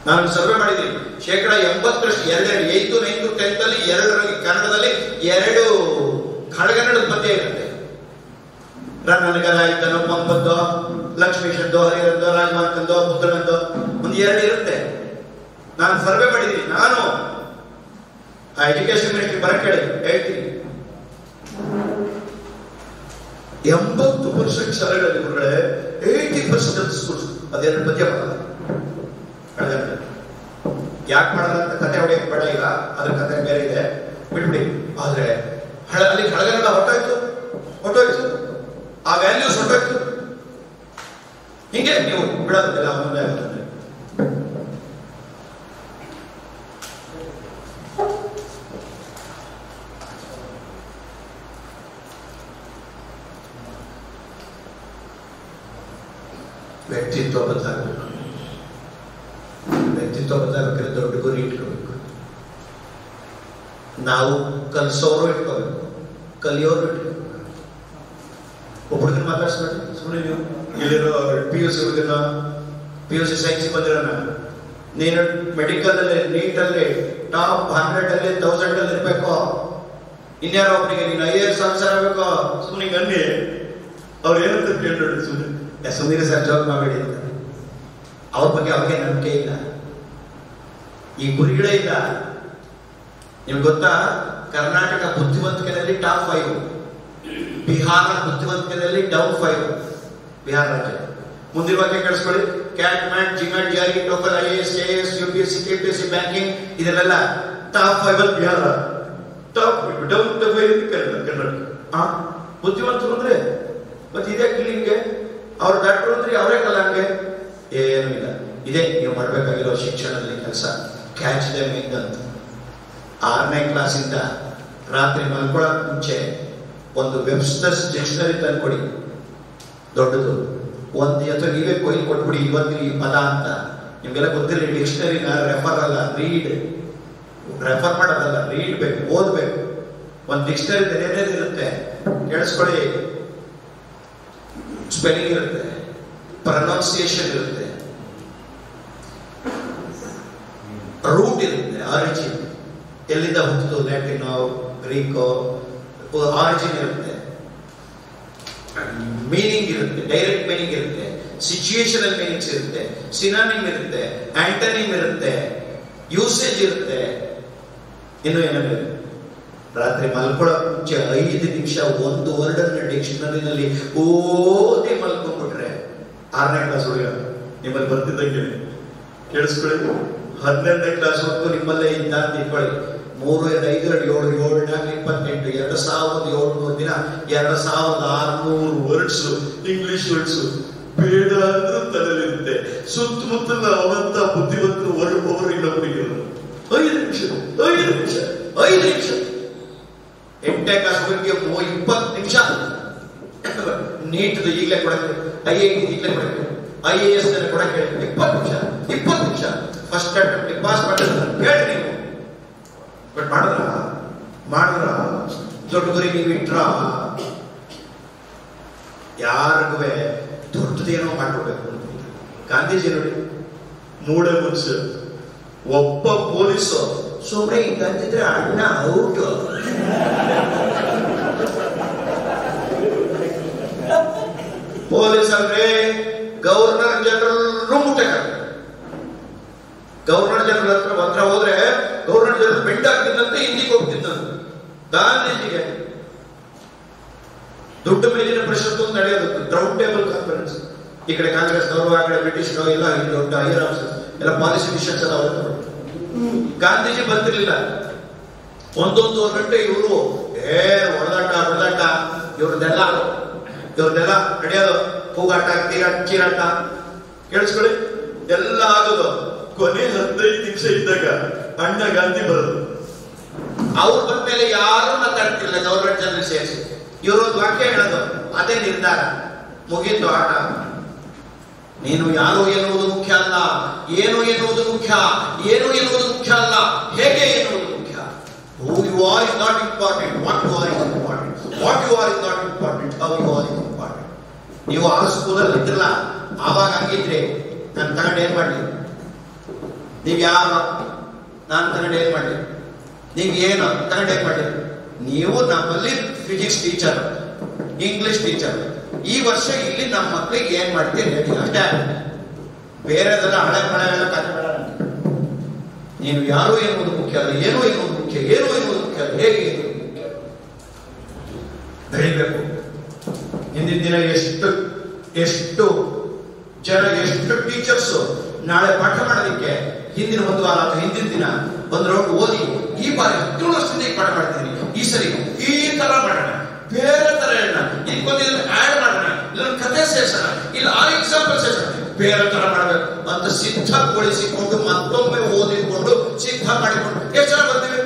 ನಾನು ಸರ್ವೆ ಮಾಡಿದ್ದೀನಿ, 80% 8th, 9th, 10th ಅಲ್ಲಿ 2 ಕನ್ನಡದಲ್ಲಿ 2 ಹಳಗನ್ನಡದ ಪದ್ಯ ಇರುತ್ತೆ. ರನ್ನನಗರ ಇದ್ದನೋ, ಪಂಪದ್ದೋ, ಲಕ್ಷ್ಮೀಶಂದೋ, ಹರಿಹರಂದೋ, ರಾಜಮಾರ್ಕಂದೋ, ಬುದ್ಧನಂದೋ, ಒಂದು 2 ಇರುತ್ತೆ. ನಾನು ಸರ್ವೆ ಮಾಡಿದ್ದೀನಿ. ನಾನು ಆ ಎಜುಕೇಶನ್ ಮಿನಿಸ್ಟ್ರಿ ಬರಕ್ಕೆ ಹೇಳ್ತೀನಿ, 80% ಶಾಲೆಗಳಲ್ಲಿ ಗುರುಗಳೇ 80% ಸ್ಕೂಲ್ಸ್ ಅದೆರಡು ಪದ್ಯ ಮಾಡಲ್ಲ. ಯಾಕೆ ಮಾಡಲ್ಲ ಅಂತ ಕತೆ ಹೊಡೆಯಕ್ಕೆ ಬೇಡ, ಈಗ ಅದ್ರ ಕತೆ ಬೇರೆ ಇದೆ, ಬಿಟ್ಬಿಡಿ. ಆದ್ರೆ ಅಲ್ಲಿ ಹಳಗನ್ನಡ ಹೊಟ್ಟೋಯ್ತು, ಆ ವ್ಯಾಲ್ಯೂಸ್ ಹೊಟ್ಟೋಯ್ತು. ಹಿಂಗೆ ನೀವು ಬಿಡೋದಿಲ್ಲ. ಮುಂದೆ ಆಗುತ್ತೆ. ವ್ಯಕ್ತಿತ್ವ ಬದಲಾಗಬೇಕು. ವ್ಯಕ್ತಿತ್ವ ಬದಲಾಗಬೇಕಾದ್ರೆ ದೊಡ್ಡ ಗುರಿ ಇಟ್ಕೋಬೇಕು. ನಾವು ಕಲಿಸೋರು ಇಟ್ಕೋಬೇಕು, ಕಲಿಯೋರು ಇಟ್ಕೋಬೇಕು. ಒಬ್ಬರಿಗೆ ಮಾತಾಡ್ಸ್ಬೇಡಿ ಸುಮ್ಮನೆ. ನೀವು ಇಲ್ಲಿರೋ PUC ಹುಡುಗನ, PUC ಸೈನ್ಸ್ ಬಂದಿರೋಣ, ನೀನು ಮೆಡಿಕಲ್ ಅಲ್ಲಿ ನೀಟಲ್ಲಿ ಟಾಪ್ 100 ಅಲ್ಲಿ 1000 ಅಲ್ಲಿ ಇರ್ಬೇಕು. ಇನ್ಯಾರೋ ಒಬ್ಬರಿಗೆ ನೀನು IAS ಆಫೀಸರ್ ಆಗಬೇಕು. ಸುಮ್ಮನೆ ಗನ್ನಿ ಅವ್ರು ಏನಂತ ಕೇಳಿ ಸುಮ್ಮನೆ ಸರ್ ಜಾಬ್ ಮಾಡಬೇಡಿ ಅಂತ. ಅವ್ರ ಬಗ್ಗೆ ಅವ್ರಿಗೆ ನಂಬಿಕೆ ಇಲ್ಲ, ಈ ಗುರಿಗಳೇ ಇಲ್ಲ. ನಿಮ್ಗೆ ಗೊತ್ತಾ, ಕರ್ನಾಟಕ ಬುದ್ಧಿವಂತಿಕೆಯಲ್ಲಿ ಟಾಪ್ 5, ಬಿಹಾರ ಬುದ್ಧಿವಂತಿಕೆಯಲ್ಲಿ ಡೌನ್ 5. ಬಿಹಾರ ರಾಜ್ಯ ಮುಂದಿರುವಾಗೆ ಕಳಿಸ್ಕೊಳ್ಳಿ. CAT, MAT, GMAT, GRE, TOEFL, IAS, AS, UPSC, KPSC, banking, ಇದೆಲ್ಲ ಟಾಪ್ 5 ಅಲ್ಲಿ ಬಿಹಾರ. Top down 5 Karnataka. ಬುದ್ಧಿವಂತರು ಅಂದ್ರೆ ಮತ್ತೆ ಇದೇ ಕಿಲಿಂಗ್ಗೆ, ಅವ್ರ ಡಾಕ್ಟರ್ ಅಂದ್ರೆ ಅವರೇ ಕಲಾಂಗೆ ಏನೂ ಇಲ್ಲ. ಇದೇ ನೀವು ಮಾಡ್ಬೇಕಾಗಿರೋ ಶಿಕ್ಷಣದಲ್ಲಿ ಕೆಲಸ. ಕ್ಯಾಚ್ ದೆಮ್ ಅಂತ 6ನೇ ಕ್ಲಾಸಿಂದ ರಾತ್ರಿ ಮಲ್ಕೊಳ್ಳೋಕೆ ಮುಂಚೆ ಒಂದು ವೆಬ್ಸ್ಟರ್ಸ್ ಡಿಕ್ಷನರಿ ತಂದ್ಕೊಡಿ, ದೊಡ್ಡದು. ಒಂದು ಅಥವಾ ನೀವೇ ಕೊಯ್ಲು ಕೊಟ್ಬಿಡಿ, ಇವತ್ತು ಈ ಪದ ಅಂತ. ನಿಮ್ಗೆಲ್ಲ ಗೊತ್ತಿರಲಿ, ಡಿಕ್ಷನರಿನ ರೆಫರ್ ಅಲ್ಲ, ರೆಫರ್ ಮಾಡೋದಲ್ಲ, ರೀಡ್ ಬೇಕು, ಓದ್ಬೇಕು. ಒಂದು ಡಿಕ್ಷನರಿ ಏನೇನು ಇರುತ್ತೆ ಕೇಳಿಸ್ಕೊಳ್ಳಿ. ಸ್ಪೆಲ್ಲಿಂಗ್ ಇರುತ್ತೆ, ಪ್ರೊನೌನ್ಸಿಯೇಷನ್ ಇರುತ್ತೆ, ರೂಟ್ ಇರುತ್ತೆ, ಆರಿಜಿನ್ ಎಲ್ಲಿಂದ ಹುಟ್ಟಿತು, ಲ್ಯಾಟಿನೋ, ಗ್ರೀಕೋ, ಆರಿಜಿನ್ ಇರುತ್ತೆ, ಮೀನಿಂಗ್ ಇರುತ್ತೆ, ಡೈರೆಕ್ಟ್ ಮೀನಿಂಗ್ ಇರುತ್ತೆ, ಸಿಚುಯೇಷನಲ್ ಮೀನಿಂಗ್ಸ್ ಇರುತ್ತೆ, ಸಿನಾನಿಮ್ ಇರುತ್ತೆ, ಆಂಟನಿಮ್ ಇರುತ್ತೆ, ಯೂಸೇಜ್ ಇರುತ್ತೆ. ಇನ್ನು ಏನಾದ್ರು ರಾತ್ರಿ ಮಲ್ಕೊಳ್ಳೋಕೆ ಮುಂಚೆ 5 ನಿಮಿಷ ಒಂದು ವರ್ಡ್ ಅನ್ನ ಡಿಕ್ಷನರಿನಲ್ಲಿ ಓದಿ ಮಲ್ಕೊಂಡ್ಬಿಟ್ರೆ 6ನೇ ಕ್ಲಾಸ್ ಹುಡುಗ ನಿಮ್ಮಲ್ಲಿ ಬರ್ತಿದ್ದಂಗೆ ಕೇಳಿಸ್ಕೊಳ್ಳಿ. 12ನೇ ಕ್ಲಾಸ್ ಹೊತ್ತು ನಿಮ್ಮಲ್ಲೇ ಇದ್ದ ಅಂತ ಇಟ್ಕೊಳ್ಳಿ. 3, 5, 7, 7, 28, 2700 ದಿನ 2600 ವರ್ಡ್ಸ್, ಇಂಗ್ಲಿಷ್ ವರ್ಡ್ಸ್ ಬೇಡ ಅಂದ್ರೂ ತಲೆಯಲ್ಲಿರುತ್ತೆ. ಸುತ್ತಮುತ್ತಲ ಅವನಂತ ಬುದ್ಧಿವಂತರು ಹೊರಡುವವರು ಇನ್ನೊಬ್ಬರಿಗೆ 5 ನಿಮಿಷ 8ನೇ ಕ್ಲಾಸ್ ಹುಡುಗಿಗೆ 20 ನಿಮಿಷ ನೀಟ್ದು ಈಗಲೇ ಕೊಡಕ್ಕೆ, IIT ಈಗಲೇ ಕೊಡಕ್ಕೆ, IAS ಕೊಡಕ್ಕೆ 20 ನಿಮಿಷ ಫಸ್ಟ್ ಅಟೆಂಪ್ಟ್ ಪಾಸ್ ಮಾಡಿದ್ರೆ ಹೇಳಿ ನೀವು. ಬಟ್ ಮಾಡಿದ್ರ ದೊಡ್ಡ ಗುರಿ ನೀವು ಇಟ್ರ ಯಾರಿಗೂ ದೊಡ್ಡದೇನೋ ಮಾಡ್ಕೊಡ್ಬೇಕು ಅಂತ. ಗಾಂಧೀಜಿ ನೋಡಿ, ಮೂಡೆ ಮನುಷ್ಯ ಒಬ್ಬ ಪೊಲೀಸು ಸುಮ್ಮನೆ ಹಿಂಗಂತಿದ್ರೆ ಅಣ್ಣ ಔಟ್. ಪೊಲೀಸ್ ಅಂದ್ರೆ ಗವರ್ನರ್ ಜನರಲ್ ಮುಟ್ಟಕ. ಗವರ್ನರ್ ಜನರಲ್ ಹತ್ರ ಹೋದ್ರೆ ಗವರ್ನರ್ ಜನರಲ್ ಬೆಂಡ್ ಆಗ್ತಿದ್ದಂತೆ ಹಿಂದಿಗೆ ಹೋಗ್ತಿದ್ದಂತೆ. ಗಾಂಧೀಜಿಗೆ ದೊಡ್ಡ ಮೇಲಿನ ಪರಿಷತ್ತು ನಡೆಯೋದು, ರೌಂಡ್ ಟೇಬಲ್ ಕಾನ್ಫರೆನ್ಸ್. ಈ ಕಡೆ ಕಾಂಗ್ರೆಸ್ನವರು, ಆ ಕಡೆ ಬ್ರಿಟಿಷ್ನವರು, ಎಲ್ಲ ದೊಡ್ಡ ಹೈಯರ್ ಆಫೀಸರ್ಸ್ ಎಲ್ಲ ಪಾಲಿಸಿ ಡಿಸಿಷನ್ಸ್ ಎಲ್ಲ ಅವರು. ಗಾಂಧೀಜಿ ಬರ್ತಿರ್ಲಿಲ್ಲ. 1-1.5 ಗಂಟೆ ಇವರು ಹೊಡೆದಾಟ ಇವ್ರದ್ದೆಲ್ಲ ನಡೆಯೋದು. ಕೂಗಾಟ, ಚೀರಾಟ ಕೇಳಿಸ್ಕೊಳ್ಳಿ, ಎಲ್ಲ ಆಗೋದು. ಕೊನೆ 15 ನಿಮಿಷ ಇದ್ದಾಗ ಅಣ್ಣ ಗಾಂಧಿ ಬರೋದು. ಅವ್ರು ಬಂದ ಮೇಲೆ ಯಾರು ಮಾತಾಡ್ತಿಲ್ಲ ಗವರ್ನಮೆಂಟ್ ಜನರಲ್ ಸೇರಿಸಿ. ಇವರೊಂದು ವಾಕ್ಯ ಹೇಳೋದು, ಅದೇ ನಿರ್ಧಾರ, ಮುಗಿತು ಆಟ. ನೀನು ಯಾರು ಎನ್ನುವುದು ಮುಖ್ಯ ಅಲ್ಲ, ಏನು ಎನ್ನುವುದು ಮುಖ್ಯ, ಏನು ಎನ್ನುವುದು ಮುಖ್ಯ ಅಲ್ಲ, ಹೇಗೆ ಎನ್ನುವುದು ಮುಖ್ಯ. Who you are is not important, what you are is important. What you are is not important, how you are is important. ನೀವು ಆ ಸ್ಕೂಲಲ್ಲಿ ಇದ್ರಲ್ಲ, ಆವಾಗ ಹಂಗಿದ್ರೆ ನಾನು ತಗೊಂಡು ಏನ್ ಮಾಡ್ಲಿ? ನೀವು ಯಾರು? ನಾನು ತಗೊಂಡು ಏನ್ ಮಾಡ್ಲಿ? ನೀವು ಏನು ತಗೊಂಡು ಏನ್ ಮಾಡ್ಲಿ? ನೀವು ನಮ್ಮಲ್ಲಿ ಫಿಸಿಕ್ಸ್ ಟೀಚರ್, ಇಂಗ್ಲಿಷ್ ಟೀಚರ್. ಈ ವರ್ಷ ಇಲ್ಲಿ ನಮ್ಮ ಮಕ್ಕಳಿಗೆ ಏನ್ ಮಾಡ್ತೀರಿ ಹೇಳಿ ಅಷ್ಟೇ. ಬೇರೆದೆಲ್ಲ ಹಳೆ ಎಲ್ಲ ಕತೆ ಬೇಡ. ನೀನು ಯಾರು ಎನ್ನುವುದು ಮುಖ್ಯ ಅಲ್ಲ, ಏನು ಎನ್ನುವುದು ಮುಖ್ಯ, ಏನು ಎನ್ನುವುದು ಮುಖ್ಯ ಅಲ್ಲ, ಹೇಗೆ ಎನ್ನುವುದು ಮುಖ್ಯ. ಬೆಳಿಬೇಕು. ಹಿಂದಿನ ದಿನ ಎಷ್ಟು ಜನ, ಎಷ್ಟು ಟೀಚರ್ಸ್ ನಾಳೆ ಪಾಠ ಮಾಡೋದಕ್ಕೆ ಹಿಂದಿನ ಒಂದು ವಾರ ಅಥವಾ ಹಿಂದಿನ ದಿನ ಒಂದು ರೌಂಡ್ ಓದಿ, ಈ ಬಾರಿ 10 ವರ್ಷದಿಂದ ಪಾಠ ಮಾಡ್ತೀನಿ, ಈ ಸರಿ ಈ ತರ ಮಾಡೋಣ, ಬೇರೆ ತರ ಹೇಳೋಣ, ಇದಕ್ಕೊಂದು ಆಡ್ ಮಾಡೋಣ, ಇಲ್ಲೊಂದು ಕಥೆ ಸೇರಿಸೋಣ, ಇಲ್ಲ ಆ ಎಕ್ಸಾಂಪಲ್ ಸೇರಿಸೋಣ, ಬೇರೆ ತರ ಮಾಡಬೇಕು ಅಂತ ಸಿದ್ಧಗೊಳಿಸಿಕೊಂಡು ಮತ್ತೊಮ್ಮೆ ಓದಿಕೊಂಡು ಸಿದ್ಧ ಮಾಡಿಕೊಂಡು ಎಷ್ಟು ಜನ ಬರ್ತೀವಿ?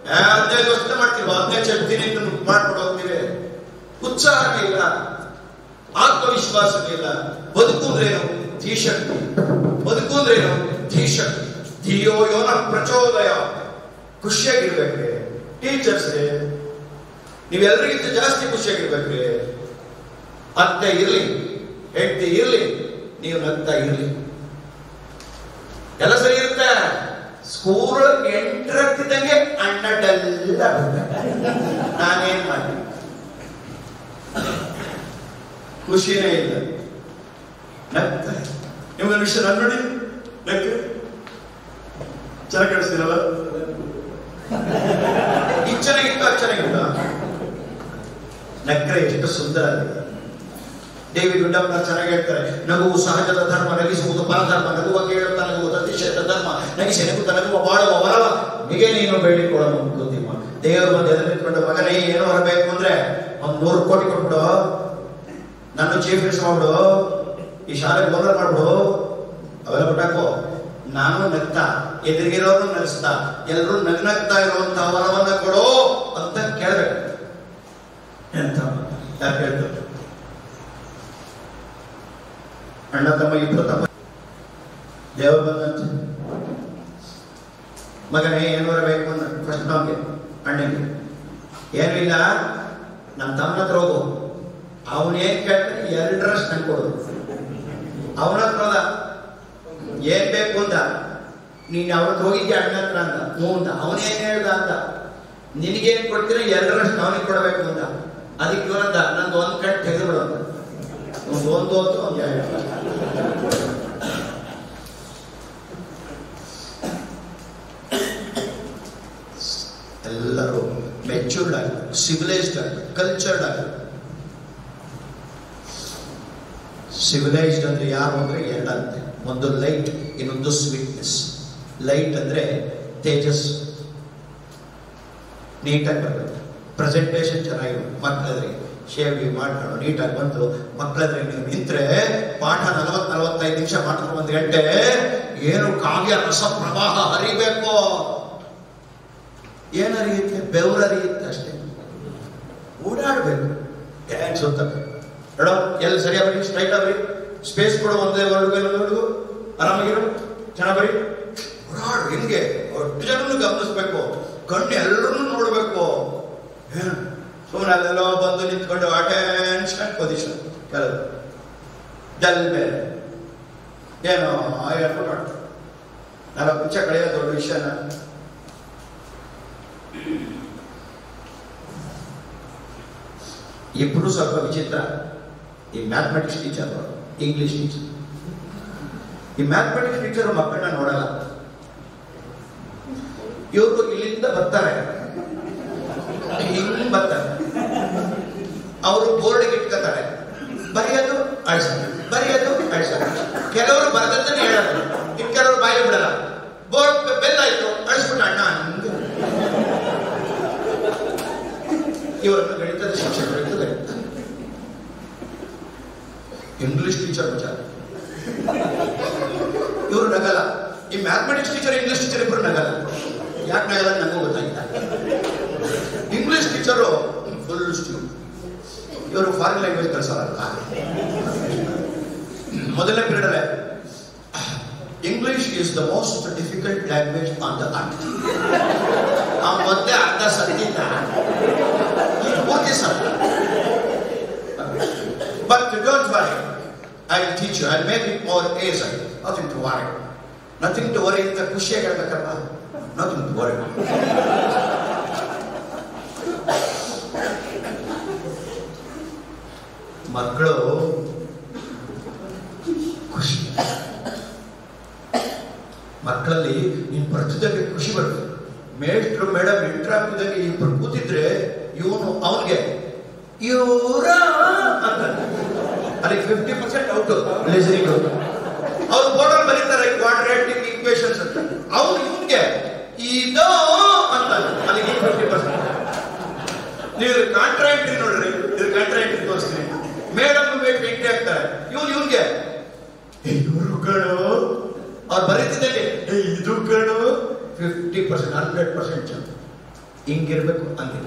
15 ವರ್ಷ ಮಾಡ್ತೀವಿ, 15 ದಿನ ಮಾಡ್ಕೊಂಡು ಹೋಗ್ತೀವಿ. ಉತ್ಸಾಹನೇ ಇಲ್ಲ, ಆತ್ಮವಿಶ್ವಾಸನೇ ಇಲ್ಲ. ಬದುಕುಂದ್ರೇನು? ಧೀಶಕ್ತಿ. ಬದುಕುಂದ್ರೇನು? ಧೀಶಕ್ತಿ. ಧಿಯೋ ಯೋನ ಪ್ರಚೋದಯ. ಖುಷಿಯಾಗಿರ್ಬೇಕ್ರಿ ಟೀಚರ್ಸ್ಗೆ, ನೀವೆಲ್ಲರಿಗಿಂತ ಜಾಸ್ತಿ ಖುಷಿಯಾಗಿರ್ಬೇಕ್ರಿ. ಅತ್ತೆ ಇರ್ಲಿ, ಹೆಂಡತಿ ಇರ್ಲಿ, ನೀವು ನಗ್ತಾ ಇರ್ಲಿ, ಎಲ್ಲ ಸರಿ ಇರುತ್ತೆ. ಸ್ಕೂಲ್ ಎಂಟ್ರಾಗ್ತಿದ್ದಂಗೆ ಅಣ್ಣ ಡಲ್ಲ, ನಾನೇನ್ ಮಾಡಿ? ಖುಷಿನೇ ಇಲ್ಲ, ನಗ್ತಾ. ನಿಮ್ಗೆ ವಿಷಯ ನಾನು ನೋಡಿ ನಕ್ಕೆ ಚೆನ್ನಾಗಿ ಕಾಣಿಸ್ತೀರಲ್ಲ, ಇದು ಚೆನ್ನಾಗಿತ್ತು, ಅದು ಚೆನ್ನಾಗಿತ್ತ. ನಕ್ರೆ ಎಷ್ಟು ಸುಂದರ ಆಗಿದೆ. ದೇವಿ ಗುಡ್ಡಪ್ಪ ಚೆನ್ನಾಗಿ ಹೇಳ್ತಾರೆ, ನಗುವು ಸಹಜದ ಧರ್ಮ, ನಗಿಸುವುದು ಪರಧರ್ಮ, ನಗುವ ಕೇಳುತ್ತಾ ನಗುವುದು ಅತಿಶಯದ ಧರ್ಮ, ನಗಿಸಿ ನಗುತ್ತಾ ನಗುವ ಬಾಳುವ ವರವ, ನಿಗೆ ನೀನು ಬೇಡಿಕೊಳ್ಳಲು ಗೊತ್ತಿಮ್ಮ. ದೇವರು ಬಂದು ಎದುರು ನಿಂತ್ಕೊಂಡು, ಮಗನೇ ಏನು ಹೊರಬೇಕು ಅಂದ್ರೆ 100 ಕೋಟಿ ಕೊಟ್ಬಿಡು, ನನ್ನ ಚೀಫ್ ಮಿನಿಸ್ಟರ್ ಮಾಡ್ಬಿಡು, ಈ ಶಾಲೆಗೆ ಓನರ್ ಮಾಡ್ಬಿಡು, ಅವೆಲ್ಲ ಬಿಟ್ಟಾಕೋ. ನಾನು ನಗ್ತಾ, ಎದುರಿಗಿರೋರು ನಗಿಸ್ತಾ, ಎಲ್ಲರೂ ನಗ್ನಗ್ತಾ ಇರುವಂತ ವರವನ್ನ ಕೊಡೋ ಅಂತ ಕೇಳ್ಬೇಕು. ಎಂತ ಯಾರು ಹೇಳ್ತಾರೆ? ಅಣ್ಣ ತಮ್ಮ ಇಬ್ರು ತಮ್ಮ ದೇವರು ಬಂದಂತೆ, ಮಗನೇ ಏನು ಬೇಕು ಅಂದ ಫಸ್ಟ್ ನಮ್ಗೆ ಅಣ್ಣಗೆ ಏನೂ ಇಲ್ಲ, ನಮ್ಮ ತಮ್ಮನ ಹತ್ರ ಹೋಗು, ಅವನೇನ್ ಕೇಳ್ತಾನೆ 2 ಡ್ರೆಸ್ ನಂಗೆ ಕೊಡೋದು. ಅವನ ಹತ್ರ ಹೋದ, ಏನ್ ಬೇಕು ಅಂತ, ನೀನ್ ಅವನ ಹತ್ರ ಹೋಗಿದ್ದೆ ಅಣ್ಣ ಹತ್ರ ಅಂತ, ಹ್ಞೂ ಅಂತ. ಅವನೇನ್ ಹೇಳ್ದ ಅಂತ, ನಿನಗೇನ್ ಕೊಡ್ತೀರ 2 ಡ್ರೆಸ್ ಅವನಿಗೆ ಕೊಡಬೇಕು ಅಂತ. ಅದಕ್ಕೆ ಇವನಂದ, ನಂದು 1 ಕಣ್ ತೆಗೆದು ಬಿಡೋದು, ಒಂದು ಹೊತ್ತು ಒಂದು 2. ಎಲ್ಲರೂ ಮೆಚೂರ್ಡ್ ಆಗಿ, ಸಿವಿಲೈಸ್ಡ್ ಆಗಿ, ಕಲ್ಚರ್ಡ್ ಆಗಿ. ಸಿವಿಲೈಸ್ಡ್ ಅಂದ್ರೆ ಯಾರು ಅಂದ್ರೆ ಎರಡಂತೆ, ಒಂದು ಲೈಟ್, ಇನ್ನೊಂದು ಸ್ವೀಟ್ನೆಸ್. ಲೈಟ್ ಅಂದ್ರೆ ತೇಜಸ್, ನೀಟಾಗಿ ಬರಬೇಕು, ಪ್ರೆಸೆಂಟೇಷನ್ ಚೆನ್ನಾಗಿರುತ್ತೆ, ಮಕ್ಕಳದ್ರಿಗೆ ಶೇವಿ ಮಾಡ್ಕೊಂಡು ನೀಟಾಗಿ ಬಂದು ಮಕ್ಕಳದ್ರಿಗೆ ನೀವು ನಿಂತ್ರೆ ಪಾಠ 40-45 ನಿಮಿಷ ಮಾಡ್ಕೊಂಡು 1 ಗಂಟೆ ಏನು ಕಾವ್ಯ ರಸ ಪ್ರವಾಹ ಹರಿಬೇಕು. ಏನು ಹರಿಯುತ್ತೆ? ಬೆವರು ಹರಿಯುತ್ತೆ ಅಷ್ಟೇ. ಓಡಾಡ್ಬೇಕು, ಏನ್ ಸುತ್ತಬೇಕು ಹೇಳೋ, ಎಲ್ಲಿ ಸರಿಯಾಗಿ ಬರೀ, ಸ್ಟ್ರೈಟ್ ಬರೀ, ಸ್ಪೇಸ್ ಕೊಡು, ಒಂದೇ ವರ್ಡ್ ಆರಾಮಾಗಿರು, ಚೆನ್ನಾಗಿ ಬರೀ, ಓಡಾಡು. ಹೆಂಗೆ ಒಟ್ಟು ಜನನ್ನು ಗಮನಿಸ್ಬೇಕು, ಕಣ್ಣು ಎಲ್ಲರನ್ನೂ ನೋಡ್ಬೇಕು. ಸುಮ್ಮನೆ ಅಲ್ಲೆಲ್ಲೋ ಬಂದು ನಿಂತ್ಕೊಂಡು ಅಟೆನ್ಷನ್ ಪೊಸಿಷನ್ ಕೆಲವು ಜಲ್ ಬೇರೆ ಏನೋ ನಾಲ್ಕು ನಿಮಿಷ ಕಳೆಯೋ ದೊಡ್ಡ ವಿಷಯನ. ಇಬ್ರು ಸ್ವಲ್ಪ ವಿಚಿತ್ರ. ಈ ಮ್ಯಾಥಮೆಟಿಕ್ಸ್ ಟೀಚರ್, ಇಂಗ್ಲಿಷ್ ಟೀಚರ್. ಈ ಮ್ಯಾಥಮೆಟಿಕ್ಸ್ ಟೀಚರ್ ಮಕ್ಕಳನ್ನ ನೋಡಲ್ಲ. ಇವರು ಇಲ್ಲಿಂದ ಬರ್ತಾರೆ, ಹಿಂಗ್ ಬರ್ತಾರೆ, ಅವರು ಬೋರ್ಡ್ಗೆ ಇಟ್ಕೋತಾರೆ, ಬರೆಯೋದು ಅಳಿಸೋದು, ಬರೆಯೋದು ಅಳಿಸೋದು. ಕೆಲವರು ಬರದಂತಾನೆ ಹೇಳೋದು, ಇನ್ನು ಕೆಲವರು ಬಾಯಿ ಬಿಡಲ್ಲ. ಬೋರ್ಡ್ ಬೆಲ್ಲಾಯ್ತು, ಅಳಿಸ್ಬಿಟ್ಟ ಅಣ್ಣ. ಇವರನ್ನು ಗಣಿತದ ಶಿಕ್ಷಕರು ಗಣಿತ. ಇಂಗ್ಲಿಷ್ ಟೀಚರ್ ವಿಚಾರ ಇವರು ನಗಲ್ಲ. ಈ ಮ್ಯಾಥಮೆಟಿಕ್ಸ್ ಟೀಚರ್, ಇಂಗ್ಲಿಷ್ ಟೀಚರ್ ಇಬ್ಬರು ನಗಲ್ಲ. ಯಾಕೆ ನಗಲ್ಲ ನನಗೂ ಗೊತ್ತಾಗಿಲ್ಲ. ಇಂಗ್ಲಿಷ್ ಟೀಚರು ಫುಲ್ ಸ್ಟ್ಯೂ, ಇವರು ಫಾರಿನ್ ಲ್ಯಾಂಗ್ವೇಜ್ ಕಲಿಸೋರಲ್ಲ. ಮೊದಲನೇ ಪೀರಿಯಡ್ ಅಲ್ಲೇ English is the most difficult language on the earth. ಆ ಮೊದಲೇ ಅರ್ಧ ಸತ್ಯಿದ್ದ ಪೂರ್ತಿ ಸತ್ಯ. But don't worry, I will teach you, I will make it more easy. Nothing to worry, nothing to worry ಅಂತ ಖುಷಿಯಾಗಿ ಹೇಳ್ಬೇಕಲ್ವಾ. Nothing to worry. ಮಕ್ಕಳು ಖುಷಿ, ಮಕ್ಕಳಲ್ಲಿ ನೀನ್ ಬರ್ತಿದ್ದಂಗೆ ಖುಷಿ ಬರ್ತದೆ. ಮೇಷ್ಟ್ರು ಮೇಡಮ್ ಎಂಟ್ರ್ ಆಗ್ತಿದ್ದಂಗೆ ಇಬ್ಬರು ಕೂತಿದ್ರೆ ಇವನು ಅವನಿಗೆ ಇವರ ಅಂತ ಅಲ್ಲಿ 50% ಔಟ್ ಲಿಸನಿಂಗ್. ಅವ್ರು ಬೋರ್ಡಲ್ಲಿ ಬರೀತಾರೆ ಕ್ವಾಡ್ರಾಟಿಕ್ ಈಕ್ವೇಷನ್ಸ್ ಅಂತ, ಅವ್ರು ಇವನ್ಗೆ ಇದು ಅಂತ ಅಲ್ಲಿಗೆ 50%. ನೀವು ಕಾಂಟ್ರಾಕ್ಟ್ರಿ ನೋಡ್ರಿ, ಇದು ಕಾಂಟ್ರಾಕ್ಟ್ರಿ ತೋರಿಸ್ತೀನಿ. ಮೇಡಮ್ ಬೇಕು ಎಂಟ್ರಿ ಆಗ್ತಾರೆ, ಇವನ್ಗೆ ಇವರು ಕಣು, ಅವ್ರು ಬರೀತಿದ್ದಂಗೆ ಇದು ಕಣು 50%, 100% ಚಂದ. ಹಿಂಗಿರ್ಬೇಕು ಹಂಗೆ.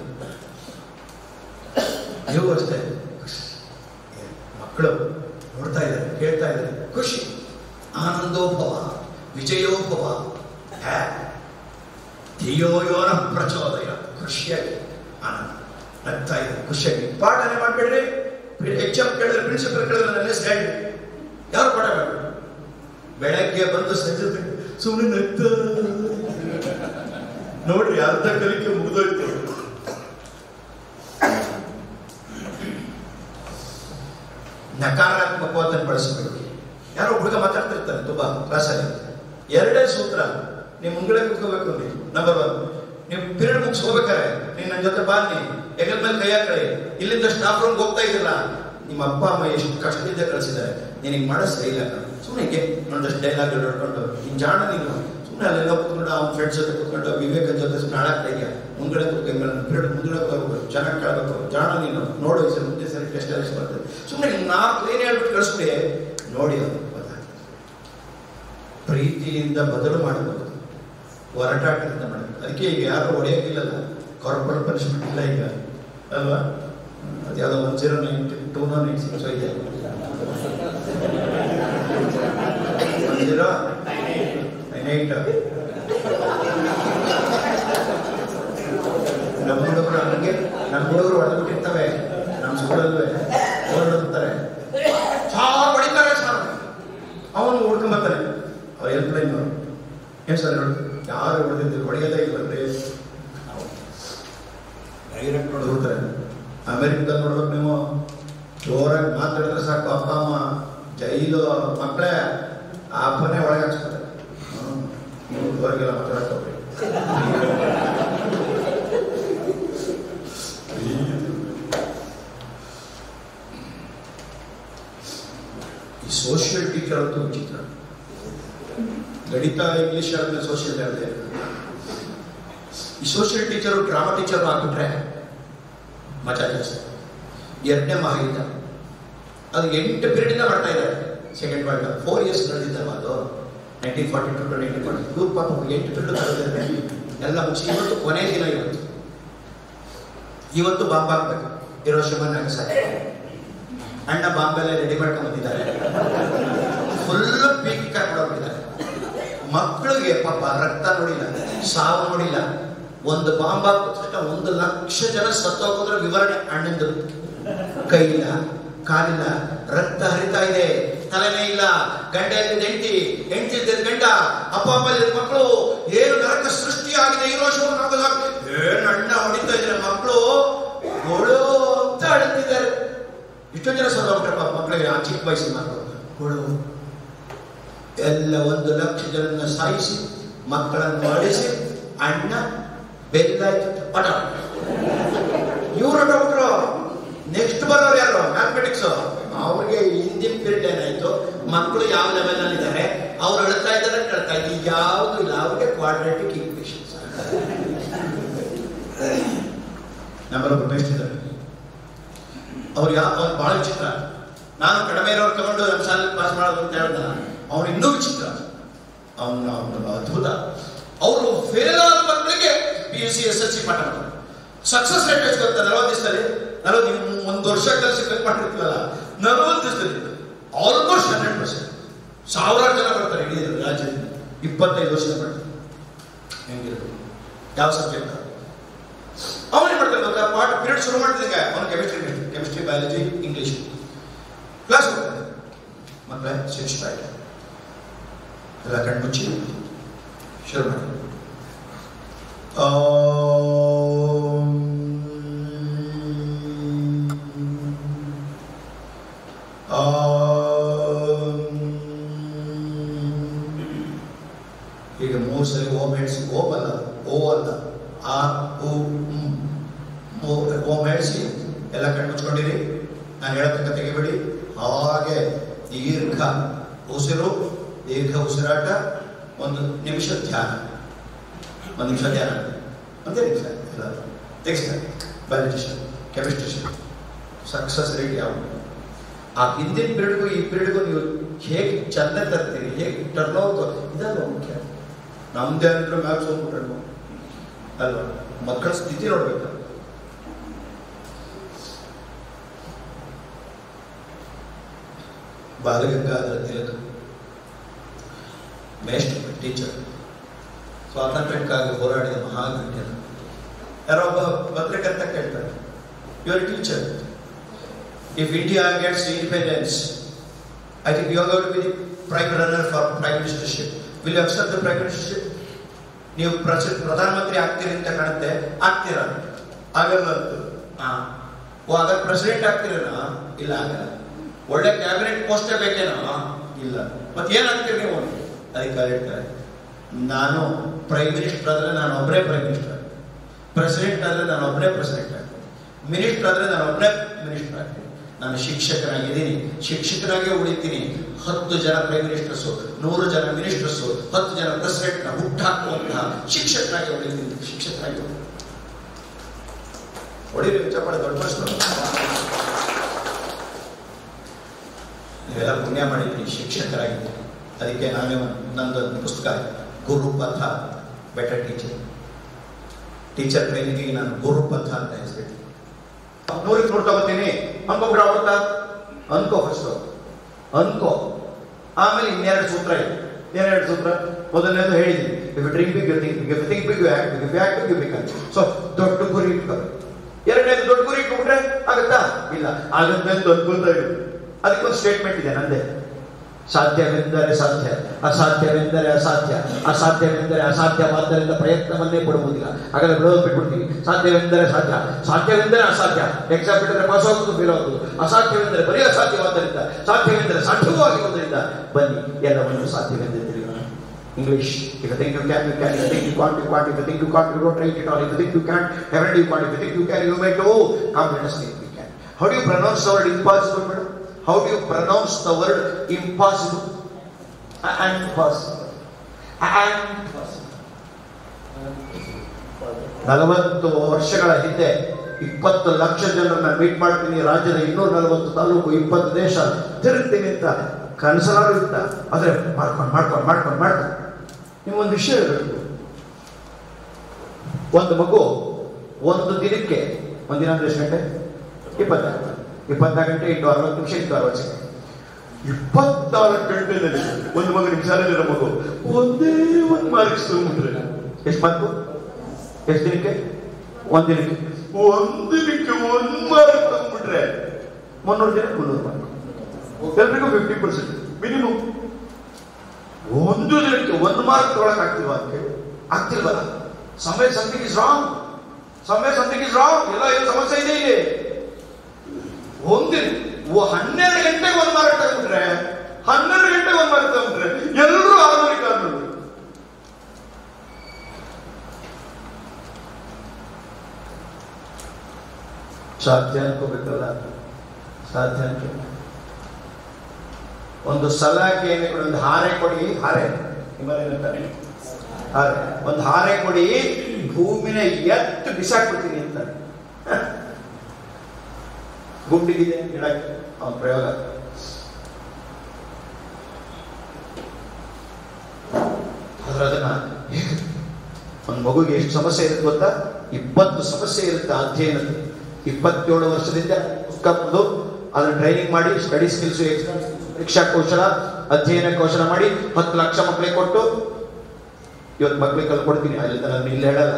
ನೀವು ಅಷ್ಟೇ, ಮಕ್ಕಳು ನೋಡ್ತಾ ಇದ್ದಾರೆ, ಕೇಳ್ತಾ ಇದ್ದಾರೆ, ಖುಷಿ, ಆನಂದೋಭವ, ವಿಜಯೋಭವ, ಧಿಯೋಯೋನ ಪ್ರಚೋದಯ. ಖುಷಿಯಾಗಿ ಆನಂದ ನಗ್ತಾ ಇದೆ, ಖುಷಿಯಾಗಿ. ಪಾಠನೆ ಮಾಡ್ಬೇಡ್ರಿ, ಎಕ್ಸಾಮ್ ಕೇಳಿದ್ರೆ ಪ್ರಿನ್ಸಿಪಲ್ ಕೇಳಿದ್ರೆ ನನ್ನ ಹೆಸರು ಹೇಳಿ, ಯಾರು ಪಾಠ ಮಾಡ್ಬೇಡಿ. ಬೆಳಗ್ಗೆ ಬಂದು ಸಂಜೆ ಸುಮ್ಮನೆ ನಗ್ತಾ ನೋಡ್ರಿ, ಅರ್ಧ ಕಲಿಕೆ ಮುಗಿದೋಯ್ತು. ನಕಾರಾತ್ಮಕವಾದನ್ನು ಬಳಸಬೇಕು. ಯಾರೋ ಹುಡುಗ ಮಾತಾಡ್ತಿರ್ತಾರೆ ತುಂಬಾ ಕ್ಲಾಸಲ್ಲಿ, 2 ಸೂತ್ರ. ನೀವು ಮುಂಗಡೆ ಕುತ್ಕೋಬೇಕು. ನಂಬರ್ 1, ನೀವು ಪಿರಿಯಡ್ ಮುಗಿಸ್ಕೋಬೇಕಾರೆ ನೀನ್ ನನ್ನ ಜೊತೆ ಬಾ, ನೀ ಹೆಗಲ ಮೇಲೆ ಕೈ ಹಾಕಿ. ಇಲ್ಲಿಂದ ಸ್ಟಾಫ್ ರೂಮ್ಗೆ ಹೋಗ್ತಾ ಇದ್ದಿಲ್ಲ, ನಿಮ್ಮ ಅಪ್ಪ ಅಮ್ಮ ಎಷ್ಟು ಕಷ್ಟದಿಂದ ಕಳಿಸಿದ್ದಾರೆ, ನೀನಿಗೆ ಮಾಡೋ ಸರಿ ಇಲ್ಲ. ಸುಮ್ಮನೆ ಹೀಗೆ ಒಂದಷ್ಟು ಡೈಲಾಗ್ ನೋಡ್ಕೊಂಡು ನೀನ್ ಜಾಣ, ನೀನು ಸುಮ್ಮನೆ ಅಲ್ಲೆಲ್ಲ ಕುತ್ಕೊಂಡು ಅವ್ನ ಫ್ರೆಂಡ್ಸ್ ಜೊತೆ ಕುತ್ಕೊಂಡು ವಿವೇಕನ ಜೊತೆ ಹಾಳಾಗ್ತಾ ಇದೆಯಾ. ಮುಂದ್ಗಡೆ ಕುತ್ಕೊಂಡು ಪಿರಿಯಡ್ ಮುಂದ್ಗಡೆ ಹೋಗ್ಬೇಕು, ಚೆನ್ನಾಗಿ ಕೇಳಬೇಕು. ಜಾಣ ನೀನು, ನೋಡು ಈ ಸರಿ ಮುಂದೆ ಸರಿ ಟೆಸ್ಟ್ ಎಲ್ಲ ಬರ್ತದೆ. ಸುಮ್ಮನೆ 4 ಲೈನ್ ಹೇಳ್ಬಿಟ್ಟು ಕಳಿಸ್ಬಿಡಿ, ನೋಡಿ ಅದು ಗೊತ್ತಾಗ್ತದೆ. ಪ್ರೀತಿಯಿಂದ ಬದಲು ಮಾಡಬಹುದು, ಹೊರಟಾಟದಿಂದ ಮಾಡಬೇಕು. ಅದಕ್ಕೆ ಈಗ ಯಾರು ಹೊಡೆಯೋಕ್ಕಿಲ್ಲಲ್ಲ, ಕಾರ್ಪೊರೇಟ್ ಪನಿಷ್ಮೆಂಟ್ ಇಲ್ಲ ಈಗ ಅಲ್ವಾ. ಅದ್ಯಾವುದೋ 1092 296 ಇದೆ, 1098. ನಮ್ಮ ಹುಡುಗರು ಹಂಗೆ, ನಮ್ಮ ಹುಡುಗರು ಹೊಡೆದ್ಬಿಟ್ಟಿರ್ತವೆ. ನಮ್ಮ ಸ್ಕೂಲಲ್ವೇ ಹೊರಡ್ತಾರೆ, ಸಾರು ಹೊಡಿತಾರೆ, ಸಾರು. ಅವನು ಹುಡ್ಕೊಂಬರ್ತಾನೆ, ಅವ್ರ ಹೆಲ್ಪ್ಲೈನ್ ಏನ್ ಸರ್ ನೋಡಿ, ಯಾರು ಹೊಡೆದಿದ್ರು ಹೊಡೆಯೋದೇ ಇಲ್ವಲ್ರಿ, ಡೈರೆಕ್ಟ್ ಹೊಡೆದ್ಬಿಡ್ತಾರೆ. ಅಮೆರಿಕದಲ್ಲಿ ನೋಡ್ಬೇಕು ನೀವು, ಜೋರಾಗಿ ಮಾತಾಡಿದ್ರೆ ಸಾಕು, ಅಪ್ಪ ಅಮ್ಮ ಜೈಲು ಮಕ್ಕಳೇ ಅಪ್ಪನೇ ಒಳಗೆ ಹಾಕ್ಸ್ತಾರೆ. ನೀವು ಹೊರಗೆಲ್ಲ ಮಾತಾಡಕ್ ಹೋಗ್ರಿ. ಗಣಿತ ಇಂಗ್ಲಿಷ್ ಆದ್ಮೇಲೆ ಸೋಷಿಯಲ್ ಇರುತ್ತೆ. ಈ ಸೋಷಿಯಲ್ ಟೀಚರು ಡ್ರಾಮಾ ಟೀಚರು ಆಗ್ಬಿಟ್ರೆ ಮಜಾ ಜಾಸ್ತಿ. 2ನೇ ಮಹಾಯುದ್ಧ ಅದು 8 ಪೀರಿಯಡ್ ಮಾಡ್ತಾ ಇದ್ದಾರೆ. ಸೆಕೆಂಡ್ ವರ್ಲ್ಡ್ 4 ಇಯರ್ಸ್ ನಡೆದಿದ್ದಲ್ಲ ಅದು 1942 to 1940. ಇವ್ರು ಪಾಪ 8 ಪೀರಿಯಡ್ ಕಳೆದಿದ್ದಾರೆ. ಎಲ್ಲ ಮುಗಿಸಿ ಇವತ್ತು ಕೊನೆ ದಿನ. ಇವತ್ತು ಬಾಂಬ್ ಹಾಕ್ಬೇಕು. ಹಿರೋಶಿಮಾ ನಾಗಸಾಕಿ ಅಣ್ಣ ಬಾಂಬೆಲ್ಲ ರೆಡಿ ಮಾಡ್ಕೊಂಡು ಬಂದಿದ್ದಾರೆ. ಫುಲ್ ಪೀಕ್ ಕರ್ಕೊಂಡೋಗಿದ್ದಾರೆ. ಮಕ್ಕಳಿಗೆ ಪಾಪ ರಕ್ತ ನೋಡಿಲ್ಲ, ಸಾವು ನೋಡಿಲ್ಲ. ಒಂದು ಬಾಂಬ್ ಹಾಕಿದ 1 ಲಕ್ಷ ಜನ ಸತ್ತೋಗೋದ್ರ ವಿವರಣೆ ಅಣ್ಣಂದು. ಕೈ ಇಲ್ಲ, ಕಾಲಿಲ್ಲ, ರಕ್ತ ಹರಿತಾ ಇದೆ, ತಲೆನೇ ಇಲ್ಲ, ಗಂಡ ಇಲ್ಲದ ಹೆಂಡತಿ, ಹೆಂಡತಿ ಇಲ್ಲದ ಗಂಡ, ಅಪ್ಪ ಇಲ್ಲದ ಮಕ್ಕಳು, ಏನು ನರಕ ಸೃಷ್ಟಿಯಾಗಿದೆ. ಹಿರೋಶಿಮಾ ನಾಗಸಾಕಿ ಏನು ಅಣ್ಣ ಹೊಡಿತಾ ಇದ್ದಾರೆ. ಮಕ್ಕಳು ಗೋಳು ಅಂತ ಅಳುತ್ತಿದ್ದಾರೆ. ಇಷ್ಟೊಂದು ಜನ ಸತ್ತೋಗ್ಬಿಟ್ರೆ ಮಕ್ಕಳಿಗೆ ಆ ಚಿಕ್ಕ ವಯಸ್ಸಿನ ಮಕ್ಕಳು ಗೋಳು ಎಲ್ಲ 1 ಲಕ್ಷ ಜನರನ್ನ ಸಾಯಿಸಿ ಮಕ್ಕಳನ್ನು ಮಾಡಿಸಿ ಅಣ್ಣ ಬೆಲ್ಲ ಪಟ. ಇವರು ಡಾಕ್ಟ್ರು. ನೆಕ್ಸ್ಟ್ ಬರೋರು ಯಾರು? ಮ್ಯಾಥಮೆಟಿಕ್ಸ್. ಅವ್ರಿಗೆ ಹಿಂದಿನ ಪೀರಿಯಡ್ ಏನಾಯ್ತು, ಮಕ್ಕಳು ಯಾವ ಲೆವೆಲ್ ಅಲ್ಲಿ ಇದ್ದಾರೆ, ಅವ್ರು ಹೇಳ್ತಾ ಇದ್ದಾರೆ ಕೇಳ್ತಾ ಇದ್ದೀವಿ, ಯಾವುದು ಇಲ್ಲ. ಅವ್ರಿಗೆ ಕ್ವಾಡ್ರಾಟಿಕ್ ಈಕ್ವೇಷನ್ಸ್. ನಮ್ಮೊಬ್ಬರು ಬೇಯಿಸ್ತಿದ್ದಾರೆ. ಅವ್ರು ಬಹಳ ವಿಚಿತ್ರ. ನಾನು ಕಡಿಮೆ ಇರೋರು ತಗೊಂಡು ನಮ್ಮ ಶಾಲೆ ಪಾಸ್ ಮಾಡೋದು ಅಂತ ಹೇಳ್ದ. ಅವ್ನು ಇನ್ನೂ ವಿಚಿತ್ರ. ಅವನು ಅದ್ಭುತ. ಅವರು ಫೇಲ್ ಆದ ಮಕ್ಕಳಿಗೆ PUC SSLC ಪಾಠ ಮಾಡ್ತಾರೆ. ಸಕ್ಸಸ್ ರೇಟ್ ಎಷ್ಟು ಗೊತ್ತಾ? 40 ದಿವಸದಲ್ಲಿ 1 ವರ್ಷ ಕಲಿಸಿ ಕಲ್ ಮಾಡಿರ್ತೀವಲ್ಲ, 40 ದಿವಸದಲ್ಲಿ ಆಲ್ಮೋಸ್ಟ್ 100%. 1000 ಜನ ಬರ್ತಾರೆ ಇಡೀ ರಾಜ್ಯದಿಂದ. 25 ವರ್ಷದ ಬರ್ತಾರೆ. ಹೆಂಗಿರೋದು? ಯಾವ ಸಬ್ಜೆಕ್ಟ್ ಅವನೇ ಮಾಡ್ತಾರೆ ಗೊತ್ತಾ? ಪಾಠ ಪೀರಿಯಡ್ ಶುರು ಮಾಡ್ತಿದ್ದೆ ಅವನು ಕೆಮಿಸ್ಟ್ರಿ, ಬಯಾಲಜಿ, ಇಂಗ್ಲಿಷ್ ಕ್ಲಾಸ್ ಹೋಗ್ತಾರೆ. ಮಕ್ಕಳೇ ಶಿಕ್ಷಕ ಎಲ್ಲ ಕಣ್ಮುಚ್ಚಿ ಶುರು ಮಾಡಿ. ಈಗ 3 ಸರಿ ಓಮ್ ಹೇಳ್ಸಿ. ಓಮ್ ಅಲ್ಲ, ಓ ಅಲ್ಲ, ಆ ಉ ಓಮ್ ಹೇಳ್ಸಿ ಎಲ್ಲ ಕಣ್ಮುಚ್ಕೊಂಡಿರಿ. ನಾನು ಹೇಳತಕ್ಕ ತೆಗಿಬೇಡಿ. ಹಾಗೆ ದೀರ್ಘ ಉಸಿರು, ದೀರ್ಘ ಉಸಿರಾಟ, 1 ನಿಮಿಷ ಧ್ಯಾನ. 1 ನಿಮಿಷ ಧ್ಯಾನ, 1 ನಿಮಿಷ ಎಲ್ಲ ತೆಗಿಸ್ತಾರೆ. ಬಯಾಲಜಿಷನ್, ಕೆಮಿಸ್ಟ್ರಿಷನ್ ಸಕ್ಸಸ್ ರೇಟ್ ಯಾವುದು? ಆ ಹಿಂದಿನ ಪೀರಿಯಡ್ಗೂ ಈ ಪೀರಿಯಡ್ಗೂ ನೀವು ಹೇಗೆ ಚಂದ ತರ್ತೀರಿ, ಹೇಗೆ ಟರ್ನ್ ಔಟ್, ಇದಲ್ಲ ಮುಖ್ಯ. ನಮ್ದೇ ಅಂದ್ರೆ ಮ್ಯಾಥ್ಸ್ ಹೋಗ್ಬಿಟ್ರೆ ಅಲ್ವಾ? ಮಕ್ಕಳ ಸ್ಥಿತಿ ನೋಡ್ಬೇಕು. ಬಾಲಗಂಗಾಧರ ತಿಲಕ್ ಮೇಸ್ಟರ್ ಟೀಚರ್, ಸ್ವಾತಂತ್ರ್ಯಕ್ಕಾಗಿ ಹೋರಾಡಿದ ಮಹಾಗಣ್ಯರು. ಯಾರೋ ಒಬ್ಬ ಪತ್ರಕರ್ತ ಕೇಳ್ತಾರೆ, your teacher, if India gets independence, I think you are going to be the prime runner for prime ministership. Will you accept the prime ministership? ನೀವು ಪ್ರಧಾನಮಂತ್ರಿ ಆಗ್ತೀರಿ ಅಂತ ಕಾಣುತ್ತೆ, ಆಗ್ತೀರಾ? ಆಗಲ್ಲ. ಆಗ ಪ್ರೆಸಿಡೆಂಟ್ ಆಗ್ತೀರೇನೋ? ಇಲ್ಲ, ಆಗಲ್ಲ. ಒಳ್ಳೆ ಕ್ಯಾಬಿನೆಟ್ ಪೋಸ್ಟೇ ಬೇಕೇನೋ? ಇಲ್ಲ. ಮತ್ತೆ ಏನಾಗ್ತೀರಿ ನೀವು? ಅಧಿಕಾರಿ ಹೇಳ್ತಾರೆ, ನಾನು ಪ್ರೈಮ್ ಮಿನಿಸ್ಟರ್ ಆದ್ರೆ ನಾನು ಒಬ್ಬರೇ ಪ್ರೈಮ್ ಮಿನಿಸ್ಟರ್, ಪ್ರೆಸಿಡೆಂಟ್ ಆದ್ರೆ ನಾನು ಒಬ್ಬರೇ ಪ್ರೆಸಿಡೆಂಟ್ ಆಗ್ತೀನಿ, ಮಿನಿಸ್ಟರ್ ಆದ್ರೆ ನಾನು ಒಬ್ಬರೇ ಮಿನಿಸ್ಟರ್ ಆಗ್ತೀನಿ. ನಾನು ಶಿಕ್ಷಕನಾಗಿದ್ದೀನಿ, ಶಿಕ್ಷಕನಾಗೆ ಉಳಿತೀನಿ. 10 ಜನ ಪ್ರೈಮ್ ಮಿನಿಸ್ಟರ್ಸು, 100 ಜನ ಮಿನಿಸ್ಟರ್ಸು, 10 ಜನ ಪ್ರೆಸಿಡೆಂಟ್ ಹುಟ್ಟಾಕುವಂತಹ ಶಿಕ್ಷಕನಾಗಿ ಉಳಿತೀನಿ. ಶಿಕ್ಷಕನಾಗಿ ಹೊಡಿರಿ ಚಪ್ಪಾಳೆ, ದೊಡ್ಡ ಪ್ರಶ್ನೆ. ನೀವೆಲ್ಲ ಪುಣ್ಯ ಮಾಡಿದ್ದೀನಿ, ಶಿಕ್ಷಕರಾಗಿದ್ದೀನಿ. ಅದಕ್ಕೆ ನಾನೇ ನಂದೊಂದು ಪುಸ್ತಕ, ಗುರುಪಥ ಬೆಟರ್ ಟೀಚರ್. ಟೀಚರ್ ಟ್ರೈನಿಂಗಿಗೆ ನಾನು ಗುರುಪಥ ಅಂತ ಹೆಸರಿಟ್ಟು 100ಕ್ಕೆ 100 ತಗೋತೀನಿ. ಅನ್ಕೋಬಿಟ್ಟ ಅನ್ಕೋ, ಫಸ್ಟ್ ಅನ್ಕೋ. ಆಮೇಲೆ 2 ಸೂತ್ರ ಇದೆ. ಏನೆರಡು ಸೂತ್ರ? ಮೊದಲನೇದು ಹೇಳಿದ್ದೀನಿ, if drink big you think big, if think big you act big, if act big you become. So ದೊಡ್ಡ ಗುರಿ ಇಟ್ಕೋಬೇಕು. 2ನೇದು ದೊಡ್ಡ ಗುರಿ ಇಟ್ಕೊಂಡ್ರೆ ಆಗುತ್ತಾ? ಇಲ್ಲ. ಆಗದ್ಮೇಲೆ ಅನ್ಕೊಳ್ತಾ ಇರೋದು. ಅದಕ್ಕೊಂದು ಸ್ಟೇಟ್ಮೆಂಟ್ ಇದೆ ನಂದೆ, ಸಾಧ್ಯವೆಂದರೆ ಸಾಧ್ಯ, ಅಸಾಧ್ಯವೆಂದರೆ ಅಸಾಧ್ಯ, ಅಸಾಧ್ಯವೆಂದರೆ ಅಸಾಧ್ಯವಾದ್ದರಿಂದ ಪ್ರಯತ್ನವನ್ನೇ ಪಡುವುದಿಲ್ಲ. ಹಾಗಾದ್ರೆ ಬಿಡೋದು ಬಿಟ್ಬಿಡ್ತೀವಿ. ಸಾಧ್ಯವೆಂದರೆ ಸಾಧ್ಯ, ಸಾಧ್ಯವೆಂದರೆ ಅಸಾಧ್ಯ, ಎಕ್ಸಾಮ್ ಬಿಟ್ಟರೆ ಪಾಸ್ ಆಗೋದು ಫೇಲ್ ಆಗೋದು, ಅಸಾಧ್ಯವೆಂದರೆ ಬರೀ ಅಸಾಧ್ಯವಾದ್ದರಿಂದ, ಸಾಧ್ಯವೆಂದರೆ ಸಾಧ್ಯವೂ ಆಗಿರುವುದರಿಂದ ಬನ್ನಿ ಎಲ್ಲವನ್ನು ಸಾಧ್ಯವೆಂದರೆ ತಿಳಿಯೋಣ. English, if you think you can, you can. If you think you can't, you can't. If you think you can't, you don't try it at all. If you think you can't, haven't you can't. If you think you can, you may do. Come, let us think we can. How do you pronounce the word impossible, madam? How do you pronounce the word impossible? Impossible. 40 ವರ್ಷಗಳ ಹಿಂದೆ 20 ಲಕ್ಷ ಜನರನ್ನ meet ಮಾಡ್ತೀನಿ, ರಾಜ್ಯದ 240 ತಾಲೂಕು 20 ದೇಶ ತಿರುಗ್ತೀನಿ ಅಂತ ಕನಸಲಾರು ಇತ್ತ. ಆದ್ರೆ ಮಾಡ್ಕೊಂಡು ನಿಮ್ಗೊಂದು ವಿಷಯ ಇರಬೇಕು. ಒಂದು ಮಗು ಒಂದು ದಿನಕ್ಕೆ, ಒಂದಿನ ಅಂದ್ರೆ ಎಷ್ಟು ಗಂಟೆ? 24 ಗಂಟೆ ಇಂಟು 60 ನಿಮಿಷ ಇಂಟು 60 ಸೆಕೆಂಡ್. 24 ಗಂಟೆಯಲ್ಲಿ ಒಂದು ಮಗು ನಿಮಿಷದಲ್ಲಿರೋ ಮಗು ಒಂದೇ ಒಂದು ಮಾರ್ಕ್ಸ್ ತಗೊಂಡ್ಬಿಟ್ರೆ ಎಷ್ಟು ಮಾರ್ಕು? ಎಷ್ಟು ದಿನಕ್ಕೆ? ಒಂದಿನಕ್ಕೆ 1 ಮಾರ್ಕ್ ತಗೊಂಡ್ಬಿಟ್ರೆ 300 ದಿನಕ್ಕೆ 300 ಮಾರ್ಕ್. ಎಲ್ರಿಗೂ 50% ಮಿನಿಮಮ್. ಒಂದು ದಿನಕ್ಕೆ 1 ಮಾರ್ಕ್ ತಗೊಳಕ್ ಆಗ್ತಿಲ್ವಲ್ಲ? Something is wrong. ಎಲ್ಲ ಏನು ಸಮಸ್ಯೆ ಇದೆ ಇಲ್ಲಿ. ಒಂದಿನ 12 ಗಂಟೆಗೆ 1 ಮಾರ್ಕ್ ತಗೊಂಡ್ಬಿಟ್ರೆ, 12 ಗಂಟೆಗೆ 1 ಮಾರ್ಕ್ ತಗೊಂಡ್ರೆ ಎಲ್ಲರೂ ಆಧುನಿಕ ಅನ್ನೋದು. ಸಾಧ್ಯ ಅನ್ಕೋಬೇಕಲ್ಲ, ಸಾಧ್ಯ ಅನ್ಕೋ. ಒಂದು ಸಲಾಕೆ ಒಂದು ಹಾರೆ ಕೊಡಿ, ಹಾರೆ ಒಂದು ಹಾರೆ ಕೊಡಿ, ಭೂಮಿನ ಎತ್ತು ಬಿಸಾಕ್ಬಿಡ್ತೀನಿ ಅಂತಾನೆ. ಗುಂಡಿಗಿದೆ ಗಿಡಕ್ಕೆ ಅವನ ಪ್ರಯೋಗ. ಆದ್ರೆ ಅದನ್ನ ಒಂದು ಮಗುಗೆ ಎಷ್ಟು ಸಮಸ್ಯೆ ಇರುತ್ತೆ ಗೊತ್ತಾ? 20 ಸಮಸ್ಯೆ ಇರುತ್ತೆ ಅಧ್ಯಯನದ. 27 ವರ್ಷದಿಂದ ಪುಸ್ತಕ ಬಂದು ಅದನ್ನ ಟ್ರೈನಿಂಗ್ ಮಾಡಿ, ಸ್ಟಡಿ ಸ್ಕಿಲ್ಸ್, ಪರೀಕ್ಷಾ ಕೌಶಲ, ಅಧ್ಯಯನ ಕೌಶಲ ಮಾಡಿ 10 ಲಕ್ಷ ಮಕ್ಕಳಿಗೆ ಕೊಟ್ಟು ಇವತ್ತು ಮಕ್ಕಳಿಗೆ ಕಲ್ಕೊಡ್ತೀನಿ. ಅಲ್ಲಿ ನಾನು ಇಲ್ಲಿ ಹೇಳಲ್ಲ.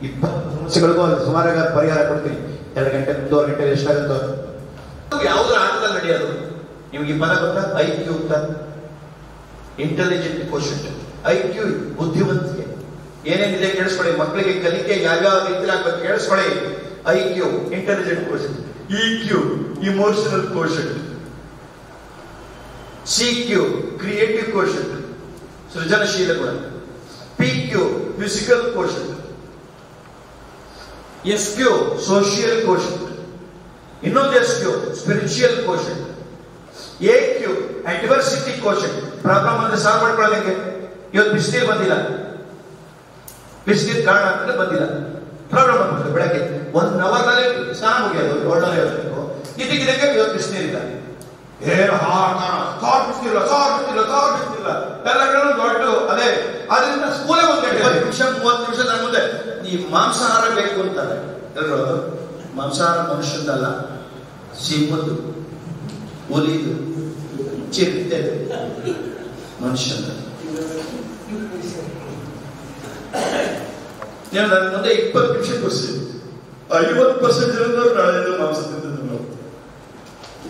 20 ಸಮಸ್ಯೆಗಳಿಗೂ ಅಲ್ಲಿ ಸುಮಾರಾಗಿ ಪರಿಹಾರ ಕೊಡ್ತೀನಿ. 2 ಗಂಟೆ 2 ಗಂಟೆ ಎಷ್ಟಾಗುತ್ತೋ. ಯಾವುದ್ರ ಆಟದಲ್ಲಿ ನಡೆಯೋದು ನಿಮ್ಗೆ ಈ ಪದ ಗೊತ್ತಾ? IQ ಅಂತ, ಇಂಟೆಲಿಜೆಂಟ್ ಕೋಶೆಂಟ್. IQ ಬುದ್ಧಿವಂತಿಕೆ. ಏನೇನಿದೆ ಕೇಳಿಸ್ಕೊಳ್ಳಿ. ಮಕ್ಕಳಿಗೆ ಕಲಿಕೆ ಯಾವ್ಯಾವ ರೀತಿಯಲ್ಲಿ ಆಗ್ಬೇಕು ಕೇಳಿಸ್ಕೊಳ್ಳಿ. IQ intelligent quotient, EQ emotional quotient, CQ creative quotient ಸೃಜನಶೀಲ ಗುಣ, PQ physical quotient, SQ social quotient, ಇನ್ನೊಂದು SQ spiritual quotient, AQ adversity quotient. Problem ಅಂದ್ರೆ ಸಾಲ್ವ್ ಮಾಡ್ಕೊಳ್ಳೋದಕ್ಕೆ. ಇವತ್ತು ಬಿಸಿನೀರು ಬಂದಿಲ್ಲ, ಬಿಸಿನೀರು ಕಾರಣ ಅಂತ ಬಂದಿಲ್ಲ, ಪ್ರಾಬ್ಲಮ್ ಆಗ್ಬಿಡ್ತದೆ. ಬೆಳಗ್ಗೆ 1 ಅವರ್ನಲ್ಲಿ ಸ್ನಾನ ಮುಗಿಯೋದು 7 ಇರಬೇಕು. ಇದಕ್ಕಿದಂಗೆ ಇವತ್ತು ಬಿಸಿನೀರಿಲ್ಲ, ಏನು ಕಾರ್ ಬಿಡ್ತಿಲ್ಲ ಎಲ್ಲ ದೊಡ್ಡ ಅದೇ. ಅದರಿಂದ ಸ್ಕೂಲೇ 1 ನಿಮಿಷ 30 ನಿಮಿಷ ನನ್ನ ಮುಂದೆ ಈ ಮಾಂಸಾಹಾರ ಬೇಕು ಅಂತಾರೆ ಎಲ್ಲರೂ. ಮಾಂಸಾಹಾರ ಮನುಷ್ಯದಲ್ಲ, ಸಿಂಹದ್ದು, ಹುಲಿದು, ಚಿರತೆ ಮನುಷ್ಯನ. ನೀವು ನನ್ನ ಮುಂದೆ 20 ನಿಮಿಷ ಕೂರಿಸಿ 50% ಇರೋದವ್ರು ನಾಳೆ ಮಾಂಸ ತಿಂತಿದ್ರು. ನಾವು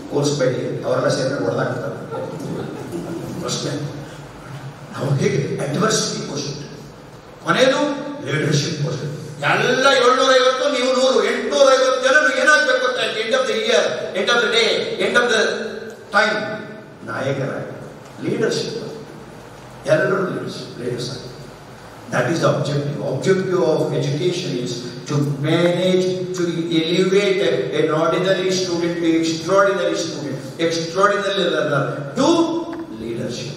ಕೂರಿಸ್ಬೇಡಿ, ಅವರೆಲ್ಲ ಸೇರ್ಕೊಂಡು ಹೊಡೆದಾಗ್ತಾರೆ. ಪ್ರಶ್ನೆ ನಾವು ಹೇಗೆ? Adversity quotient. ಕೊನೆಯದು ಲೀಡರ್ಶಿಪ್ ಕೋಶೆಂಟ್. ಎಲ್ಲ 750, ನೀವು 100, 850 ಜನರು ಏನಾಗಬೇಕು ಅಂತ end of the year, end of the day, end of the time ನಾಯಕರಾಗಿ ಲೀಡರ್ಶಿಪ್. ಎಲ್ಲರೂ ಲೀಡರ್ಸ್ ಆಗಿ. That is the objective. Objective of education is to manage, to elevate an ordinary student to extraordinary student, extraordinary learner to leadership.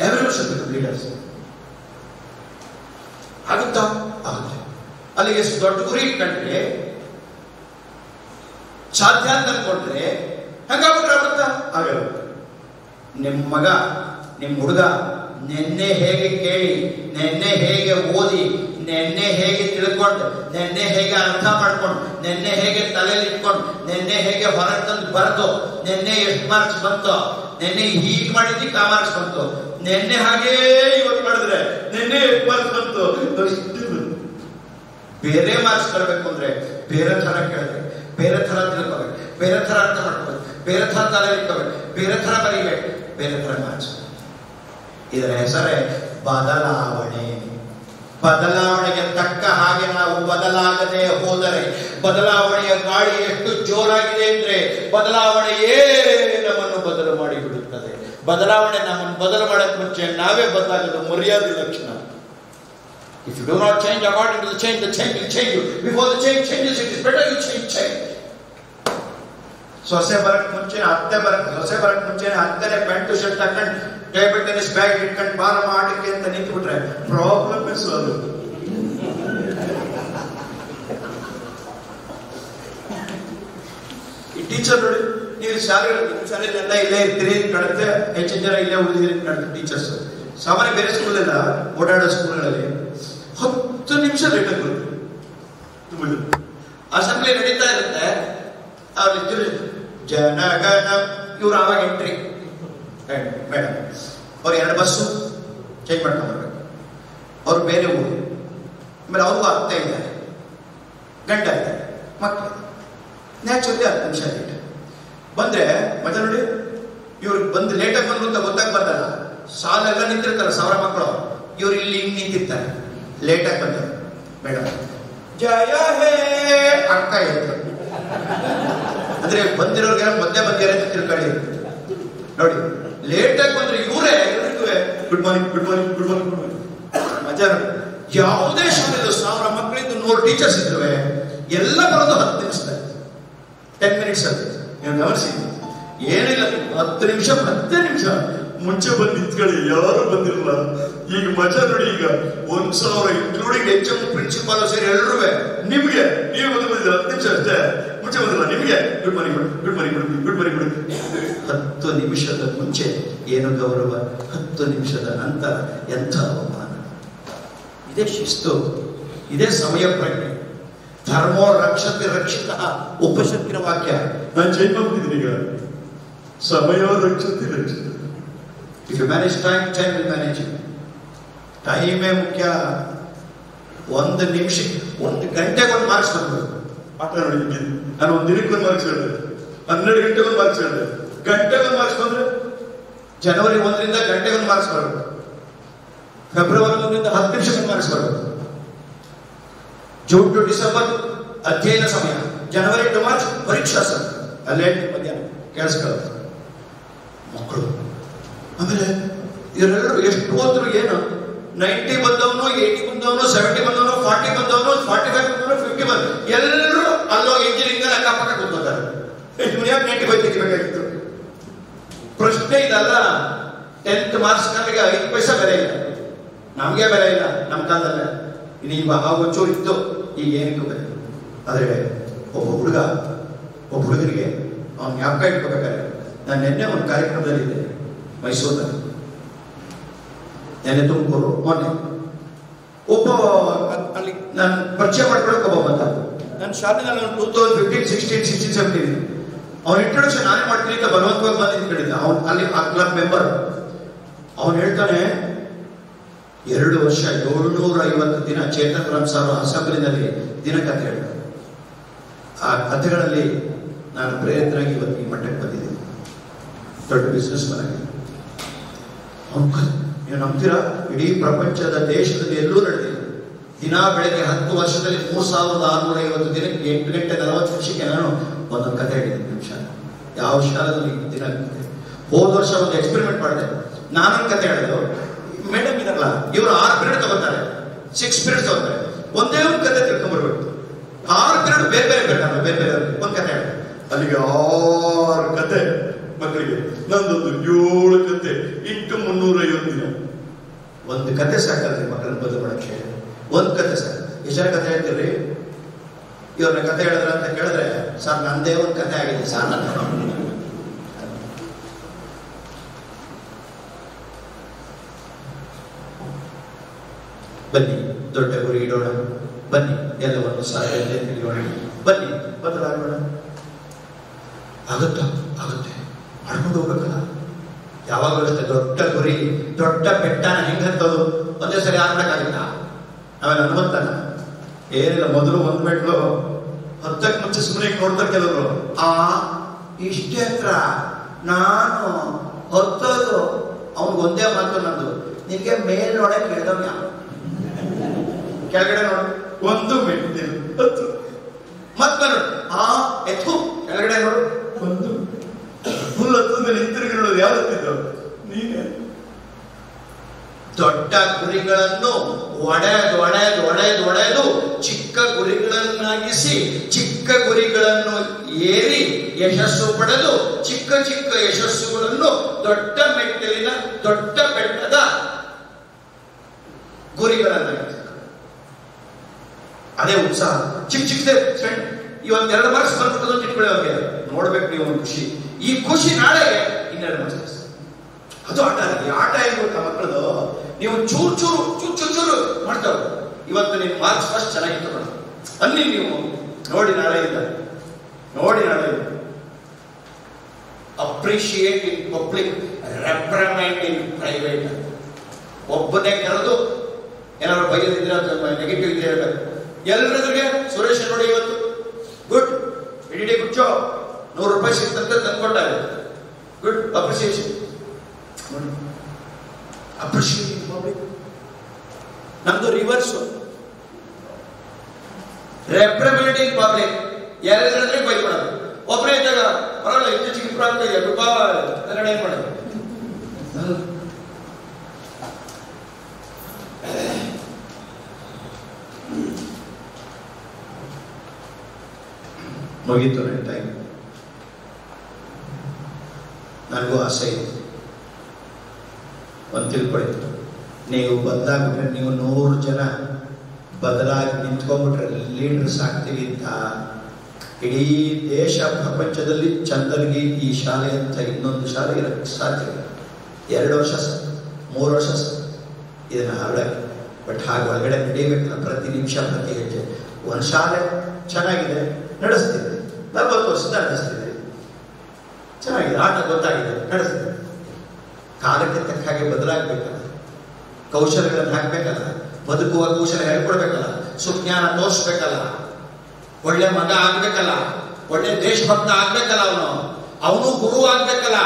Everyone should become leaders. ಆಗುತ್ತಾ? ಆಗುತ್ತೆ. ಅಲ್ಲಿಗೆ ಎಷ್ಟು ದೊಡ್ಡ ಗುರಿ ಇಟ್ಕೊಂಡ್ರೆ, ಸಾಧ್ಯ ಅಂತ ಅನ್ಕೊಂಡ್ರೆ ಹಂಗಾಗ್ಬಿಟ್ರೆ ಆಗುತ್ತಾ? ಆಗಲ್ಲ. ನಿಮ್ಮ ಮಗ, ನಿಮ್ಮ ಹುಡುಗ ನೆನ್ನೆ ಹೇಗೆ ಕೇಳಿ, ನೆನ್ನೆ ಹೇಗೆ ಓದಿ, ನೆನ್ನೆ ಹೇಗೆ ತಿಳ್ಕೊಂಡು, ನೆನ್ನೆ ಹೇಗೆ ಅರ್ಥ ಮಾಡ್ಕೊಂಡು, ನೆನ್ನೆ ಹೇಗೆ ತಲೆಯಲ್ಲಿ ಇಟ್ಕೊಂಡು, ನೆನ್ನೆ ಹೇಗೆ ಹೊರಗೆ ತಂದು ಬರೆದು, ನೆನ್ನೆ ಎಷ್ಟು ಮಾರ್ಕ್ಸ್ ಬಂತು, ನೆನ್ನೆ ಹೀಗೆ ಮಾಡಿದ್ದಿ ಕಾ ಮಾರ್ಕ್ಸ್ ಬಂತು, ನೆನ್ನೆ ಹಾಗೇ ಇವತ್ತು ಮಾಡಿದ್ರೆ ನೆನ್ನೆ ಎಷ್ಟು ಮಾರ್ಕ್ಸ್ ಬಂತು. ಬೇರೆ ಮಾರ್ಕ್ಸ್ ಬರಬೇಕು ಅಂದ್ರೆ ಬೇರೆ ತರ ಕೇಳಬೇಕು, ಬೇರೆ ತರ ತಿಳ್ಕೋಬೇಕು, ಬೇರೆ ತರ ಅರ್ಥ ಮಾಡ್ಕೋಬೇಕು, ಬೇರೆ ತರ ತಲೆ ಇಟ್ಕೋಬೇಕು, ಬೇರೆ ತರ ಬರೀಬೇಕು, ಬೇರೆ ತರ ಮಾರ್ಕ್ಸ್. ಇದರ ಹೆಸರೇ ಬದಲಾವಣೆ. ಬದಲಾವಣೆಗೆ ತಕ್ಕ ಹಾಗೆ ನಾವು ಬದಲಾಗದೆ ಹೋದರೆ, ಬದಲಾವಣೆಯ ಗಾಳಿ ಎಷ್ಟು ಜೋರಾಗಿದೆ ಅಂದ್ರೆ ಬದಲಾವಣೆಯೇ ನಮ್ಮನ್ನು ಬದಲು ಮಾಡಿ ಬಿಡುತ್ತದೆ. ಬದಲಾವಣೆ ನಮ್ಮನ್ನು ಬದಲು ಮಾಡಕ್ಕೆ ಮುಂಚೆ ನಾವೇ ಬದಲಾಗಲು ಮರ್ಯಾದೆ ಲಕ್ಷಣ. If you do not change according to the change will change you. Before the change changes, it is better you change. ಸೊಸೆ ಬರಕ್ ಮುಂಚೆ ಅತ್ತೆ ಬರಕ್, ಸೊಸೆ ಬರಕ್ ಮುಂಚೆ ಅತ್ತೆನೆ ಪ್ಯಾಂಟು ಶರ್ಟ್ ಹಾಕೊಂಡು ಟೇಬಲ್ ಟೆನ್ನಿಸ್ ಬ್ಯಾಗ್ ಇಟ್ಕೊಂಡು ಬಾರ ಮಾಡಕ್ಕೆ ಅಂತ ನಿಂತುಬಿಟ್ರೆ ಪ್ರಾಬ್ಲಮ್ ಅದು. ಈ ಟೀಚರ್ ನೋಡಿ, ನೀವು ಶಾಲೆಗಳೆಲ್ಲ ಇಲ್ಲೇ ಇರ್ತೀರಿ ಕಾಣುತ್ತೆ, ಹೆಚ್ಚಿನ ಜನ ಇಲ್ಲೇ ಉಳಿದಿರಿ ಕಾಣುತ್ತೆ. ಟೀಚರ್ಸ್ ಸಾಮಾನ್ಯ ಬೇರೆ ಸ್ಕೂಲೆಲ್ಲ ಓಡಾಡೋ ಸ್ಕೂಲ್ಗಳಲ್ಲಿ 10 ನಿಮಿಷ ಲೇಟಾಗಿ ಬರುತ್ತೆ. ಅಸೆಂಬ್ಲಿ ನಡೀತಾ ಇರುತ್ತೆ, ಅವ್ರು ಜನಗಣ ಇವ್ರು ಆವಾಗ ಎಂಟ್ರಿ ಮೇಡಮ್ ಅವ್ರು 2 ಬಸ್ಸು ಚೇಂಜ್ ಮಾಡ್ಕೊಂಡ್ಬರ್ಬೇಕು. ಅವ್ರು ಬೇರೆ ಊರು, ಆಮೇಲೆ ಅವ್ರಿಗೂ ಅರ್ಥ ಇದ್ದಾರೆ, ಗಂಡ ಇದ್ದಾರೆ, ಮಕ್ಕಳು. ನ್ಯಾಚುರಲಿ 10 ನಿಮಿಷ ಲೇಟ್ ಬಂದ್ರೆ ಮತ್ತೆ ನೋಡಿ, ಇವ್ರಿಗೆ ಬಂದು ಲೇಟಾಗಿ ಬಂದ್ರು ಅಂತ ಗೊತ್ತಾಗ ಬಂದಲ್ಲ, ಸಾಲೆಲ್ಲ ನಿಂತಿರ್ತಾರೆ 1000 ಮಕ್ಕಳು, ಇವ್ರು ಇಲ್ಲಿ ಹಿಂಗ್ ನಿಂತಿರ್ತಾರೆ. ಲೇಟಾಗಿ ಬಂದರು ಮೇಡಮ್ ಜಯ ಹೇ ಅಕ್ಕ ಇತ್ತು ಅಂದ್ರೆ ಬಂದಿರೋರ್ಗೆಲ್ಲ ಮಧ್ಯೆ ಬಂದಿರ ಅಂತ ತಿಳ್ಕೊಳ್ಳಿ. ನೋಡಿ ಲೇಟಾಗಿ ಬಂದ್ರೆ ಇವರೇ good morning good morning good morning good morning ಮಜಾ. ಯಾವುದೇ ಶಾಲೆದು 1000 ಮಕ್ಕಳಿದ್ದು 100 ಟೀಚರ್ಸ್ ಇದ್ರುವೆ ಎಲ್ಲ ಬರೋದು 10 ನಿಮಿಷದಲ್ಲಿ, 10 ಮಿನಿಟ್ಸ್ ಅಲ್ಲಿ. ನೀವು ಗಮನಿಸಿ, ಏನಿಲ್ಲ 10 ನಿಮಿಷ 10 ನಿಮಿಷ ಮುಂಚೆ ಬಂದು ನಿಂತ್ಕೊಳ್ಳಿ, ಯಾರು ಬಂದಿರಲ್ಲ. ಈಗ ಮಜಾ ನೋಡಿ, ಈಗ 1000 ಇನ್ಕ್ಲೂಡಿಂಗ್ HM ಪ್ರಿನ್ಸಿಪಾಲ್ ಸೇರಿ ಎಲ್ಲರೂ ನಿಮ್ಗೆ, ನೀವು ಬಂದು ಬಂದಿಲ್ಲ 10 ನಿಮಿಷ ಅಷ್ಟೇ ಮುಂಚೆ ಬಂದಿಲ್ಲ, ನಿಮ್ಗೆ good morning good morning good morning good 10 ನಿಮಿಷದ ಮುಂಚೆ ಏನು ಗೌರವ, 10 ನಿಮಿಷದ ನಂತರ ಎಂಥ ಅವಮಾನ. ಇದೇ ಶಿಸ್ತು, ಇದೇ ಸಮಯ ಪ್ರಜ್ಞೆ. ಧರ್ಮೋ ರಕ್ಷತೆ ರಕ್ಷಿತ ಉಪಶಕ್ತಿನ ವಾಕ್ಯ ನಾನು ಚೇಂಜ್ ಮಾಡ್ತಿದ್ದೀನಿ. ಈಗ ಸಮಯ ರಕ್ಷತೆ ರಕ್ಷಿತ. If you manage time, time will manage you. ಟೈಮೇ ಮುಖ್ಯ. 1 ನಿಮಿಷಕ್ಕೆ 1 ಗಂಟೆಗೆ 1 ಮಾರ್ಕ್ಸ್ ಬರ್ಬೇಕು. ಆಟ ನೋಡಿ, ನಾನು 1 ದಿನಕ್ಕೆ 1 ಮಾರ್ಕ್ಸ್ ಹೇಳಿದೆ, 12 ಗಂಟೆಗೆ 1 ಮಾರ್ಕ್ಸ್ ಹೇಳಿದೆ. ಗಂಟೆಗೆ 1 ಮಾರ್ಕ್ಸ್ ಬಂದ್ರೆ ಜನವರಿ 1ರಿಂದ ಗಂಟೆಗೆ 1 ಮಾರ್ಕ್ಸ್ ಬರಬೇಕು, ಫೆಬ್ರವರಿ 1ರಿಂದ 10 ನಿಮಿಷಕ್ಕೆ 1 ಮಾರ್ಕ್ಸ್ ಬರಬೇಕು. ಜೂನ್ ಟು ಡಿಸೆಂಬರ್ ಅಧ್ಯಯನ ಸಮಯ, ಜನವರಿ ಟು ಮಾರ್ಚ್ ಪರೀಕ್ಷಾ ಸಮಯ. ಅಲ್ಲೇ ಮಧ್ಯಾಹ್ನ ಕೇಳಿಸ್ಕೊಳ್ಳೋದು ಮಕ್ಕಳು. ಆಮೇಲೆ ಇವರೆಲ್ಲರೂ ಎಷ್ಟು ಹೋದ್ರು ಏನು, 90 ಬಂದವನು, 80 ಬಂದವನು, 70 ಬಂದವನು, 40 ಬಂದವನು, 45 ಬಂದವನು, 50 ಬಂದವನು, ಎಲ್ಲರೂ ಅಲ್ಲೋ ಇಂಜಿನಿಯರಿಂಗ್ ಅಕ್ಕಪಕ್ಕ ಕೂತ್ಕೋತಾರೆ. ಯಾಕೆ 95 ತೆಗಿಬೇಕಾಗಿತ್ತು? ಪ್ರಶ್ನೆ ಇದಲ್ಲ. 10th ಮಾರ್ಕ್ಸ್ ನಮಗೆ 5 ಪೈಸೆ ಬೆಲೆ ಇಲ್ಲ, ನಮ್ಗೆ ಬೆಲೆ ಇಲ್ಲ ನಮ್ಮ ಕಾಲದಲ್ಲೇ. ಇದು ಒಂಚೂರು ಇತ್ತು, ಈಗ ಏನಕ್ಕೂ ಬೆಲೆ. ಆದ್ರೆ ಒಬ್ಬ ಹುಡುಗನಿಗೆ ಅವ್ನು ಜ್ಞಾಪಕ ಇಟ್ಕೋಬೇಕಾದ್ರೆ, ನಾನು ನಿನ್ನೆ ಒಂದು ಕಾರ್ಯಕ್ರಮದಲ್ಲಿ ಇದ್ದೆ ಮೈಸೂರಿನಲ್ಲಿ, ನೆನ್ನೆ ತುಮಕೂರು, ಮೊನ್ನೆ ಒಬ್ಬ ಅಲ್ಲಿ ನಾನು ಪರಿಚಯ ಮಾಡ್ಕೊಳಕ್ ಒಬ್ಬ ಬಂದ. ನನ್ನ ಶಾಲೆನಲ್ಲಿ 2015, 16, 16, 17 ಅವ್ನ ಇಂಟ್ರೊಡಕ್ಷನ್ ನಾನೇ ಮಾಡ್ತೀನಿ ಅಂತ ಬಲವಂತವಾಗಿ ಬಂದು ನಿಂತ್ಕೊಂಡಿದ್ದ. ಅವ್ನು ಅಲ್ಲಿ ಆ ಕ್ಲಬ್ ಮೆಂಬರ್. ಅವನು ಹೇಳ್ತಾನೆ, 2 ವರ್ಷ 750 ದಿನ ಚೇತನ್ ರಾಮ್ ಸಾರು ಅಸೆಂಬ್ಲಿನಲ್ಲಿ ದಿನಕಥೆ ಹೇಳ್ತಾರೆ. ಆ ಕಥೆಗಳಲ್ಲಿ ನಾನು ಪ್ರೇರಿತರಾಗಿ ಇವತ್ತು ಈ ಮಟ್ಟಕ್ಕೆ ಬಂದಿದ್ದೀನಿ. ದೊಡ್ಡ ಬಿಸ್ನೆಸ್ ಮನೆಗೆ ನೀವು ನಂಬ್ತೀರಾ, ಇಡೀ ಪ್ರಪಂಚದ ದೇಶದಲ್ಲಿ ಎಲ್ಲೂ ನಡೆದಿಲ್ಲ. ದಿನ ಬೆಳಗ್ಗೆ 10 ವರ್ಷದಲ್ಲಿ 3650 ದಿನಕ್ಕೆ 8 ಗಂಟೆ 40 ನಿಮಿಷಕ್ಕೆ ನಾನು ಒಂದೊಂದು ಕಥೆ ಹೇಳಿದ್ದೀನಿ. ನಿಮಿಷ ಯಾವ ಶಾಲೆಯಲ್ಲಿ ದಿನ ಕಥೆ. ಹೋದ ವರ್ಷ ಒಂದು ಎಕ್ಸ್ಪೆರಿಮೆಂಟ್ ಮಾಡಿದೆ. ನಾನೊಂದು ಕಥೆ ಹೇಳಿದ್ರು, ಮೇಡಮ್ ಇದಲ್ಲ, ಇವರು 6 ಪೀರಿಯಡ್ ತಗೋತಾರೆ, 6 ಪೀರಿಯಡ್ ತಗೋತಾರೆ. ಒಂದೇ ಒಂದು ಕಥೆ ತಿಳ್ಕೊಂಡ್ಬರ್ಬೇಕು. 6 ಪೀರಿಯಡ್ ಬೇರೆ ಬೇರೆ ಬೇಕಾದ್ರೆ ಬೇರೆ ಬೇರೆ ಒಂದು ಕಥೆ ಹೇಳಿದೆ. ಅಲ್ಲಿಗೆ 6 ಕಥೆ ಮಕ್ಕಳಿಗೆ. ನಂದೊಂದು 7 ಕಥೆ, ಇಟ್ಟು 350 ದಿನ. ಒಂದು ಕಥೆ ಸಾಕಲ್ರಿ ಮಕ್ಕಳನ್ನ ಬದಲು ಮಾಡಕ್ಕೆ. ಒಂದು ಕಥೆ ಸಾಕು. ಎಷ್ಟು ಜನ ಕಥೆ ಹೇಳ್ತೀರಿ? ಇವ್ರನ್ನ ಕಥೆ ಹೇಳಿದ್ರ ಅಂತ ಕೇಳಿದ್ರೆ, ಸರ್ ನಂದೇ ಒಂದು ಕಥೆ ಆಗಿದೆ ಸರ್. ಬನ್ನಿ ದೊಡ್ಡ ಗುರಿ ಇಡೋಣ, ಬನ್ನಿ ಎಲ್ಲವನ್ನು ಸಾಧ್ಯ ತಿಳಿಯೋಣ, ಬನ್ನಿ ಬದಲಾಗೋಣ. ಆಗುತ್ತೆ ಮಾಡ್ಕೊಂಡು ಹೋಗ್ಬೇಕಲ್ಲ. ಯಾವಾಗಲೂ ಅಷ್ಟೇ, ದೊಡ್ಡ ಗುರಿ, ದೊಡ್ಡ ಬೆಟ್ಟನ ಹೆಂಗ್ ಹತ್ತೋದು ಒಂದೇ ಸರಿ ಆಗ್ಬೇಕಾಗಿತ್ತ? ಆಮೇಲೆ ಅನ್ಬಂತಾನ ಏನಿಲ್ಲ, ಮೊದಲು 1 ಮೆಟ್ಲು ಹತ್ತಕ್ಕೆ ಮುಂಚೆ ಸುಮ್ಮನೆ ನೋಡ್ತಾರೆ ಕೆಲವರು. ಇಷ್ಟೇ ಹತ್ರ ನಾನು ಹತ್ತೋದು. ಅವ್ನಿಗೆ ಒಂದೇ ಮಾತು ನಂದು, ನಿನ್ಗೆ ಮೇಲ್ ನೋಡಕ್ ಹೇಳ್ದವ್ ಯಾವ ಕೆಳಗಡೆ ನೋಡು, 1 ಮೆಟ್ಟಿಲು ಹತ್ತು, ಮತ್ತೆ ಎತ್ತು ಕೆಳಗಡೆ ನೋಡು 1 ಫುಲ್ ಹತ್ತದ ಹಿಂತಿರುಗಿ ನೋಡೋದು ಯಾರು ಹತ್ತಿದ್ದು? ನೀನೆ. ದೊಡ್ಡ ಗುರಿಗಳನ್ನು ಒಡೆದು ಚಿಕ್ಕ ಗುರಿಗಳನ್ನಾಗಿಸಿ, ಚಿಕ್ಕ ಗುರಿಗಳನ್ನು ಏರಿ ಯಶಸ್ಸು ಪಡೆದು ಚಿಕ್ಕ ಚಿಕ್ಕ ಯಶಸ್ಸುಗಳನ್ನು ದೊಡ್ಡ ಮೆಟ್ಟಿಲಿನ ದೊಡ್ಡ ಬೆಟ್ಟದ ಗುರಿಗಳನ್ನ ಅದೇ ಉತ್ಸಾಹ. ಚಿಕ್ಕ ಚಿಕ್ಕದೇ ಇವತ್ತು 2 ಮಾರ್ಕ್ಸ್ ಬಂದ್ಬಿಟ್ಟು ಅಂತ ಇಟ್ಕೊಳ್ಳಿ, ಅವ್ರಿಗೆ ನೋಡ್ಬೇಕು ನೀವು ಒಂದು ಖುಷಿ. ಈ ಖುಷಿ ನಾಳೆ 2 ಮಾರ್ಕ್ಸ್. ಅದು ಆಟ. ಈ ಆಟ ಏನ್ ಗೊತ್ತಾ ಮಕ್ಕಳದು, ನೀವು ಚೂರು ಚೂರು ಚೂರು ಚೂರು ಚೂರು ಮಾಡ್ತಾವೆ. ಇವತ್ತು ನಿಮ್ಮ ಮಾರ್ಕ್ಸ್ ಫಸ್ಟ್ ಚೆನ್ನಾಗಿತ್ತು ಮೇಡಮ್ ಅನ್ನಿ ನೀವು ನೋಡಿ ನಾಳೆಯಿಂದ appreciate in public, reprimand in private. ಒಬ್ಬನೇ ಕರೆದು ಏನಾದ್ರು ಬೈದಿದ್ರೆ ನೆಗೆಟಿವ್ ಇದ್ರೆ ಹೇಳ್ಬೇಕು. ಎಲ್ಲರಿಗೆ ಸುರೇಶ್ ನೋಡಿ ಇವತ್ತು ಗುಡ್, ಇಡೀ ಗುಚ್ಚೋ ₹100 ಸಿಕ್ತಂತೆ ತಂದ್ಕೊಟ್ಟಾರೆ, good appreciation. Appreciate in public. ನಮ್ದು ರಿವರ್ಸ್, ರೆಪ್ರಮೆಂಟ್ ಇನ್ ಪಬ್ಲಿಕ್. ಎಲ್ಲರಿಗೆ ಬೈ ಮಾಡೋದು. ಒಬ್ಬರೇ ಇದ್ದಾಗ ಬರಲ್ಲ, ಇತ್ತೀಚೆಗೆ ಇಂಪ್ರೂವ್ ಆಗ್ತಾ ಇದೆ ಕನ್ನಡ ಏನ್ ಮಾಡೋದು. ಮುಗೀತು ನನ್ನ ಟೈಮ್. ನನಗೂ ಆಸೆ ಇದೆ, ಒಂದು ತಿಳ್ಕೊಳ್ಳಿ, ನೀವು ಬದಲಾಗ್ಬಿಟ್ರೆ, ನೀವು 100 ಜನ ಬದಲಾಗಿ ನಿಂತ್ಕೊಂಡ್ಬಿಟ್ರೆ ಲೀಡರ್ಸ್ ಆಗ್ತೀವಿ ಅಂತ ಇಡೀ ದೇಶ ಪ್ರಪಂಚದಲ್ಲಿ ಚಂದನ್ಗಿ ಈ ಶಾಲೆ ಅಂತ ಇನ್ನೊಂದು ಶಾಲೆ ಇರೋಕ್ಕೆ ಸಾಧ್ಯ ಇಲ್ಲ. 2 ವರ್ಷ 3 ವರ್ಷ ಇದನ್ನ ಹರಡಾಗಿ, ಬಟ್ ಹಾಗೆ ಒಳಗಡೆ ನಡೀಬೇಕಲ್ಲ, ಪ್ರತಿ ನಿಮಿಷ ಪ್ರತಿ ಹೆಜ್ಜೆ. ಒಂದು ಶಾಲೆ ಚೆನ್ನಾಗಿದೆ, ನಡೆಸ್ತಿದೆ, 40 ವರ್ಷದ ನಡೆಸ್ತಿದೆ, ಚೆನ್ನಾಗಿದೆ, ಆಟ ಗೊತ್ತಾಗಿದೆ, ನಡೆಸ್ತಿದೆ. ಕಾಲಕ್ಕೆ ತಕ್ಕ ಹಾಗೆ ಬದಲಾಗಬೇಕಲ್ಲ, ಕೌಶಲ್ಯಗಳನ್ನು ಹಾಕ್ಬೇಕಲ್ಲ, ಬದುಕುವ ಕೌಶಲ್ಯ ಹೇಳ್ಕೊಡ್ಬೇಕಲ್ಲ, ಸುಜ್ಞಾನ ತೋರಿಸ್ಬೇಕಲ್ಲ, ಒಳ್ಳೆ ಮಗ ಆಗ್ಬೇಕಲ್ಲ, ಒಳ್ಳೆ ದೇಶಭಕ್ತ ಆಗ್ಬೇಕಲ್ಲ, ಅವನು ಗುರು ಆಗ್ಬೇಕಲ್ಲ.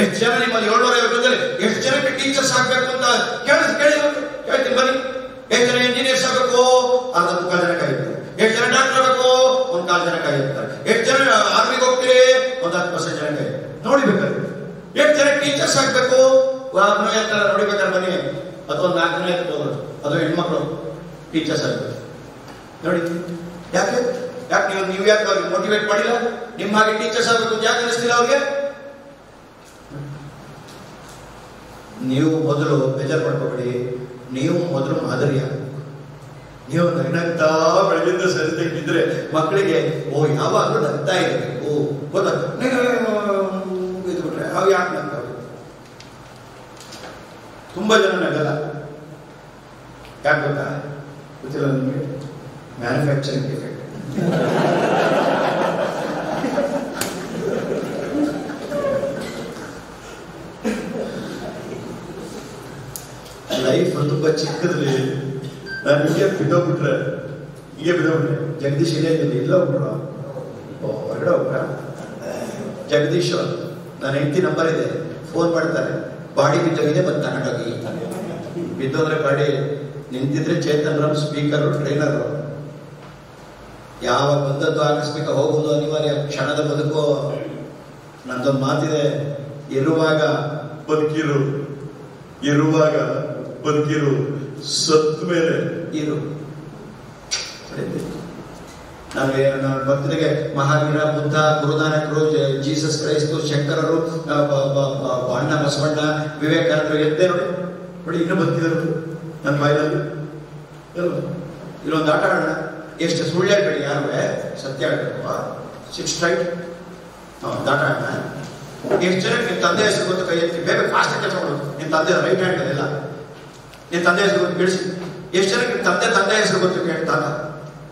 ಎಷ್ಟು ಜನ ನಿಮ್ಮ 750 ಎಷ್ಟು ಜನಕ್ಕೆ ಟೀಚರ್ಸ್ ಆಗ್ಬೇಕು ಅಂತ ಕೇಳ್ತೀನಿ ಬನ್ನಿ. ಎಷ್ಟು ಜನ ಇಂಜಿನಿಯರ್ಸ್ ಆಗ್ಬೇಕು, 1/4 ಜನ ಕಾಯುತ್ತಾರೆ. ಎಷ್ಟು ಜನ ಡಾಕ್ಟರ್ ಆಗ್ಬೇಕು, 1/4 ಜನ ಕಾಯುತ್ತಾರೆ. ಎಷ್ಟು ಜನ ಆರ್ಮಿಗೆ ಹೋಗ್ತೀರಿ, 10% ಜನ ಕಾಯುತ್ತಾರೆ. ನೋಡಿಬೇಕಾದ್ರೆ ಎಷ್ಟು ಜನ ಟೀಚರ್ಸ್ ಆಗ್ಬೇಕು, ನೋಡಿಬೇಕಾದ್ರೆ ಬನ್ನಿ, ಅಥವಾ 4 ಜನ ಇರ್ಬೋದು, ಅದು ಹೆಣ್ಮಕ್ಳು ಟೀಚರ್ಸ್ ಆಗ್ಬೇಕು. ನೋಡಿ ಯಾಕೆ ನೀವು ಯಾಕೆ ಅವ್ರಿಗೆ ಮೋಟಿವೇಟ್ ಮಾಡಿಲ್ಲ? ನಿಮ್ಮ ಹಾಗೆ ಟೀಚರ್ಸ್ ಆಗ್ಬೇಕು ಯಾಕೆ ಅನಿಸ್ತಿಲ್ಲ ಅವ್ರಿಗೆ? ನೀವು ಮೊದಲು ಬೇಜಾರು ಮಾಡ್ಕೋಬೇಡಿ, ನೀವು ಮೊದಲು ಮಾದರಿ ಆಗಬೇಕು. ನೀವು ನಗ್ನಗ್ತಾ ಬೆಳಗಿಂದ ಸರಿತಿದ್ರೆ ಮಕ್ಕಳಿಗೆ ಯಾವಾಗಲೂ ನಗ್ತಾ ಇರಬೇಕು, ಗೊತ್ತಾಗ್ತದೆ. ಇದ್ಬಿಟ್ರೆ ಅವು ಯಾಕೆ ನಗ್ತಾವೆ? ತುಂಬಾ ಜನ ನಗಲ್ಲ, ಯಾಕೆ ಗೊತ್ತಾ? ಗೊತ್ತಿಲ್ಲ ನಿಮಗೆ, ಮ್ಯಾನುಫ್ಯಾಕ್ಚರಿಂಗ್ ಡಿಫೆಕ್ಟ್. ಲೈಫ್ ತುಂಬಾ ಚಿಕ್ಕದ್ರಲ್ಲಿ ನಾನು ಹೀಗೆ ಬಿದ್ದೋಗ್ಬಿಟ್ರೆ ಜಗದೀಶ್ ಇಲ್ಲೇ ಇದ್ದೀನಿ, ಇಲ್ಲ ಹೋಗ್ಬಿಡ್ರ, ಹೊರಗಡೆ ಹೋಗ್ಬಿಟ್ರ. ಜಗದೀಶ್ ನನ್ನ ಹೆಂಡತಿ ನಂಬರ್ ಇದೆ, ಫೋನ್ ಮಾಡ್ತಾರೆ, ಬಾಡಿ ಬಿದ್ದೋಗಿದೆ ಬಂದು ತಗೊಂಡೋಗಿ. ಬಿದ್ದೋದ್ರೆ ಬಾಡಿ, ನಿಂತಿದ್ರೆ ಚೇತನ್ ರಾಮ್ ಸ್ಪೀಕರು ಟ್ರೈನರು. ಯಾವ ಬಂದದ್ದು ಆಕಸ್ಮಿಕ ಹೋಗುವುದು ಅನಿವಾರ್ಯ, ಕ್ಷಣದ ಬದುಕು. ನಂದೊಂದು ಮಾತಿದೆ, ಇರುವಾಗ ಬದುಕಿರು, ಸತ್ತ ಮೇಲೆ ಇರು. ನನ್ನ ಭಕ್ತರಿಗೆ ಮಹಾವೀರ, ಬುದ್ಧ, ಗುರುನಾನಕರು, ಜೀಸಸ್ ಕ್ರೈಸ್ತು, ಶಂಕರರು, ಅಣ್ಣ ಬಸವಣ್ಣ, ವಿವೇಕಾನಂದರು ಎದ್ದೇ ನೋಡಿ ಇನ್ನೂ ಬದುಕಿದರು ನನ್ನ ಬಾಯಿನಲ್ಲಿ. ಇಲ್ಲೊಂದು ಆಟ ಆಡೋಣ, ಎಷ್ಟು ಸುಳ್ಳು ಹೇಳ್ಬೇಡಿ, ಯಾರು ಸತ್ಯ ಹೇಳ್ಬೇಕು. 6 ರೈಟ್ ಆಟ ಆಡೋಣ. ಎಷ್ಟು ಜನಕ್ಕೆ ನಿಮ್ಮ ತಂದೆ ಹೆಸರು ಗೊತ್ತು? ಕೈ ಎತ್ತಿ, ಬೇಗ ಫಾಸ್ಟ್ ಕೆಲಸ ಮಾಡೋದು. ನಿಮ್ಮ ತಂದೆ ರೈಟ್ ಹ್ಯಾಂಡ್ ಇಲ್ಲ, ನಿಮ್ಮ ತಂದೆ ಹೆಸರು ಗೊತ್ತು ಬಿಡಿಸಿ. ಎಷ್ಟು ಜನಕ್ಕೆ ನಿಮ್ಮ ತಂದೆ ಹೆಸರು ಗೊತ್ತು? ಕೇಳಿ ತಾತ,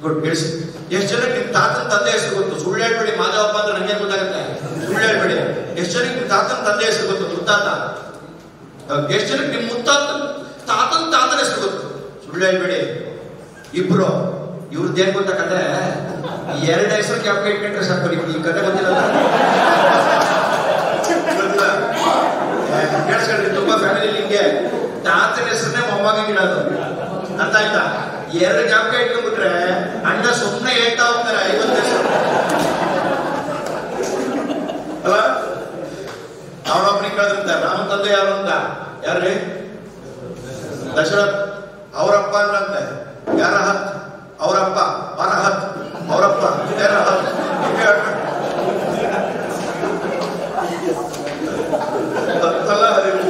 ಗುಡ್, ಬಿಡಿಸಿ. ಎಷ್ಟು ಜನಕ್ಕೆ ನಿಮ್ಮ ತಾತನ ತಂದೆ ಹೆಸರು ಗೊತ್ತು? ಸುಳ್ಳು ಹೇಳ್ಬೇಡಿ, ಮಾಧವಪ್ಪ ಅಂದ್ರೆ ನನಗೆ ಗೊತ್ತಾಗುತ್ತೆ, ಸುಳ್ಳು ಹೇಳ್ಬೇಡಿ. ಎಷ್ಟು ಜನಕ್ಕೆ ನಿಮ್ಮ ತಾತನ ತಂದೆ ಹೆಸರು ಗೊತ್ತು? ಮುತ್ತಾತ. ಎಷ್ಟು ಜನಕ್ಕೆ ನಿಮ್ಮ ತಾತನ ಹೆಸರು ಗೊತ್ತು? ಸುಳ್ಳು ಹೇಳ್ಬೇಡಿ. ಇಬ್ರು ಇವ್ರದ್ದೇನ್ ಗೊತ್ತಕ್ಕಂದ್ರೆ 2 ಹೆಸರು ಕ್ಯಾಪ್ ಇಟ್ಕೊಂಡ್ರೆ ಸಾಕು. ಈ ಕತೆ ಗೊತ್ತಿಲ್ಲ, ಕೇಳಿಸ್ಕೊಂಡ್ರಿ? ತುಂಬಾ ಫ್ಯಾಮಿಲಿ ಹಿಂಗೆ ತಾತನ ಹೆಸರನ್ನೇ ಮೊಮ್ಮಗ ಇಡೋದು, ಅರ್ಥ ಆಯ್ತಾ? 2 ಜ್ಞಾಪಕ ಇಟ್ಕೊಂಡ್ಬಿಟ್ರೆ ಅಣ್ಣ ಸುಮ್ಮನೆ ಹೇಳ್ತಾ ಹೋಗ್ತಾರೆ 50 ಹೆಸರು ಅಲ್ಲ. ಅವನೊಬ್ಬನಿಗೆ ಕೇಳಿದ್ರೆ ರಾಮನ ತಂದೆ ಯಾರು ಅಂತ, ಯಾರ್ರಿ? ದಶರಥ್. ಅವರಪ್ಪ ಅಂದ್ರಂತೆ ಯಾರ? ಅವರಪ್ಪ ಅರಹತ್, ಅವರಪ್ಪ ತೆರಹತ್. ಹತ್ತಲ್ಲ ಹರಿವು.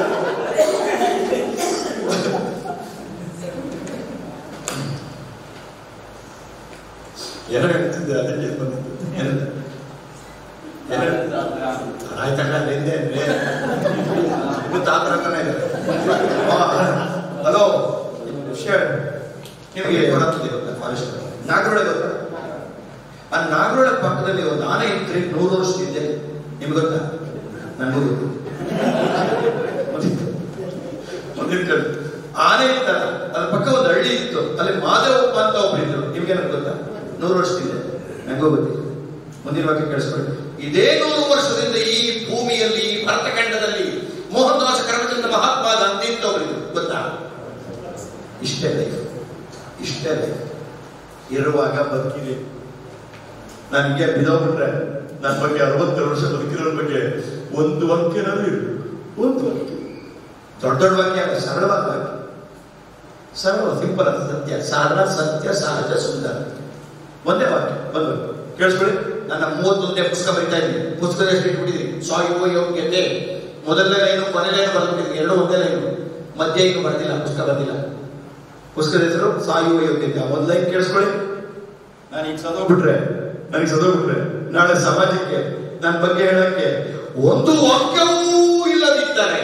ಏನೋ ಹೇಳ್ತಿದ್ದೆ, ಅದಕ್ಕೆ ಬಂದಿದ್ದು. ಆಯ್ತಲ್ಲ ಹಿಂದೆ ತಾತ್ರನೇ ಇದೆ. ಹಲೋ, ನಿಮಗೆ ಗೊತ್ತಾಗ್ತದೆ ಗೊತ್ತಾ? ಫಾರೆಸ್ಟ್ ನಾಗರೋಳೆ ಗೊತ್ತಾ? ಆ ನಾಗರೋಳ ಪಕ್ಕದಲ್ಲಿ ಒಂದು ಆನೆ ಇತ್ತು 100 ವರ್ಷದಿಂದ. ನಿಮ್ಗೆ ಗೊತ್ತಾ? ನನಗೂ ಗೊತ್ತು. ಆನೆ ಇತ್ತಲ್ಲ, ಅದ್ರ ಪಕ್ಕ ಒಂದು ಹಳ್ಳಿ ಇತ್ತು, ಅಲ್ಲಿ ಮಾದೇವಪ್ಪ ಅಂತ ಒಬ್ರು ಇದ್ರು. ನಿಮ್ಗೆ ನನಗೆ ಗೊತ್ತಾ? 100 ವರ್ಷದಿಂದ. ನನಗೂ ಗೊತ್ತಿಲ್ಲ. ಮುಂದಿನ ವಾಕ್ಯ ಕೇಳಿಸ್ಕೊಳ್ಳಿ. ಇದೇ 100 ವರ್ಷದಿಂದ ಈ ಭೂಮಿಯಲ್ಲಿ, ಈ ಭರತಖಂಡದಲ್ಲಿ ಮೋಹನದಾಸ ಕರಮಚಂದ್ರ ಮಹಾತ್ಮ ಗಾಂಧಿ ಅಂತ ಒಬ್ಬರಿದ್ರು. ಗೊತ್ತಾ? ಇಷ್ಟೇ ಲೈಫ್, ಇಷ್ಟೇ ಲೈಫ್. ಇರುವಾಗ ಬದುಕಿದೆ. ನನಗೆ ಬಿದೋಗ್ಬಿಟ್ರೆ ನನ್ನ ಬಗ್ಗೆ 62 ವರ್ಷ ಬದುಕಿರೋರ ಬಗ್ಗೆ ಒಂದು ವಾಕ್ಯನಾದ್ರೂ ಇರಬೇಕು. ಒಂದು ವಾಕ್ಯ, ದೊಡ್ಡ ದೊಡ್ಡ ವಾಕ್ಯ, ಸರಳವಾದ ವಾಕ್ಯ, ಸರಳ ಸಿಂಪಲ್ ಅಂತ ಸತ್ಯ, ಸರಳ ಸತ್ಯ ಸಹಜ ಸುಂದರ. ಒಂದೇ ವಾಕ್ಯ, ಒಂದು ಕೇಳಿಸ್ಕೊಳ್ಳಿ. ನನ್ನ 31ನೇ ಪುಸ್ತಕ ಬರೀತಾ ಇದ್ದೀನಿ. ಪುಸ್ತಕದ ಹೆಸರು ಇಟ್ಬಿಟ್ಟಿದ್ದೀನಿ, ಸಾಯುವ ಯೋಗ್ಯತೆ. ಮೊದಲನೇ ಲೈನು ಕೊನೆ ಲೈನು ಬರ್ಬಿಟ್ಟಿದ್ದೀನಿ, 2 ಒಂದೇ ಲೈನು, ಮಧ್ಯೆ ಏನು ಬರ್ದಿಲ್ಲ, ಪುಸ್ತಕ ಬರ್ದಿಲ್ಲ. ಪುಸ್ತಕದ ಹೆಸರು ಸಾಯುವ ಯೋಗ್ಯತೆ. ಒಂದು ಲೈನ್ ಕೇಳಿಸ್ಕೊಳ್ಳಿ. ನನಗೆ ಸದೋಗ್ಬಿಟ್ರೆ ನಾಳೆ ಸಮಾಜಕ್ಕೆ ನನ್ನ ಬಗ್ಗೆ ಹೇಳಕ್ಕೆ ಒಂದು ವಾಕ್ಯವೂ ಇಲ್ಲದಿದ್ದರೆ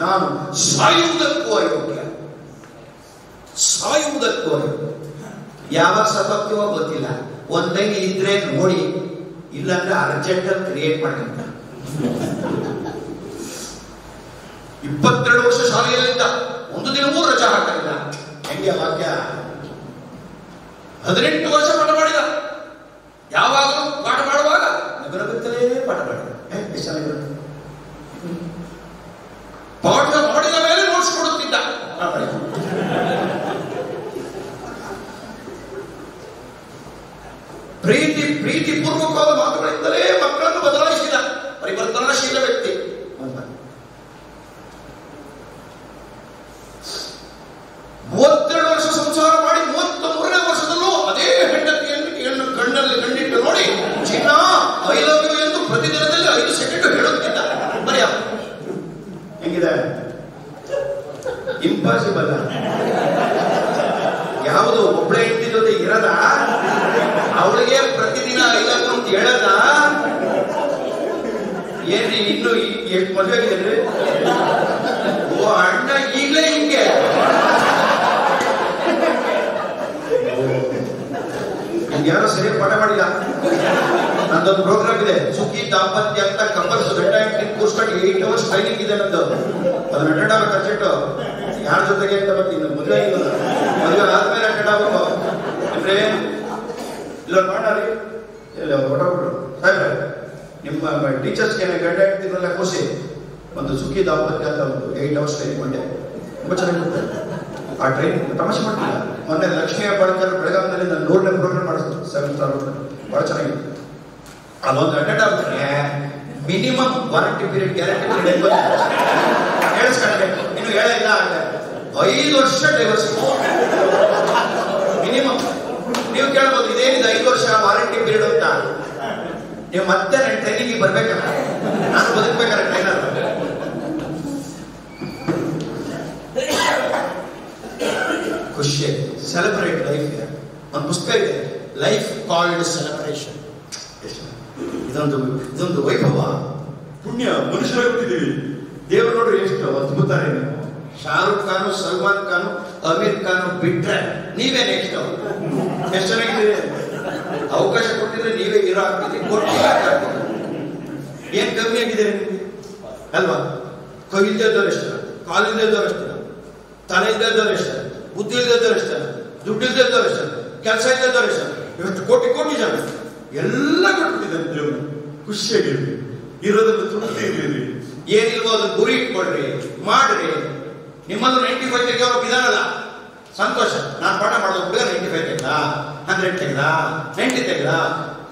ನಾನು ಸಾಯುವುದಕ್ಕೂ ಅಯೋಗ್ಯ. ಯಾವಾಗ ಸತ್ತೋಗ್ತೀವೋ ಗೊತ್ತಿಲ್ಲ. ಒಂದ್ ಲೈನ್ ಇದ್ರೆ ನೋಡಿ, ಇಲ್ಲಾಂದ್ರೆ ಅರ್ಜೆಂಟ್ ಅಲ್ಲಿ ಕ್ರಿಯೇಟ್ ಮಾಡ್ಕೊಂತ. 22 ವರ್ಷ ಶಾಲೆಯಲ್ಲಿದ್ದ, ಒಂದು ದಿನವೂ ರಜಾ ಹಾಕಲಿಲ್ಲ. ಹೆಂಗೆ ವಾಕ್ಯ? 18 ವರ್ಷ ಪಾಠ ಮಾಡಿದ. ಯಾವಾಗಲೂ ಪಾಠ ಮಾಡುವಾಗ ನಗರಗುತ್ತಲೇ ಪಾಠ ಮಾಡಿದ. ಎಷ್ಟು ಚೆನ್ನಾಗಿರುತ್ತೆ. ಪಾಠ ಮಾಡಿದ ಮೇಲೆ ನೋಟ್ಸ್ ಕೊಡುತ್ತಿದ್ದ. ಪ್ರೀತಿ ಪೂರ್ವಕವಾದ ಮಾತುಗಳಿಂದಲೇ ಮಕ್ಕಳನ್ನು ಬದಲಾಯಿಸಿದ ಪರಿವರ್ತನಾಶೀಲ ವ್ಯಕ್ತಿ. 32 ವರ್ಷ ಸಂಸಾರ ಮಾಡಿ 33ನೇ ವರ್ಷದಲ್ಲೂ ಅದೇ ಹೆಂಡತಿಯನ್ನು ಕಣ್ಣಿಟ್ಟು ನೋಡಿ ಚಿನ್ನ ಐ ಲವ್ ಯು ಎಂದು ಪ್ರತಿದಿನದಲ್ಲಿ 5 ಸೆಕೆಂಡ್ ಹೇಳುತ್ತಿದ್ದ. ಬರೆಯ ಹೆಂಗಿದೆ? ಇಂಪಾಸಿಬಲ್. ಯಾವುದು ಒಬ್ಬಳೆ ಹೆಂಡತಿ ಜೊತೆ ಇರದ, ಅವಳಿಗೆ ಪ್ರತಿದಿನ ಐ ಲವ್ ಯು ಅಂತ ಹೇಳದ. ಏನ್ರಿ ಇನ್ನು ಎಷ್ಟು ಮದುವೆ ಆಗಿದ್ರಿ? ಓ ಅಣ್ಣ ಈಗಲೇ ಹಿಂಗೆ. ಯಾರೋ ಸರಿಯಾಗಿ ಪಾಠ ಮಾಡಿಲ್ಲ. ನಂದೊಂದು ಪ್ರೋಗ್ರಾಮ್ ಇದೆ, ಸುಖಿ ದಾಂಪತ್ಯ ಅಂತ. ಕಪಲ್ಸ್ ಗಂಡ ಹೆಂಡತಿ ಕೂರ್ಸ್ಕೊಂಡು 8 hours ಟ್ರೈನಿಂಗ್ ಇದೆ ನಂದು. ಅದನ್ನ ಅಟೆಂಡ್ ಆಗಬೇಕು ಅರ್ಜೆಂಟ್. ಯಾರ ಜೊತೆಗೆ ಅಂತ ಬರ್ತೀನಿ. ಮದುವೆ ಆದ್ಮೇಲೆ ಅಟೆಂಡ್ ಆಗಬೇಕು ಅಂದ್ರೆ ಇಲ್ಲ ಮಾಡಿ ಇಲ್ಲ ಹೊರಬಿಟ್ರು. ಸಾಹೇಬ್ರೆ, ನಿಮ್ಮ ಟೀಚರ್ಸ್ಗೆ ಗಂಡ ಹೆಂಡತಿನೆಲ್ಲ ಕೂರಿಸಿ ಒಂದು ಸುಖಿ ದಾಂಪತ್ಯ ಅಂತ ಒಂದು 8 hours ಟ್ರೈನಿಂಗ್ ಮಂಡೆ. ತುಂಬಾ ಚೆನ್ನಾಗಿರುತ್ತೆ ಆ ಟ್ರೈನಿಂಗ್. ತಮಾಷೆ ಮಾಡ್ತಿಲ್ಲ. ಮೊನ್ನೆ ಲಕ್ಷ್ಮೀ ಹೆಬ್ಬಾಳ್ಕರ್ ಬೆಳಗಾವಿನಲ್ಲಿ ನಾನು 100ನೇ ಪ್ರೋಗ್ರಾಮ್ ಮಾಡಿಸ್ತೀನಿ, 7th star. ಬಹಳ ಚೆನ್ನಾಗಿತ್ತು. ಅದೊಂದು ಅಟೆಂಡ್ ಆಗ್ಬಿಟ್ರೆ minimum warranty period, guarantee period ಹೇಳಿಸ್ಕೊಂಡ್ಬೇಕು. ಇನ್ನು ಹೇಳಿಲ್ಲ 5 ವರ್ಷ ಡೈವರ್ಸ್ ಮಿನಿಮಮ್. ನೀವು ಕೇಳ್ಬೋದು ಇದೇನಿದೆ 5 ವರ್ಷ ವಾರಂಟಿ ಪೀರಿಯಡ್ ಅಂತ. ನೀವು ಮತ್ತೆ ನನ್ನ ಟ್ರೈನಿಂಗ್ ಬರ್ಬೇಕಲ್ಲ, ನಾನು ಬದುಕ್ಬೇಕಾದ್ರೆ ಟ್ರೈನರ್. ಖುಷಿ, ಸೆಲೆಬ್ರೇಟ್ ಲೈಫ್. ಒಂದು ಪುಸ್ತಕ ಇದೆ, ಲೈಫ್ ಕಾಲ್ಡ್ ಸೆಲೆಬ್ರೇಷನ್. ಇದೊಂದು ವೈಭವ, ಪುಣ್ಯ. ಮನುಷ್ಯರಾಗ್ಬಿಟ್ಟಿದ್ದೀವಿ. ದೇವರು ನೋಡ್ರಿ ಎಷ್ಟು ಅದ್ಭುತನೇ. ಶಾರುಖ್ ಖಾನ್, ಸಲ್ಮಾನ್ ಖಾನ್, ಅಮೀರ್ ಖಾನ್ ಬಿಟ್ರೆ ನೀವೇ ನೆಕ್ಸ್ಟ್. ಎಷ್ಟು ಚೆನ್ನಾಗಿದ್ದೀರಿ. ಅವಕಾಶ ಕೊಟ್ಟಿದ್ರೆ ನೀವೇ ಹೀರೋ ಆಗ್ತಿದ್ದೀರಿ. ಏನ್ ಕಮ್ಮಿ ಆಗಿದೆ ನಿಮ್ಗೆ ಅಲ್ವಾ? ಕೈ ಇಲ್ದವ್ರು ಎಷ್ಟು, ಕಾಲು ಇಲ್ದವ್ರು ಎಷ್ಟು, ತಲೆ ಇಲ್ದವ್ರು ಎಷ್ಟು, ಬುದ್ಧಿ ಇಲ್ದವ್ರು ಎಷ್ಟು, ದುಡ್ಡು ಇಲ್ದವ್ರು ಎಷ್ಟು, ಕೆಲಸ ಇಲ್ದವ್ರು ಎಷ್ಟು, ಇವತ್ತು ಕೋಟಿ ಜನ ಎಲ್ಲ ಕೊಟ್ಬಿಟ್ಟಿದ್ದಾರೆ ದೇವರು. ಖುಷಿಯಾಗಿರ್ರಿ, ಇರೋದನ್ನು ತೃಪ್ತಿ ಇರ್ರಿ. ಏನಿಲ್ವೋ ಅದನ್ನು ಗುರಿ ಇಟ್ಕೊಳ್ರಿ, ಮಾಡ್ರಿ. ನಿಮ್ಮನ್ನು 95 ತೆಗೆಯೋ ವಿಧಾನ ಅಲ್ಲ. ಸಂತೋಷ. ನಾನು ಪಾಠ ಮಾಡೋದು ಹುಡುಗ 95 ತೆಗೆದ, 100 ತೆಗೆದ, 90 ತೆಗೆದ.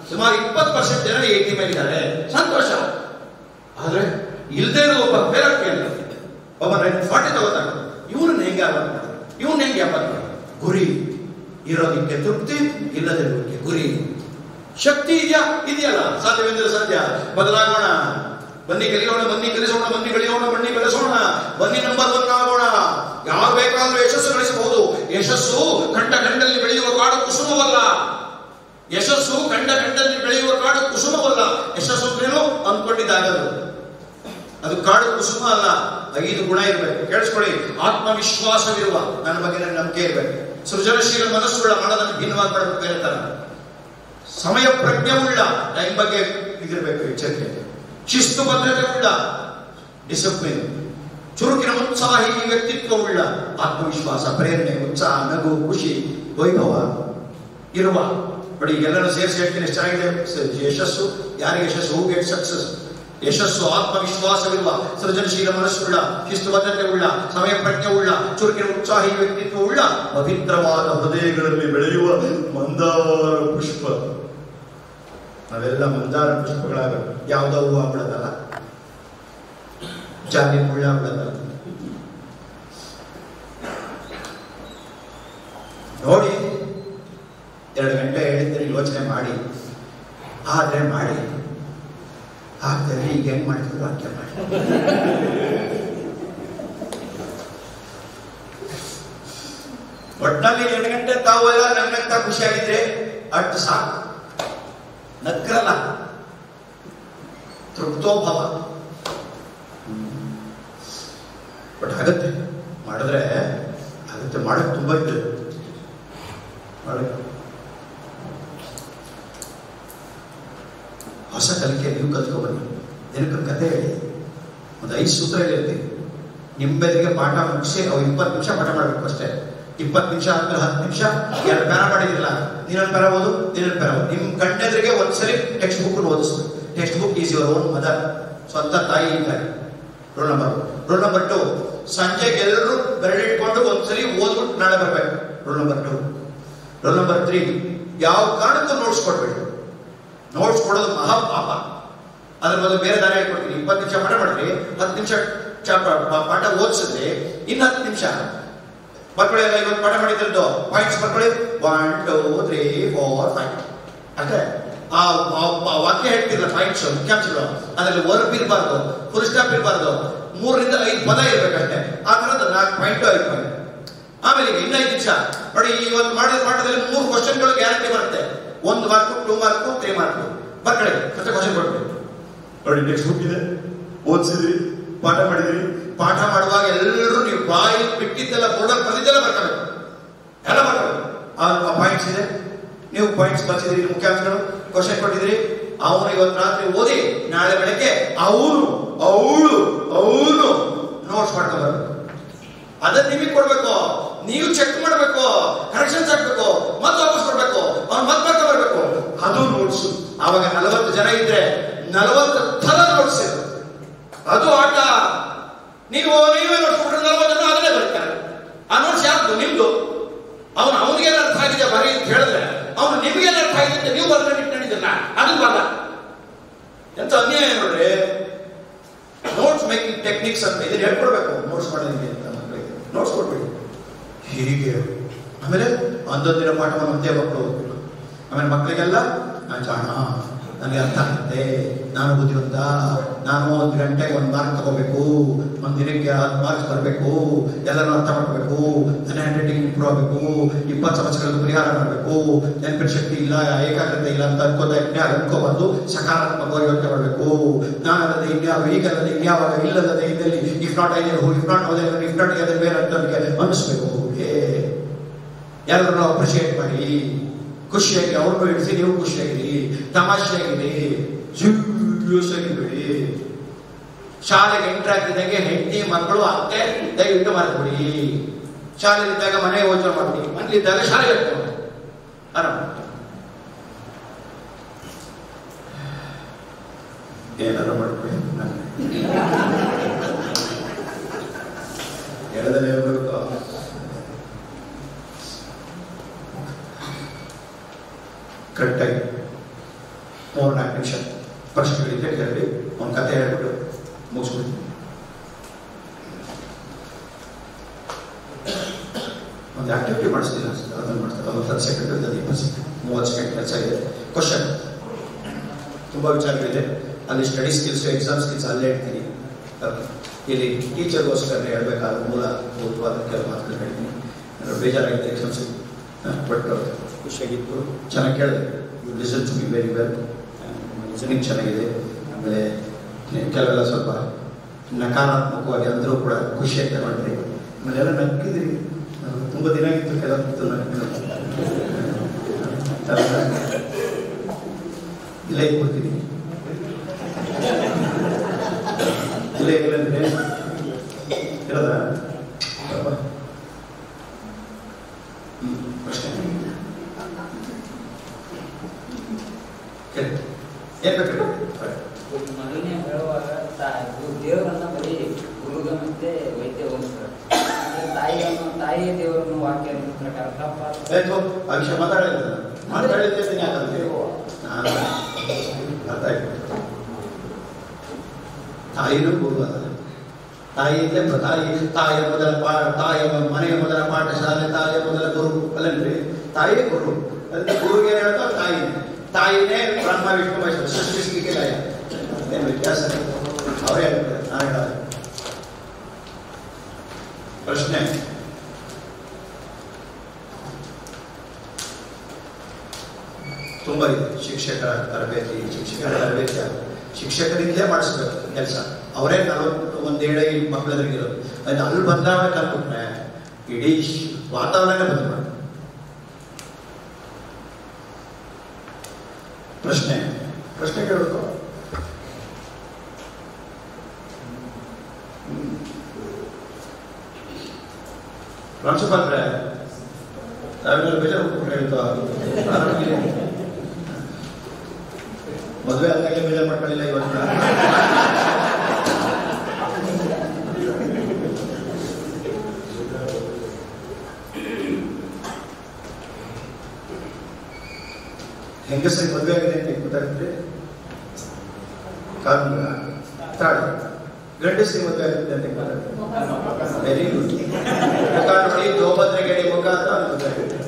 ಸುಮಾರು 20% ಜನ 80 ಮೇಲಿದ್ದಾರೆ. ಸಂತೋಷ. ಆದ್ರೆ ಇಲ್ದೇ ಇರೋ ಒಬ್ಬ ಫೇಲ್ ಆಗ್ತಿಲ್ಲ, ಒಬ್ಬ 40 ತಗೋತಾನೆ. ಇವನನ್ನ ಹೆಂಗೆ 70 ಮಾಡೋದು? ಗುರಿ ಇರೋದಕ್ಕೆ ತೃಪ್ತಿ, ಇಲ್ಲದಿರೋದಕ್ಕೆ ಗುರಿ. ಶಕ್ತಿ ಇದೆಯಲ್ಲ, ಸಾಧ್ಯವೆಂದರೆ ಸಾಧ್ಯ. ಬದಲಾಗೋಣ, ಬನ್ನಿ ಕಲಿಯೋಣ, ಬನ್ನಿ ಕಲಿಸೋಣ, ಬನ್ನಿ ಕಲಿಯೋಣ, ಬನ್ನಿ ಬೆಳೆಸೋಣ, ಬನ್ನಿ ನಂಬರ್ 1 ಆಗೋಣ. ಯಾರು ಬೇಕಾದ್ರೂ ಯಶಸ್ಸು ಗಳಿಸಬಹುದು. ಯಶಸ್ಸು ಕಂಡ ಕಂಡಲ್ಲಿ ಬೆಳೆಯುವ ಕಾಡು ಕುಸುಮವಲ್ಲ. ಯಶಸ್ಸು ಕಂಡ ಕಂಡಲ್ಲಿ ಬೆಳೆಯುವ ಕಾಡು ಕುಸುಮವಲ್ಲ. ಯಶಸ್ಸು ಅಂದ್ರೇನು ಅಂದ್ಕೊಂಡಿದ್ದಾಗದು, ಅದು ಕಾಡು ಕುಸುಮ ಅಲ್ಲ. 5 ಗುಣ ಇರಬೇಕು. ಕೇಳಿಸ್ಕೊಳ್ಳಿ. ಆತ್ಮವಿಶ್ವಾಸವಿರುವ, ನನ್ನ ಬಗ್ಗೆ ನನಗೆ ನಂಬಿಕೆ ಇರಬೇಕು. ಸೃಜನಶೀಲ ಮನಸ್ಸುಗಳ, ಮಾಡೋದನ್ನು ಭಿನ್ನವಾಗಿ ಮಾಡಬೇಕು ಬೇರೆ ತರ. ಸಮಯ ಪ್ರಜ್ಞೆ ಉಳ್ಳ, ಟೈಮ್ ಬಗ್ಗೆ ಇದಿರಬೇಕು ಎಚ್ಚರಿಕೆ. ಶಿಸ್ತು ಬದ್ಧತೆ ಉಳ್ಳ, ಡಿಸಿಪ್ಲಿನ್. ಚುರುಕಿನ ಉತ್ಸಾಹಿ ವ್ಯಕ್ತಿತ್ವವುಳ್ಳ, ಆತ್ಮವಿಶ್ವಾಸ, ಪ್ರೇರಣೆ, ಉತ್ಸಾಹ, ನಗು, ಖುಷಿ, ವೈಭವ ಇರುವ. ನೋಡಿ, ಎಲ್ಲರೂ ಸೇರಿಸಿ ಹೇಳ್ತೀನಿ, ಎಷ್ಟು ಚೆನ್ನಾಗಿದೆ ಯಶಸ್ಸು. ಯಾರಿಗೆ ಯಶಸ್ಸು? ಹೂ ಗೆಟ್ ಸಕ್ಸಸ್. ಯಶಸ್ಸು ಆತ್ಮವಿಶ್ವಾಸವಿರುವ, ಸೃಜನಶೀಲ ಮನಸ್ಸುಳ್ಳ, ಶಿಸ್ತುಬದ್ಧತೆ ಉಳ್ಳ, ಸಮಯ ಪ್ರಜ್ಞೆ ಉಳ್ಳ, ಚುರುಕಿನ ಉತ್ಸಾಹಿ ವ್ಯಕ್ತಿತ್ವ ಉಳ್ಳ, ಪವಿತ್ರವಾದ ಹೃದಯಗಳಲ್ಲಿ ಬೆಳೆಯುವ ಮಂದಾರ ಪುಷ್ಪ. ನಾವೆಲ್ಲ ಮಂದಾರ ಪುಷ್ಪಗಳಾಗಬೇಕು. ಯಾವುದೋ ಹೂವು ಬಿಡೋದಲ್ಲ, ಜಾತಿ ಮುಳ್ಳ ಬಿಡೋದಲ್ಲ. ನೋಡಿ, 2 ಗಂಟೆ ಹೇಳಿದ್ರೆ ಯೋಚನೆ ಮಾಡಿ, ಆದ್ರೆ ಮಾಡಿ. ಆಗ್ತದೆ. ಈಗ ಹೆಂಗ್ ಮಾಡ್ತಿದ್ರು ವಾಕ್ಯ ಮಾಡಿ. ಒಟ್ಟಿನಲ್ಲಿ 2 ಗಂಟೆ ತಾವೆಲ್ಲ ನಗ್ನಗ್ತ ಖುಷಿಯಾಗಿದ್ರೆ ಅಷ್ಟು ಸಾಕು. ನಗ್ರಲ್ಲ, ತೃಪ್ತೋಭವ. ಬಟ್ ಆಗತ್ತೆ, ಮಾಡಿದ್ರೆ ಆಗತ್ತೆ. ಮಾಡಕ್ ತುಂಬಾ ಇತ್ತು. ಹೊಸ ಕಲಿಕೆ ನೀವು ಕಲ್ತ್ಕೊಬನ್ನಿ. ದಿನಕ್ಕೊಂದು ಕತೆ ಹೇಳಿ, ಒಂದು 5 ಸೂತ್ರ ಹೇಳಿರ್ತೀವಿ. ನಿಮ್ಮೆದುರಿಗೆ ಪಾಠ ಮುಗಿಸಿ ಅವು 20 ನಿಮಿಷ ಪಾಠ ಮಾಡಬೇಕು ಅಷ್ಟೇ. 20 ನಿಮಿಷ ಆದ್ಮೇಲೆ 10 ನಿಮಿಷ 2 ಪ್ಯಾರ ಮಾಡಿದಿಲ್ಲ, ನೀನೊಂದು ಪ್ಯಾರ ಓದು, ನೀನೊಂದು ಪ್ಯಾರ ಓದು. ನಿಮ್ ಕಣ್ಣೆದುರಿಗೆ ಒಂದ್ಸರಿ ಟೆಕ್ಸ್ಟ್ ಬುಕ್ ಓದಿಸ್ಬೇಕು. Text book is your own mother, ಸ್ವಂತ ತಾಯಿ ಇದ್ದಾರೆ. Roll number 2. ಸಂಜೆಗೆ ಎಲ್ಲರೂ ಬೆರಳಿಟ್ಕೊಂಡು ಒಂದ್ಸರಿ ಓದ್ಬಿಟ್ಟು ನಾಳೆ ಬರ್ಬೇಕು. Roll number 2. ರೋಲ್ ನಂಬರ್ 3, ಯಾವ ಕಾರಣಕ್ಕೂ ನೋಟ್ಸ್ ಕೊಡ್ಬೇಡಿ. ನೋಟ್ಸ್ ಕೊಡೋದು ಮಹಾಪಾಪ. ಅದ್ರ ಬದಲು ಬೇರೆ ದಾರಿ ಹೇಳ್ಕೊಡ್ತೀನಿ. 20 ನಿಮಿಷ ಪಾಠ ಮಾಡಿದ್ರಿ, 10 ನಿಮಿಷ ಪಾಠ ಓದಿಸಿದ್ರಿ, ಇನ್ನು 10 ನಿಮಿಷ ಬರ್ಕೊಳ್ಳಿ. ಇವತ್ತು ಪಾಠ ಮಾಡಿದ್ದು ಪಾಯಿಂಟ್ಸ್ ಬರ್ಕೊಳ್ಳಿ. 1 2 3 4 5 ಅಷ್ಟೇ. ಆ ವಾಕ್ಯ ಹೇಳ್ತಿರಲ್ಲ, ಪಾಯಿಂಟ್ಸ್, ಮುಖ್ಯಾಂಶಗಳು. ಅದರಲ್ಲಿ ವರ್ಬ್ ಇರಬಾರ್ದು, ಫುಲ್ ಸ್ಟಾಪ್ ಇರಬಾರ್ದು, 3 ರಿಂದ 5 ಪದ ಇರ್ಬೇಕಷ್ಟೇ. ಆ ತರದ 4 ಪಾಯಿಂಟ್ 5 ಪಾಯಿಂಟ್. ಆಮೇಲೆ ಇನ್ನ 5 ನಿಮಿಷ ನೋಡಿ. ಇವತ್ತು ಮಾಡಿದ ಪಾಠದಲ್ಲಿ 3 ಕ್ವಶನ್ಗಳು ಗ್ಯಾರಂಟಿ ಬರುತ್ತೆ. 1 ಮಾರ್ಕ್, 2 ಮಾರ್ಕ್, 3 ಮಾರ್ಕ್. ಬರ್ಕಡೆ ಮತ್ತೆ ಕ್ವಶನ್ ಕೊಡ್ತೀವಿ ನೋಡಿ. ನೆಕ್ಸ್ಟ್ ಬುಕ್ ಇದೆ, ಓದಿಸಿದ್ರಿ, ಪಾಠ ಮಾಡಿದ್ರಿ. ಪಾಠ ಮಾಡುವಾಗ ಎಲ್ಲರೂ ನೀವು ಬಾಯಿ ಬಿಟ್ಟಿದ್ದೆಲ್ಲ, ಬೋರ್ಡಲ್ಲಿ ಬರೆದಿದ್ದೆಲ್ಲ ಬರ್ಕೋಬೇಕು, ಎಲ್ಲ ಬರ್ಕೋಬೇಕು. ಆ ಪಾಯಿಂಟ್ಸ್ ಇದೆ, ನೀವು ಪಾಯಿಂಟ್ಸ್ ಬರ್ಸಿದ್ರಿ, ಮುಖ್ಯಾಂಶಗಳು, ಕ್ವಶನ್ ಕೊಟ್ಟಿದ್ರಿ. ಅವನು ಇವತ್ತು ರಾತ್ರಿ ಓದಿ ನಾಳೆ ಬೆಳಗ್ಗೆ ಅವನು ನೋಟ್ಸ್ ಮಾಡ್ಕೊಂಡು ಬರ್ಬೇಕು. ಅದನ್ನ ನಿಮಗೆ ಕೊಡ್ಬೇಕು, ನೀವು ಚೆಕ್ ಮಾಡ್ಬೇಕು, ಕರೆಕ್ಷನ್ಸ್ ಹಾಕ್ಬೇಕು, ಮತ್ತೆ ವಾಪಸ್ ಕೊಡ್ಬೇಕು, ಅವ್ನು ಮತ್ತೆ ಬರ್ತಾ ಬರ್ಬೇಕು. ಅದು ನೋಟ್ಸ್. ಆವಾಗ 40 ಜನ ಇದ್ರೆ 40 ಥರ ನೋಟ್ಸ್ ಇದೆ. ಅದು ಆಟ. ನೀವೇ ನೋಟ್ಸ್ ಕೊಟ್ಟರೆ 40 ಜನ ಅದನ್ನೇ ಬರ್ತಾರೆ. ಆ ನೋಟ್ಸ್ ಯಾರ್ದು? ನಿಮ್ದು. ಅವನಿಗೆ ಅರ್ಥ ಆಗಿದೆ ಬರೀ ಅಂತ ಹೇಳಿದ್ರೆ, ಅವನು ನಿಮ್ಗೆ ಅರ್ಥ ಆಗಿದೆ ನೀವು ಬರ್ಕೊಂಡು ಇಟ್ಟಿದ್ದಿಲ್ಲ, ಅದು ಬರಲ್ಲ. ಎಂತ ಅನ್ಯಾಯ ನೋಡ್ರಿ. ನೋಟ್ಸ್ ಮೇಕಿಂಗ್ ಟೆಕ್ನಿಕ್ಸ್ ಅಂತ ಇದನ್ನ ಹೇಳ್ಕೊಡ್ಬೇಕು. ನೋಟ್ಸ್ ಮಾಡೋದಿದೆ ಅಂತ ಮಕ್ಕಳಿಗೆ ನೋಟ್ಸ್ ಕೊಡ್ಬೇಡಿ ಹೀಗೆ. ಆಮೇಲೆ ಒಂದೊಂದಿನ ಪಾಠವನ್ನು ಒಂದೇ ಮಕ್ಕಳು ಹೋಗ್ಬೇಕು. ಆಮೇಲೆ ಮಕ್ಕಳಿಗೆಲ್ಲ ನಾನು ಜಾಣ, ನನಗೆ ಅರ್ಥ ಆಗುತ್ತೆ, ನಾನು ಬುದ್ಧಿವಂತ, ನಾನು 1 ಗಂಟೆಗೆ 1 ಮಾರ್ಕ್ ತಗೋಬೇಕು, 1 ದಿನಕ್ಕೆ 10 ಮಾರ್ಕ್ಸ್ ಬರಬೇಕು, ಎಲ್ಲರೂ ಅರ್ಥ ಮಾಡಬೇಕು, ನನ್ನ ಹ್ಯಾಂಡ್ ರೈಟಿಂಗ್ ಇಂಪ್ರೂವ್ ಆಗಬೇಕು, 20 ಸಮಸ್ಯೆಗಳಿಗೆ ಪರಿಹಾರ ಮಾಡಬೇಕು, ನೆನಪಿನ ಶಕ್ತಿ ಇಲ್ಲ, ಏಕಾಗ್ರತೆ ಇಲ್ಲ ಅಂತ ಅನ್ಕೋಬಾರ್ದು, ಸಕಾರಾತ್ಮಕವಾಗಿ ಯೋಚನೆ ಮಾಡಬೇಕು. ನಾನಲ್ಲದೆ ಇನ್ಯಾವ, ಈಗಲ್ಲದೆ ಇನ್ಯಾವಾಗ, ಇಲ್ಲದೆ ಇದ್ದಲ್ಲಿ, if not I who, if not ಹೌದೇನು, ಇಫ್ ನಾಟ್ ಅದರ ಬೇರೆ ಅಂತ ಅನ್ನಿಸ್ಬೇಕು. ಎಲ್ಲರೂ ಅಪ್ರಿಷಿಯೇಟ್ ಮಾಡಿ, ಖುಷಿಯಾಗಿ ಅವ್ರನ್ನೂ ಇಡಿಸಿ, ನೀವು ಖುಷಿಯಾಗಿರಿ, ತಮಾಷೆಯಾಗಿರಿ, ಸೀರಿಯಸ್ ಆಗಿರ್ಬೇಡಿ. ಶಾಲೆಗೆ ಎಂಟ್ರಿ ಆಗ್ತಿದ್ದಂಗೆ ಹೆಂಡತಿ ಮಕ್ಕಳು ಅತ್ತೆ ದಯವಿಟ್ಟು ಮಾಡ್ಕೊಡಿ. ಶಾಲೆಯಲ್ಲಿದ್ದಾಗ ಮನೆ ಯೋಚನೆ ಮಾಡ್ತೀವಿ, ಮನೇಲಿದ್ದಾಗ ಶಾಲೆ ಹೇಳ್ಕೊಂಡು ಆರಾಮ. ಏನಾರು ಮಾಡ್ಕೊಡಿ, ಹೇಳದಲ್ಲೇ ಹೋಗ್ಬೇಕು. ಕರೆಕ್ಟಾಗಿ 3-4 ನಿಮಿಷ ಪ್ರಶ್ನೆಗಳಿದ್ದೆ ಕೇಳಿ, ಒಂದು ಕತೆ ಹೇಳ್ಬಿಟ್ಟು ಮುಗಿಸ್ಬಿಡಿ. ಒಂದು ಆಕ್ಟಿವಿಟಿ ಮಾಡಿಸ್ತೀನಿ ಅನ್ಸುತ್ತೆ, ಅದನ್ನು ಮಾಡ್ತಾರೆ. ಒಂದು 10 ಸೆಕೆಂಡ್, 20 ಸೆಕೆಂಡ್, 30 ಸೆಕೆಂಡ್ ಕೆಲಸ ಇದೆ. ಕ್ವಶನ್ ತುಂಬ ವಿಚಾರಗಳಿದೆ. ಅಲ್ಲಿ ಸ್ಟಡಿ ಸ್ಕಿಲ್ಸ್, ಎಕ್ಸಾಮ್ ಸ್ಕಿಲ್ಸ್ ಅಲ್ಲೇ ಹೇಳ್ತೀನಿ. ಇಲ್ಲಿ ಟೀಚರ್ಗೋಸ್ಕರ ಹೇಳಬೇಕಾದ ಮೂಲಭೂತವಾದ ಕೆಲವು ಮಾತುಗಳು ಹೇಳ್ತೀನಿ. ಬೇಜಾರಾಗಿದೆ ಎಕ್ಸಾಮ್ಸ್, ಬಟ್ ಖುಷಿಯಾಗಿತ್ತು, ಚೆನ್ನಾಗಿ ಕೇಳಿದೆ. You listen to be very well, listening ಚೆನ್ನಾಗಿದೆ. ಆಮೇಲೆ ಕೆಲವೆಲ್ಲ ಸ್ವಲ್ಪ ನಕಾರಾತ್ಮಕವಾಗಿ ಅಂದರೂ ಕೂಡ ಖುಷಿಯಾಗಿ ಮಾಡಿದ್ರಿ. ಆಮೇಲೆ ಎಲ್ಲ ನಕ್ಕಿದ್ರಿ. ತುಂಬ ದಿನ ಆಗಿತ್ತು ಕೆಲವು ಇಲ್ಲೇ ಕೊಡ್ತೀನಿ. ಇಲ್ಲೇ ಏನಂದ್ರೆ ಹೇಳದ ಪ್ರಶ್ನೆ ಏನ್ ಬೇಕು? ಮೊದಲನೇ ಹೇಳುವಾಗ ದೇವರನ್ನ ಬರೀ ಗುರುಗ ಮತ್ತೆ ವೈದ್ಯ ಹೋಲಿಸ್ತಾರೆ. ತಾಯಿಯ ದೇವರನ್ನು ವಾಕ್ಯ ಪ್ರಕಾರ ತಪ್ಪ ವಿಷಯ ಮಾತಾಡಿದ್ದೆ ಯಾಕಂದ್ರೆ ಅರ್ಥ ಆಯ್ತು. ತಾಯಿನೂ ಗುರು ಅದ. ತಾಯಿಯಿಂದಲೇ ತಾಯಿಯ ಮೊದಲ ತಾಯಿಯ ಮನೆಯ ಮೊದಲ ಪಾಠಶಾಲೆ, ತಾಯಿಯ ಮೊದಲ ಗುರು ಅಲ್ಲನ್ರಿ. ತಾಯಿಯೇ ಗುರು. ಅದಕ್ಕೆ ಗುರುಗೆ ಹೇಳ್ತಾ ತಾಯಿನೇ ಬ್ರಹ್ಮ ವಿಷ್ಣು ಮಹೇಶ್ವರ ಸೃಷ್ಟಿಸಲಿಕ್ಕೆ ಲಯ. ಏನು ವ್ಯತ್ಯಾಸ? ಅವರೇ ಹೇಳ್ತಾರೆ, ನಾನು ಹೇಳೋದು. ಪ್ರಶ್ನೆ ತುಂಬ ಇದೆ. ಶಿಕ್ಷಕರ ತರಬೇತಿ, ಶಿಕ್ಷಕರಿಂದಲೇ ಮಾಡಿಸ್ಬೇಕು ಕೆಲಸ. ಅವರೇ 41 ಮಕ್ಕಳದ್ರಿಗಿರೋದು. ಅದು ಅಲ್ಲಿ ಬದಲಾವಣೆ ಕಂಡುಬಿಟ್ರೆ ಇಡೀ ವಾತಾವರಣ ಬದಲಾವಣೆ. ಪ್ರಶ್ನೆ ಕೇಳಬೇಕು. ಪ್ರಾಂಶುಪಾಲ್ರೆ ನಾವೇನಾದ್ರು ಬೇಜಾರು ಹೇಳ್ತಾ ಮದುವೆ ಆದಾಗಲೇ ಬೇಜಾರು ಮಾಡ್ಕೊಳ್ಳಿಲ್ಲ ಇವತ್ತು. ಹೆಂಗಸರಿಗೆ ಮದುವೆ ಆಗಿದೆ ಅಂತ ಗೊತ್ತಾಗುತ್ತೆ. ಕಾನೂನ ತಾಳಿ ಗಂಡಸರಿಗೆ ಮದುವೆ ಆಗುತ್ತೆ ಅಂತ ಗೊತ್ತಾಗುತ್ತೆ. Very good. ಮುಖ ನೋಡಿ, ಜೋಭದ್ರಗಡಿ ಮುಖ ಅಂತ ಗೊತ್ತಾಗುತ್ತೆ.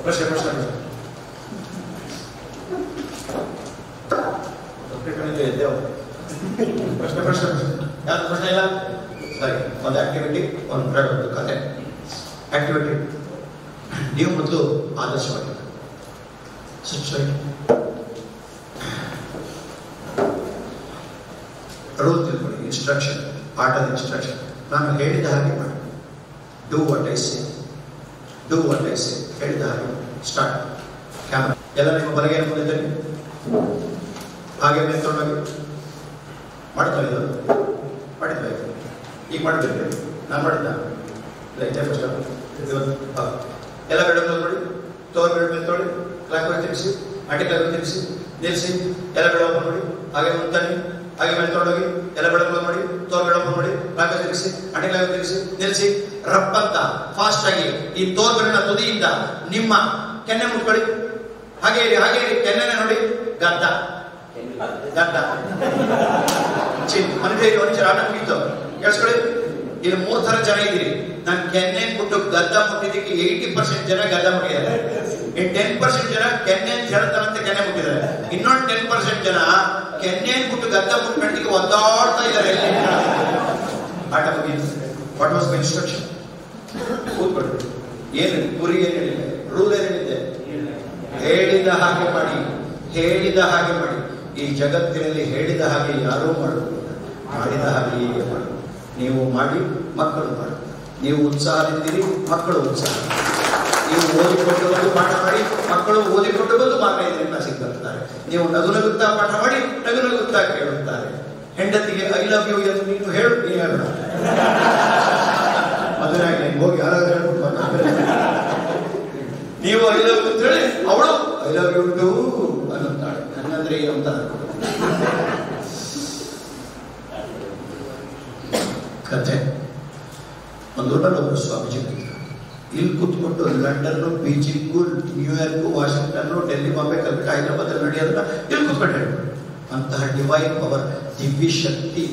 ಪ್ರಶ್ನೆ ಯಾರು ಪ್ರಶ್ನೆ ಇಲ್ಲ? ಸರಿ, ಒಂದು ಆಕ್ಟಿವಿಟಿ, ಒಂದು ಕತೆ. ಆಕ್ಟಿವಿಟಿ ನೀವು ಮೊದಲು ಆದರ್ಶವಾಗಿ ರೂಲ್ ತಿಳ್ಕೊಳ್ಳಿ. ಇನ್ಸ್ಟ್ರಕ್ಷನ್, ಆಟದ ಇನ್ಸ್ಟ್ರಕ್ಷನ್. ನಾನು ಹೇಳಿದ ಹಾಗೆ ಮಾಡಿ. ಡೂ ವಾಟ್ ಐ ಸೇ, ಹೇಳಿದ ಹಾಗೆ. ಸ್ಟಾರ್ಟ್. ಕ್ಯಾಮ್ರಾ ಎಲ್ಲ ನಿಮ್ಮ ಬಲಗೆ ಬಂದಿದ್ದೀರಿ. ಹಾಗೆ ನಿಂತ್ಕೊಂಡೋಗಿ ಮಾಡ್ತಾ ಇದ್ದು ಈಗ ಮಾಡಬೇಕು. ನಾನು ಮಾಡಿದ್ದ ಇಲ್ಲ ಫಸ್ಟ್ ಎಲ್ಲ ಬೆಳೆ ನೋಡಿ, ತೋರ್ ಬೆಳೆ ಮೇಲೆ ತೊಳಿ, ಕ್ಲಾಕ್ ತಿರುಗಿಸಿ, ಅಟಿಕ್ಲಾಗ ತಿರುಗಿಸಿ, ನಿಲ್ಲಿಸಿ, ಎಲ್ಲ ಬೆಳೆ ಓಪನ್ ಮಾಡಿ, ಹಾಗೆ ಮುಂತಾನೆ, ಹಾಗೆ ಮೇಲೆ ತೊಗೊಂಡೋಗಿ ಎಲ್ಲ ಬೆಳೆ ಓಪನ್ ಮಾಡಿ, ತೋರ್ ಬೆಳೆ ಓಪನ್ ಮಾಡಿ, ಕ್ಲಾಕ್ ತಿರುಗಿಸಿ, ಅಟಿಕ್ಲಾಗ ತಿರುಗಿಸಿ, ನಿಲ್ಲಿಸಿ, ರಪ್ ಅಂತ ಫಾಸ್ಟ್ ಆಗಿ ಈ ತೋರ್ ಬೆಳೆನ ತುದಿಯಿಂದ ನಿಮ್ಮ ಕೆನ್ನೆ ಮುಟ್ಕೊಳ್ಳಿ. ಹಾಗೆ ಹೇಳಿ ಕೆನ್ನೆನ ನೋಡಿ. ಗದ್ದ ಮನುಷ್ಯ ಆಟ ಮುಗಿತು. ಕೇಳಿಸ್ಕೊಳ್ಳಿ, ಇಲ್ಲಿ 3 ಥರ ಜನ ಇದ್ದೀರಿ. ನಾನು ಕೆನ್ನೆ ಮುಟ್ಟು ಗದ್ದ ಮುಟ್ಟಿದ್ದಕ್ಕೆ 80% ಜನ ಗದ್ದ ಮುಟ್ಟಿದ್ದಾರೆ. 10% ಜನ ಕೆನ್ನೆ ಹೇಳ್ತಾರಂತೆ ಕೆನ್ನೆ ಮುಟ್ಟಿದ್ದಾರೆ. ಇನ್ನೊಂದು 10% ಜನ ಕೆನ್ನೆ ಮುಟ್ಟು ಗದ್ದ ಮುಟ್ಟಿದ್ದಕ್ಕೆ ಒದ್ದಾಡ್ತಾ ಇದ್ದಾರೆ. ಆಟ ಮುಗಿತು. What was my instruction? ಕೂತ್ಕೊಳ್ಳಿ. ಏನು ಗುರಿ ಏನು ಹೇಳಿದೆ? ರೂಲ್ ಏನು ಹೇಳಿದೆ? ಹೇಳಿದ ಹಾಗೆ ಮಾಡಿ. ಈ ಜಗತ್ತಿನಲ್ಲಿ ಹೇಳಿದ ಹಾಗೆ ಯಾರೂ ಮಾಡುವುದಿಲ್ಲ, ಮಾಡಿದ ಹಾಗೆಯೇ ಮಾಡಿ. ನೀವು ಮಾಡಿ, ಮಕ್ಕಳು ಮಾಡುತ್ತಾರೆ. ನೀವು ಉತ್ಸಾಹದಿಂದಿರಿ, ಮಕ್ಕಳು ಉತ್ಸಾಹ. ನೀವು ಓದಿಕೊಂಡು ಬಂದು ಪಾಠ ಮಾಡಿ, ಮಕ್ಕಳು ಓದಿಕೊಂಡು ಬಂದು 4-5 ಕ್ಲಾಸಿಗೆ ಬರ್ತಾರೆ. ನೀವು ನಗುತ್ತಾ ಪಾಠ ಮಾಡಿ, ನಗುತ್ತಾ ಕೇಳುತ್ತಾರೆ. ಹೆಂಡತಿಗೆ ಐ ಲವ್ ಯು ಎಂದು ನೀನು ಹೇಳು, ನೀ ಹೇಳ ಮದುವೆ ಹೋಗಿ ಯಾರಾದ್ರೂ ಹೇಳ್ಬಿಟ್ಟು ನೀವು ಐ ಲವ್ ಅಂತ ಹೇಳಿ ಅವಳು ಐ ಲವ್ ಯು ಟು ಅನ್ನುತ್ತಾಳೆ. ಹಂಗಂದ್ರೆ ಏನು ಅಂತ ಕಥೆ. ಒಂದು ಊರಲ್ಲಿ ಸ್ವಾಮೀಜಿ ಇಲ್ಲಿ ಕೂತ್ಕೊಂಡು London, Beijing, New York, Washington, Delhi, Bombay, Calcutta, Hyderabad ನಡೆಯೋದನ್ನ ಇಲ್ಲಿ ಕೂತ್ಕೊಂಡು ಹೇಳ್ಬೋದು. ಅಂತಹ ಡಿವೈನ್ ಪವರ್, ದಿವ್ಯ ಶಕ್ತಿ.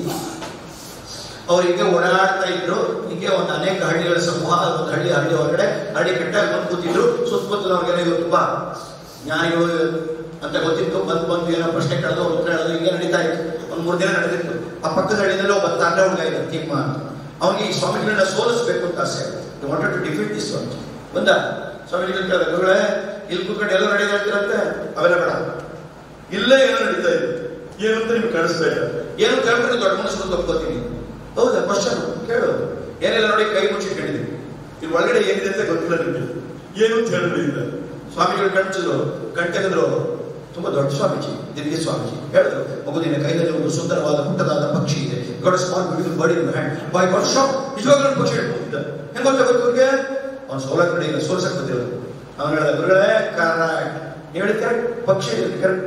ಅವ್ರು ಹಿಂಗೆ ಓಡಾಡ್ತಾ ಇದ್ರು. ಹಿಂಗೆ ಒಂದು ಅನೇಕ ಹಳ್ಳಿಗಳ ಸಮೂಹ, ಒಂದು ಹಳ್ಳಿ ಹೊರಗಡೆ ಹಳ್ಳಿ ಕಟ್ಟಾಗಿ ಬಂದು ಕೂತಿದ್ರು. ಸುತ್ತಮುತ್ತಲವ್ರಿಗೆಲ್ಲ ಇವರು ತುಂಬಾ ಜ್ಞಾನಿಗಳು ಅಂತ ಗೊತ್ತಿತ್ತು. ಬಂದು ಏನೋ ಪ್ರಶ್ನೆ ಕೇಳೋದು, ಉತ್ತರ ಹೇಳೋದು ಹಿಂಗೆ ನಡೀತಾ ಇತ್ತು. ಒಂದು 3 ದಿನ ನಡೆದಿತ್ತು. ಆ ಪಕ್ಕದ ಹಳ್ಳಿನಲ್ಲಿ ಒಬ್ಬ ತಂಡ ಹುಡುಗ ಇದೆ ತಿಮ್ಮ ಅಂತ. ಅವನಿಗೆ ಈ ಸ್ವಾಮಿಗಳನ್ನ ಸೋಲಿಸಬೇಕು ಅಂತ ಆಸೆ ಆಗುತ್ತೆ. ವಾಂಟೆಡ್ ಟು ಡಿಫೀಟ್ ದಿಸ್ ಸ್ವಾಮಿ. ಬಂದ ಸ್ವಾಮಿಗಳು ಕೇಳಿದ್ರೆ, ಇಲ್ಲಿ ಕೂತ್ಕೊಂಡು ಎಲ್ಲ ನಡೀತಾ ಇರ್ತೀರಂತೆ. ಅವೆಲ್ಲ ಬೇಡ, ಇಲ್ಲೇ ಏನೋ ನಡೀತಾ ಇದೆ, ಏನು ಅಂತ ನಿಮ್ಗೆ ಕಾಣಿಸ್ಬೇಡ. ಏನು ಕೇಳ್ಕೊಂಡು ದೊಡ್ಡ ಮನುಷ್ಯರು ತಪ್ಕೋತೀನಿ. ಹೌದಾ, ಕ್ವಶನ್ ಕೇಳು. ಏನೆಲ್ಲ ನೋಡಿ ಕೈ ಮುಚ್ಚಿ ಕೇಳಿದೀವಿ. ಇಲ್ಲಿ ಒಳಗಡೆ ಏನಿದೆ ಅಂತ ಗೊತ್ತಿಲ್ಲ ನಿಮಗೆ, ಏನು ಅಂತ ಹೇಳಿಲ್ಲ. ಸ್ವಾಮಿಗಳು ಕಣ್ತೆಗೆದ್ರು. ತುಂಬಾ ದೊಡ್ಡ ಸ್ವಾಮೀಜಿ, ದಿವ್ಯ ಸ್ವಾಮೀಜಿ ಹೇಳಿದ್ರು, ಮಗುದಿನ ಕೈನಲ್ಲಿ ಒಂದು ಸುಂದರವಾದ ಪುಟ್ಟದಾದ ಪಕ್ಷಿ ಇದೆ. Small beautiful bird in hand by bird shop. ನಿಜವಾಗ್ಲೂ ಪಕ್ಷಿ ಹೇಳ್ಕೊಂಡಿದ್ದ. ಹೆಂಗ್ ಗೊತ್ತಾಗುತ್ತೆ ಅವ್ರಿಗೆ? ಅವ್ನು ಸೋಲಕ್ ಬಂದಿರೋದು. ಅವನು ಹೇಳಿದ, ಗುರುಗಳೇ ಕರೆಕ್ಟ್, ನೀವು ಹೇಳಿದ ಕರೆಕ್ಟ್, ಪಕ್ಷಿ ಕರೆಕ್ಟ್.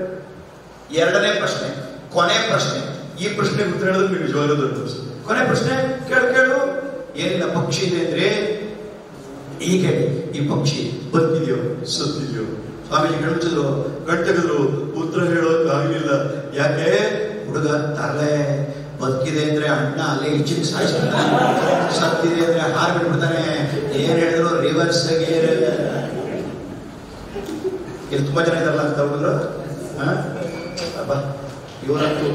2ನೇ ಪ್ರಶ್ನೆ, ಕೊನೆ ಪ್ರಶ್ನೆ. ಈ ಪ್ರಶ್ನೆ ಉತ್ತರ ಹೇಳಿದ್ರೆ ನೀವು ನಿಜವಾದ ದೊಡ್ಡ ಪ್ರಶ್ನೆ. ಕೊನೆ ಪ್ರಶ್ನೆ ಕೇಳು. ಏನಿಲ್ಲ, ಪಕ್ಷಿ ಇದೆ ಅಂದ್ರೆ ಹೀಗೆ, ಈ ಪಕ್ಷಿ ಬದುಕಿದೆಯೋ ಸತ್ತಿದೆಯೋ? ಸ್ವಾಮೀಜಿ ಕಣ್ತೆಗೆದ್ರು. ಉತ್ತರ ಹೇಳೋಕ್ಕಾಗಲಿಲ್ಲ. ಯಾಕೆ? ಹುಡುಗ ತಲೆ. ಬದುಕಿದೆ ಅಂದ್ರೆ ಅಣ್ಣ ಅಲ್ಲೇ ಇಚ್ಚಿಗೆ ಸಾಯಿಸ್ತಾನೆ, ಸತ್ತಿದೆ ಅಂದ್ರೆ ಹಾರ್ ಬಿಟ್ಬಿಡ್ತಾನೆ. ಏನ್ ಹೇಳಿದ್ರು ರಿವರ್ಸ್ ಗೇರ್. ಇಲ್ಲಿ ತುಂಬಾ ಜನ ಇದಾರಲ್ಲ ಅಂತ ಹುಡುಗರು. ಅಬ್ಬಾ ಇವರಂತೂ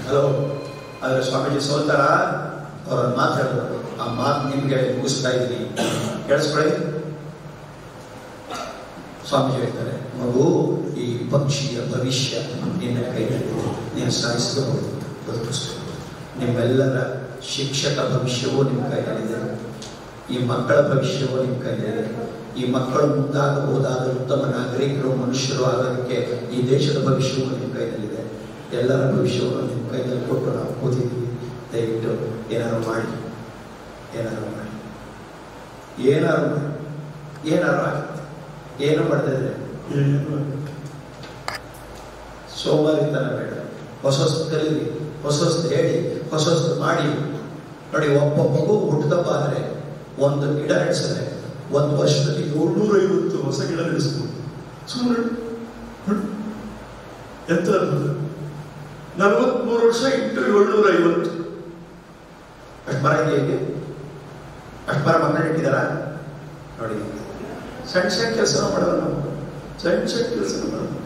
ಹಲೋ. ಆದ್ರೆ ಸ್ವಾಮೀಜಿ ಸೋಲ್ತಾರ. ಅವ್ರ ಮಾತು ಹೇಳಿದ್ರು. ಆ ಮಾತು ನಿಮ್ಗೆ ಮುಗಿಸ್ತಾ ಇದ್ದೀನಿ, ಕೇಳಿಸ್ಕೊಳ್ಳಿ. ಸ್ವಾಮೀಜಿ ಹೇಳ್ತಾರೆ, ಮಗು, ಈ ಪಕ್ಷಿಯ ಭವಿಷ್ಯ ನಿನ್ನ ಕೈಯಲ್ಲಿದೆ. ನೀನು ಸಾಯಿಸಬಹುದು, ಬದುಕಿಸಬಹುದು. ನಿಮ್ಮೆಲ್ಲರ ಶಿಕ್ಷಕ ಭವಿಷ್ಯವೂ ನಿಮ್ಮ ಕೈಯಲ್ಲಿದೆ. ಈ ಮಕ್ಕಳ ಭವಿಷ್ಯವೂ ನಿಮ್ಮ ಕೈಯಲ್ಲಿದೆ. ಈ ಮಕ್ಕಳು ಮುಂದಾಗಬಹುದಾದ ಉತ್ತಮ ನಾಗರಿಕರು, ಮನುಷ್ಯರು ಆಗೋದಕ್ಕೆ ಈ ದೇಶದ ಭವಿಷ್ಯವೂ ನಿಮ್ಮ ಕೈಯಲ್ಲಿದೆ. ಎಲ್ಲರ ಭವಿಷ್ಯವನ್ನು ನಿಮ್ಮ ಕೈಯಲ್ಲಿ ಕೊಟ್ಟು ನಾವು ಕೂತಿದ್ದೀವಿ. ದಯವಿಟ್ಟು ಏನಾರು ಮಾಡಿ. ಆಗುತ್ತೆ. ಏನು ಮಾಡಿದ್ರೆ ಸೋಮಾರಿತನ ಬೇಡ. ಹೊಸ ಕಲೀರಿ, ಹೊಸದು ಹೇಳಿ, ಹೊಸದು ಮಾಡಿ. ನೋಡಿ, ಒಬ್ಬ ಮಗು ಹುಟ್ಟದಪ್ಪ ಆದರೆ ಒಂದು ಗಿಡ ನಡೆಸಿದ್ರೆ 1 ವರ್ಷದಲ್ಲಿ 750 ಹೊಸ ಗಿಡ ನಡೆಸ್ಬೋದು. ಸುಮ್ಮನೆ ಎಂತ 43 ವರ್ಷ ಇಂಟು 750 ಅಷ್ಟು ಮರ ಹೇಗೆ? ಅಷ್ಟು ಮರ ಮಕ್ಕಳು ಇಟ್ಟಿದಾರ ನೋಡಿ. ಸಣ್ಣ ಕೆಲಸ ಮಾಡೋದು ನಾವು, ಸಣ್ಣ ಕೆಲಸ ಮಾಡೋದು.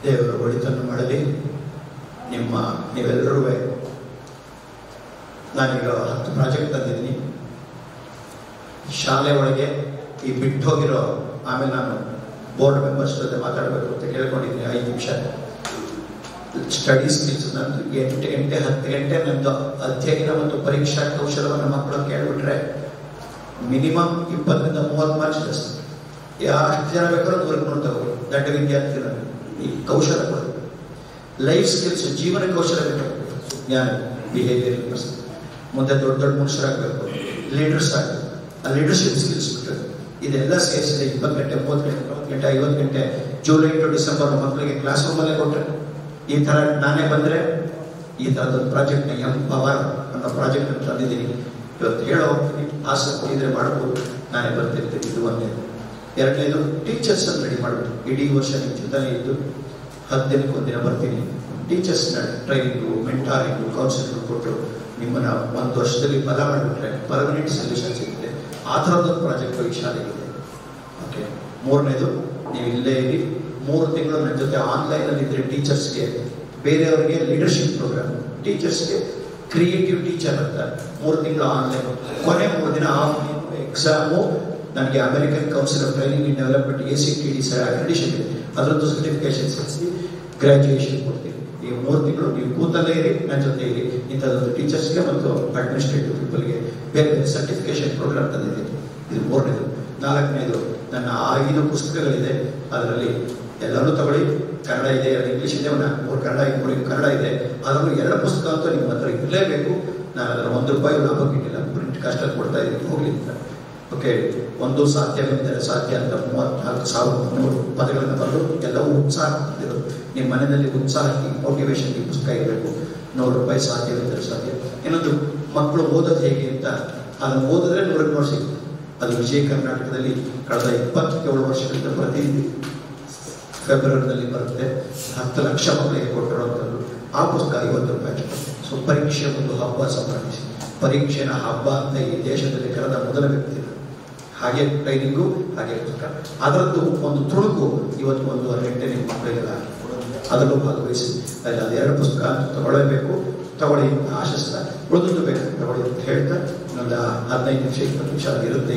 ದೇವರು ಒಳಿತನ್ನು ಮಾಡಲಿ. ನೀವೆಲ್ಲರೂ, ನಾನೀಗ 10 ಪ್ರಾಜೆಕ್ಟ್ ತಂದಿದ್ದೀನಿ. ಶಾಲೆ ಒಳಗೆ ಈ ಬಿಟ್ಟು ಹೋಗಿರೋ, ಆಮೇಲೆ ನಾನು ಬೋರ್ಡ್ ಮೆಂಬರ್ಸ್ ಜೊತೆ ಮಾತಾಡಬೇಕು ಅಂತ ಕೇಳ್ಕೊಂಡಿದ್ದೀನಿ. 5 ನಿಮಿಷ ಸ್ಟಡಿ ಸ್ಕಿಲ್ಸ್. ನಂದು 8 ಗಂಟೆ 10 ಗಂಟೆ ನಂದು ಅಧ್ಯಯನ ಮತ್ತು ಪರೀಕ್ಷಾ ಕೌಶಲವನ್ನು ಮಕ್ಕಳು ಕೇಳ್ಬಿಟ್ರೆ ಮಿನಿಮಮ್ 20 ರಿಂದ 30 ಮಾರ್ಕ್ಸ್ ಜಾಸ್ತಿ. ಎಷ್ಟು ಜನ ಬೇಕಾದ್ರೂ 100 ತಗೋಬೋದು. ದಡ್ಡ ವಿದ್ಯಾರ್ಥಿಗಳ ಈ ಕೌಶಲಗಳು, ಲೈಫ್ ಸ್ಕಿಲ್ಸ್, ಜೀವನ ಕೌಶಲ ಬೇಕಾಗಬೇಕು. ಜ್ಞಾನ, ಬಿಹೇವಿಯರ್, ಮುಂದೆ ದೊಡ್ಡ ಮನುಷ್ಯರಾಗಬೇಕು, ಲೀಡರ್ಸ್ ಆಗಬೇಕು. ಆ ಲೀಡರ್ಶಿಪ್ ಸ್ಕಿಲ್ಸ್ ಬಿಟ್ಟರೆ ಇದೆಲ್ಲ ಸೇರಿಸಿದೆ 20 ಗಂಟೆ 30 ಗಂಟೆ 40 ಗಂಟೆ 50 ಗಂಟೆ ಜುಲೈ ಟು ಡಿಸೆಂಬರ್ ಮಕ್ಕಳಿಗೆ ಕ್ಲಾಸ್ ರೂಮಲ್ಲೇ ಕೊಟ್ಟರೆ. ಈ ಥರ ನಾನೇ ಬಂದರೆ ಈ ಥರದೊಂದು ಪ್ರಾಜೆಕ್ಟ್ನ ಎಂಪವರ್ ಅನ್ನೋ ಪ್ರಾಜೆಕ್ಟ್ ತಂದಿದ್ದೀನಿ. ಇವತ್ತು ಹೇಳೋ ಆಸಕ್ತಿ ಇದ್ರೆ ಮಾಡ್ಬೋದು, ನಾನೇ ಬರ್ತಿರ್ತೀನಿ. ಇದು ಒಂದೇದು. 2ನೇದು, ಟೀಚರ್ಸ್ ಅನ್ನು ರೆಡಿ ಮಾಡಬೇಕು. ಇಡೀ ವರ್ಷ ನಿಮ್ಮ ಜೊತೆನೇ ಇದ್ದು 10 ದಿನಕ್ಕೆ 1 ದಿನ ಬರ್ತೀನಿ. ಟೀಚರ್ಸ್ನ ಟ್ರೈನಿಂಗು, ಮೆಂಟಾರಿಂಗು, ಕೌನ್ಸಿಲಿಂಗು ಕೊಟ್ಟು ನಿಮ್ಮನ್ನ 1 ವರ್ಷದಲ್ಲಿ ಬಲ ಮಾಡಿಬಿಟ್ರೆ ಪರ್ಮನೆಂಟ್ ಸೊಲ್ಯೂಷನ್ ಸಿಗುತ್ತೆ. ಆ ಥರದ್ದೊಂದು ಪ್ರಾಜೆಕ್ಟ್ ಈ ಶಾಲೆಗಿದೆ. ಓಕೆ. 3ನೇದು, ನೀವು ಇಲ್ಲೇ ಇರಿ. 3 ತಿಂಗಳು ನನ್ನ ಜೊತೆ ಆನ್ಲೈನಲ್ಲಿ ಇದ್ರೆ ಟೀಚರ್ಸ್ಗೆ, ಬೇರೆಯವರಿಗೆ ಲೀಡರ್ಶಿಪ್ ಪ್ರೋಗ್ರಾಮ್, ಟೀಚರ್ಸ್ಗೆ ಕ್ರಿಯೇಟಿವ್ ಟೀಚರ್ ಅಂತ 3 ತಿಂಗಳು ಆನ್ಲೈನ್. ಕೊನೆ 3 ದಿನ ಆಫ್ ಎಕ್ಸಾಮು. ನನಗೆ American council of training in development ACTD accreditation ಇದೆ. ಅದರದ್ದು ಸರ್ಟಿಫಿಕೇಶನ್ ಸಿಕ್ಕಿಸಿ ಗ್ರಾಜ್ಯುಯೇಷನ್ ಕೊಡ್ತೀನಿ. ಈ 3 ತಿಂಗಳು ನೀವು ಕೂತಲ್ಲೇ ಇರಿ, ನನ್ನ ಜೊತೆ ಇರಿ. ಇಂಥದ್ದೊಂದು ಟೀಚರ್ಸ್ಗೆ ಮತ್ತು ಅಡ್ಮಿನಿಸ್ಟ್ರೇಟಿವ್ ಪೀಪಲ್ಗೆ ಬೇರೆ ಬೇರೆ ಸರ್ಟಿಫಿಕೇಶನ್ ಪ್ರೋಗ್ರಾಮ್ ತಂದಿದ್ದೀನಿ. ಇದು 3ನೇದು. 4ನೇದು, ನನ್ನ 5 ಪುಸ್ತಕಗಳಿದೆ. ಅದರಲ್ಲಿ ಎಲ್ಲರೂ ತಗೊಳ್ಳಿ. ಕನ್ನಡ ಇದೆ, 2 ಇಂಗ್ಲೀಷ್ ಇದೆ, 3 ಕನ್ನಡ, 3 ಕನ್ನಡ ಇದೆ. ಅದರಲ್ಲೂ 2 ಪುಸ್ತಕ ಅಂತೂ ನಿಮ್ಮ ಹತ್ರ ಇರಲೇಬೇಕು. ನಾನು ಅದರ ₹1 ಲಾಭಕ್ಕೆ ಇಟ್ಟಿಲ್ಲ. ಪ್ರಿಂಟ್ ಕಾಸ್ಟ್ ಕೊಡ್ತಾ ಇದ್ದೀನಿ, ಹೋಗ್ಲಿ ಅಂತ. ಓಕೆ. ಒಂದು ಸಾಧ್ಯವೆಂದರೆ ಸಾಧ್ಯ ಅಂತ 34,300 ಪದಗಳನ್ನು ಬರೆದು ಎಲ್ಲವೂ ಉತ್ಸಾಹ ಕೊಡ್ತಿರೋದು. ನಿಮ್ಮ ಮನೆಯಲ್ಲಿ ಉತ್ಸಾಹಕ್ಕೆ, ಮೋಟಿವೇಶನ್ಗೆ ಪುಸ್ತಕ ಇರಬೇಕು. ₹100 ಸಾಧ್ಯವೆಂದರೆ ಸಾಧ್ಯ. ಇನ್ನೊಂದು, ಮಕ್ಕಳು ಓದೋದು ಹೇಗೆ ಅಂತ, ಅದನ್ನು ಓದಿದ್ರೆ 100 ಸಿಗುತ್ತೆ. ಅದು ವಿಜಯ ಕರ್ನಾಟಕದಲ್ಲಿ ಕಳೆದ 27 ವರ್ಷಗಳಿಂದ ಪ್ರತಿನಿಧಿ ಫೆಬ್ರವರಿನಲ್ಲಿ ಬರುತ್ತೆ. 10 ಲಕ್ಷ ಮಕ್ಕಳಿಗೆ ಕೊಟ್ಟಿರುವಂಥದ್ದು. ಆ ಪುಸ್ತಕ 50 ರೂಪಾಯಿ. ಸೊ ಪರೀಕ್ಷೆ ಒಂದು ಹಬ್ಬ ಸಂಬಂಧಿಸಿ, ಪರೀಕ್ಷೆನ ಹಬ್ಬ ಅಂತ ಈ ದೇಶದಲ್ಲಿ ಕರೆದ ಮೊದಲ ವ್ಯಕ್ತಿ. ಹಾಗೆ ಟ್ರೈನಿಂಗು, ಹಾಗೆ ಪುಸ್ತಕ, ಅದರದ್ದು ಒಂದು ತುಣುಕು ಇವತ್ತು 1.5 ಗಂಟೆ ನಿಮ್ಮ ಮಕ್ಕಳಿಗೆಲ್ಲ ಅದರಲ್ಲೂ ಭಾಗವಹಿಸಿ ಅಲ್ಲಿ ಅದೆರಡು ಪುಸ್ತಕ ತಗೊಳ್ಳೇಬೇಕು. ತಗೊಳ್ಳಿ ಅಂತ ಆಶಿಸ್ತಾ, ಉಳಿದು ಬೇಕು ತಗೊಳ್ಳಿ ಅಂತ ಹೇಳ್ತಾ, ಒಂದು 15 ನಿಮಿಷ 20 ನಿಮಿಷ ಇರುತ್ತೆ.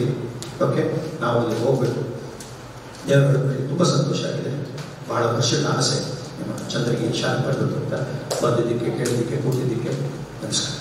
ಓಕೆ, ನಾವು ಅಲ್ಲಿ ಹೋಗ್ಬೇಕು. ದೇವರ ತುಂಬ ಸಂತೋಷ ಆಗಿದೆ. ಬಹಳ ವರ್ಷದ ಆಸೆ ನಿಮ್ಮ ಚಂದ್ರಿಗೆ ಶಾಲೆ ಬರಬೇಕು ಅಂತ ಬಂದಿದ್ದಕ್ಕೆ, ಕೇಳಿದ್ದಕ್ಕೆ, ಕೂತಿದ್ದಕ್ಕೆ ನಮಸ್ಕಾರ.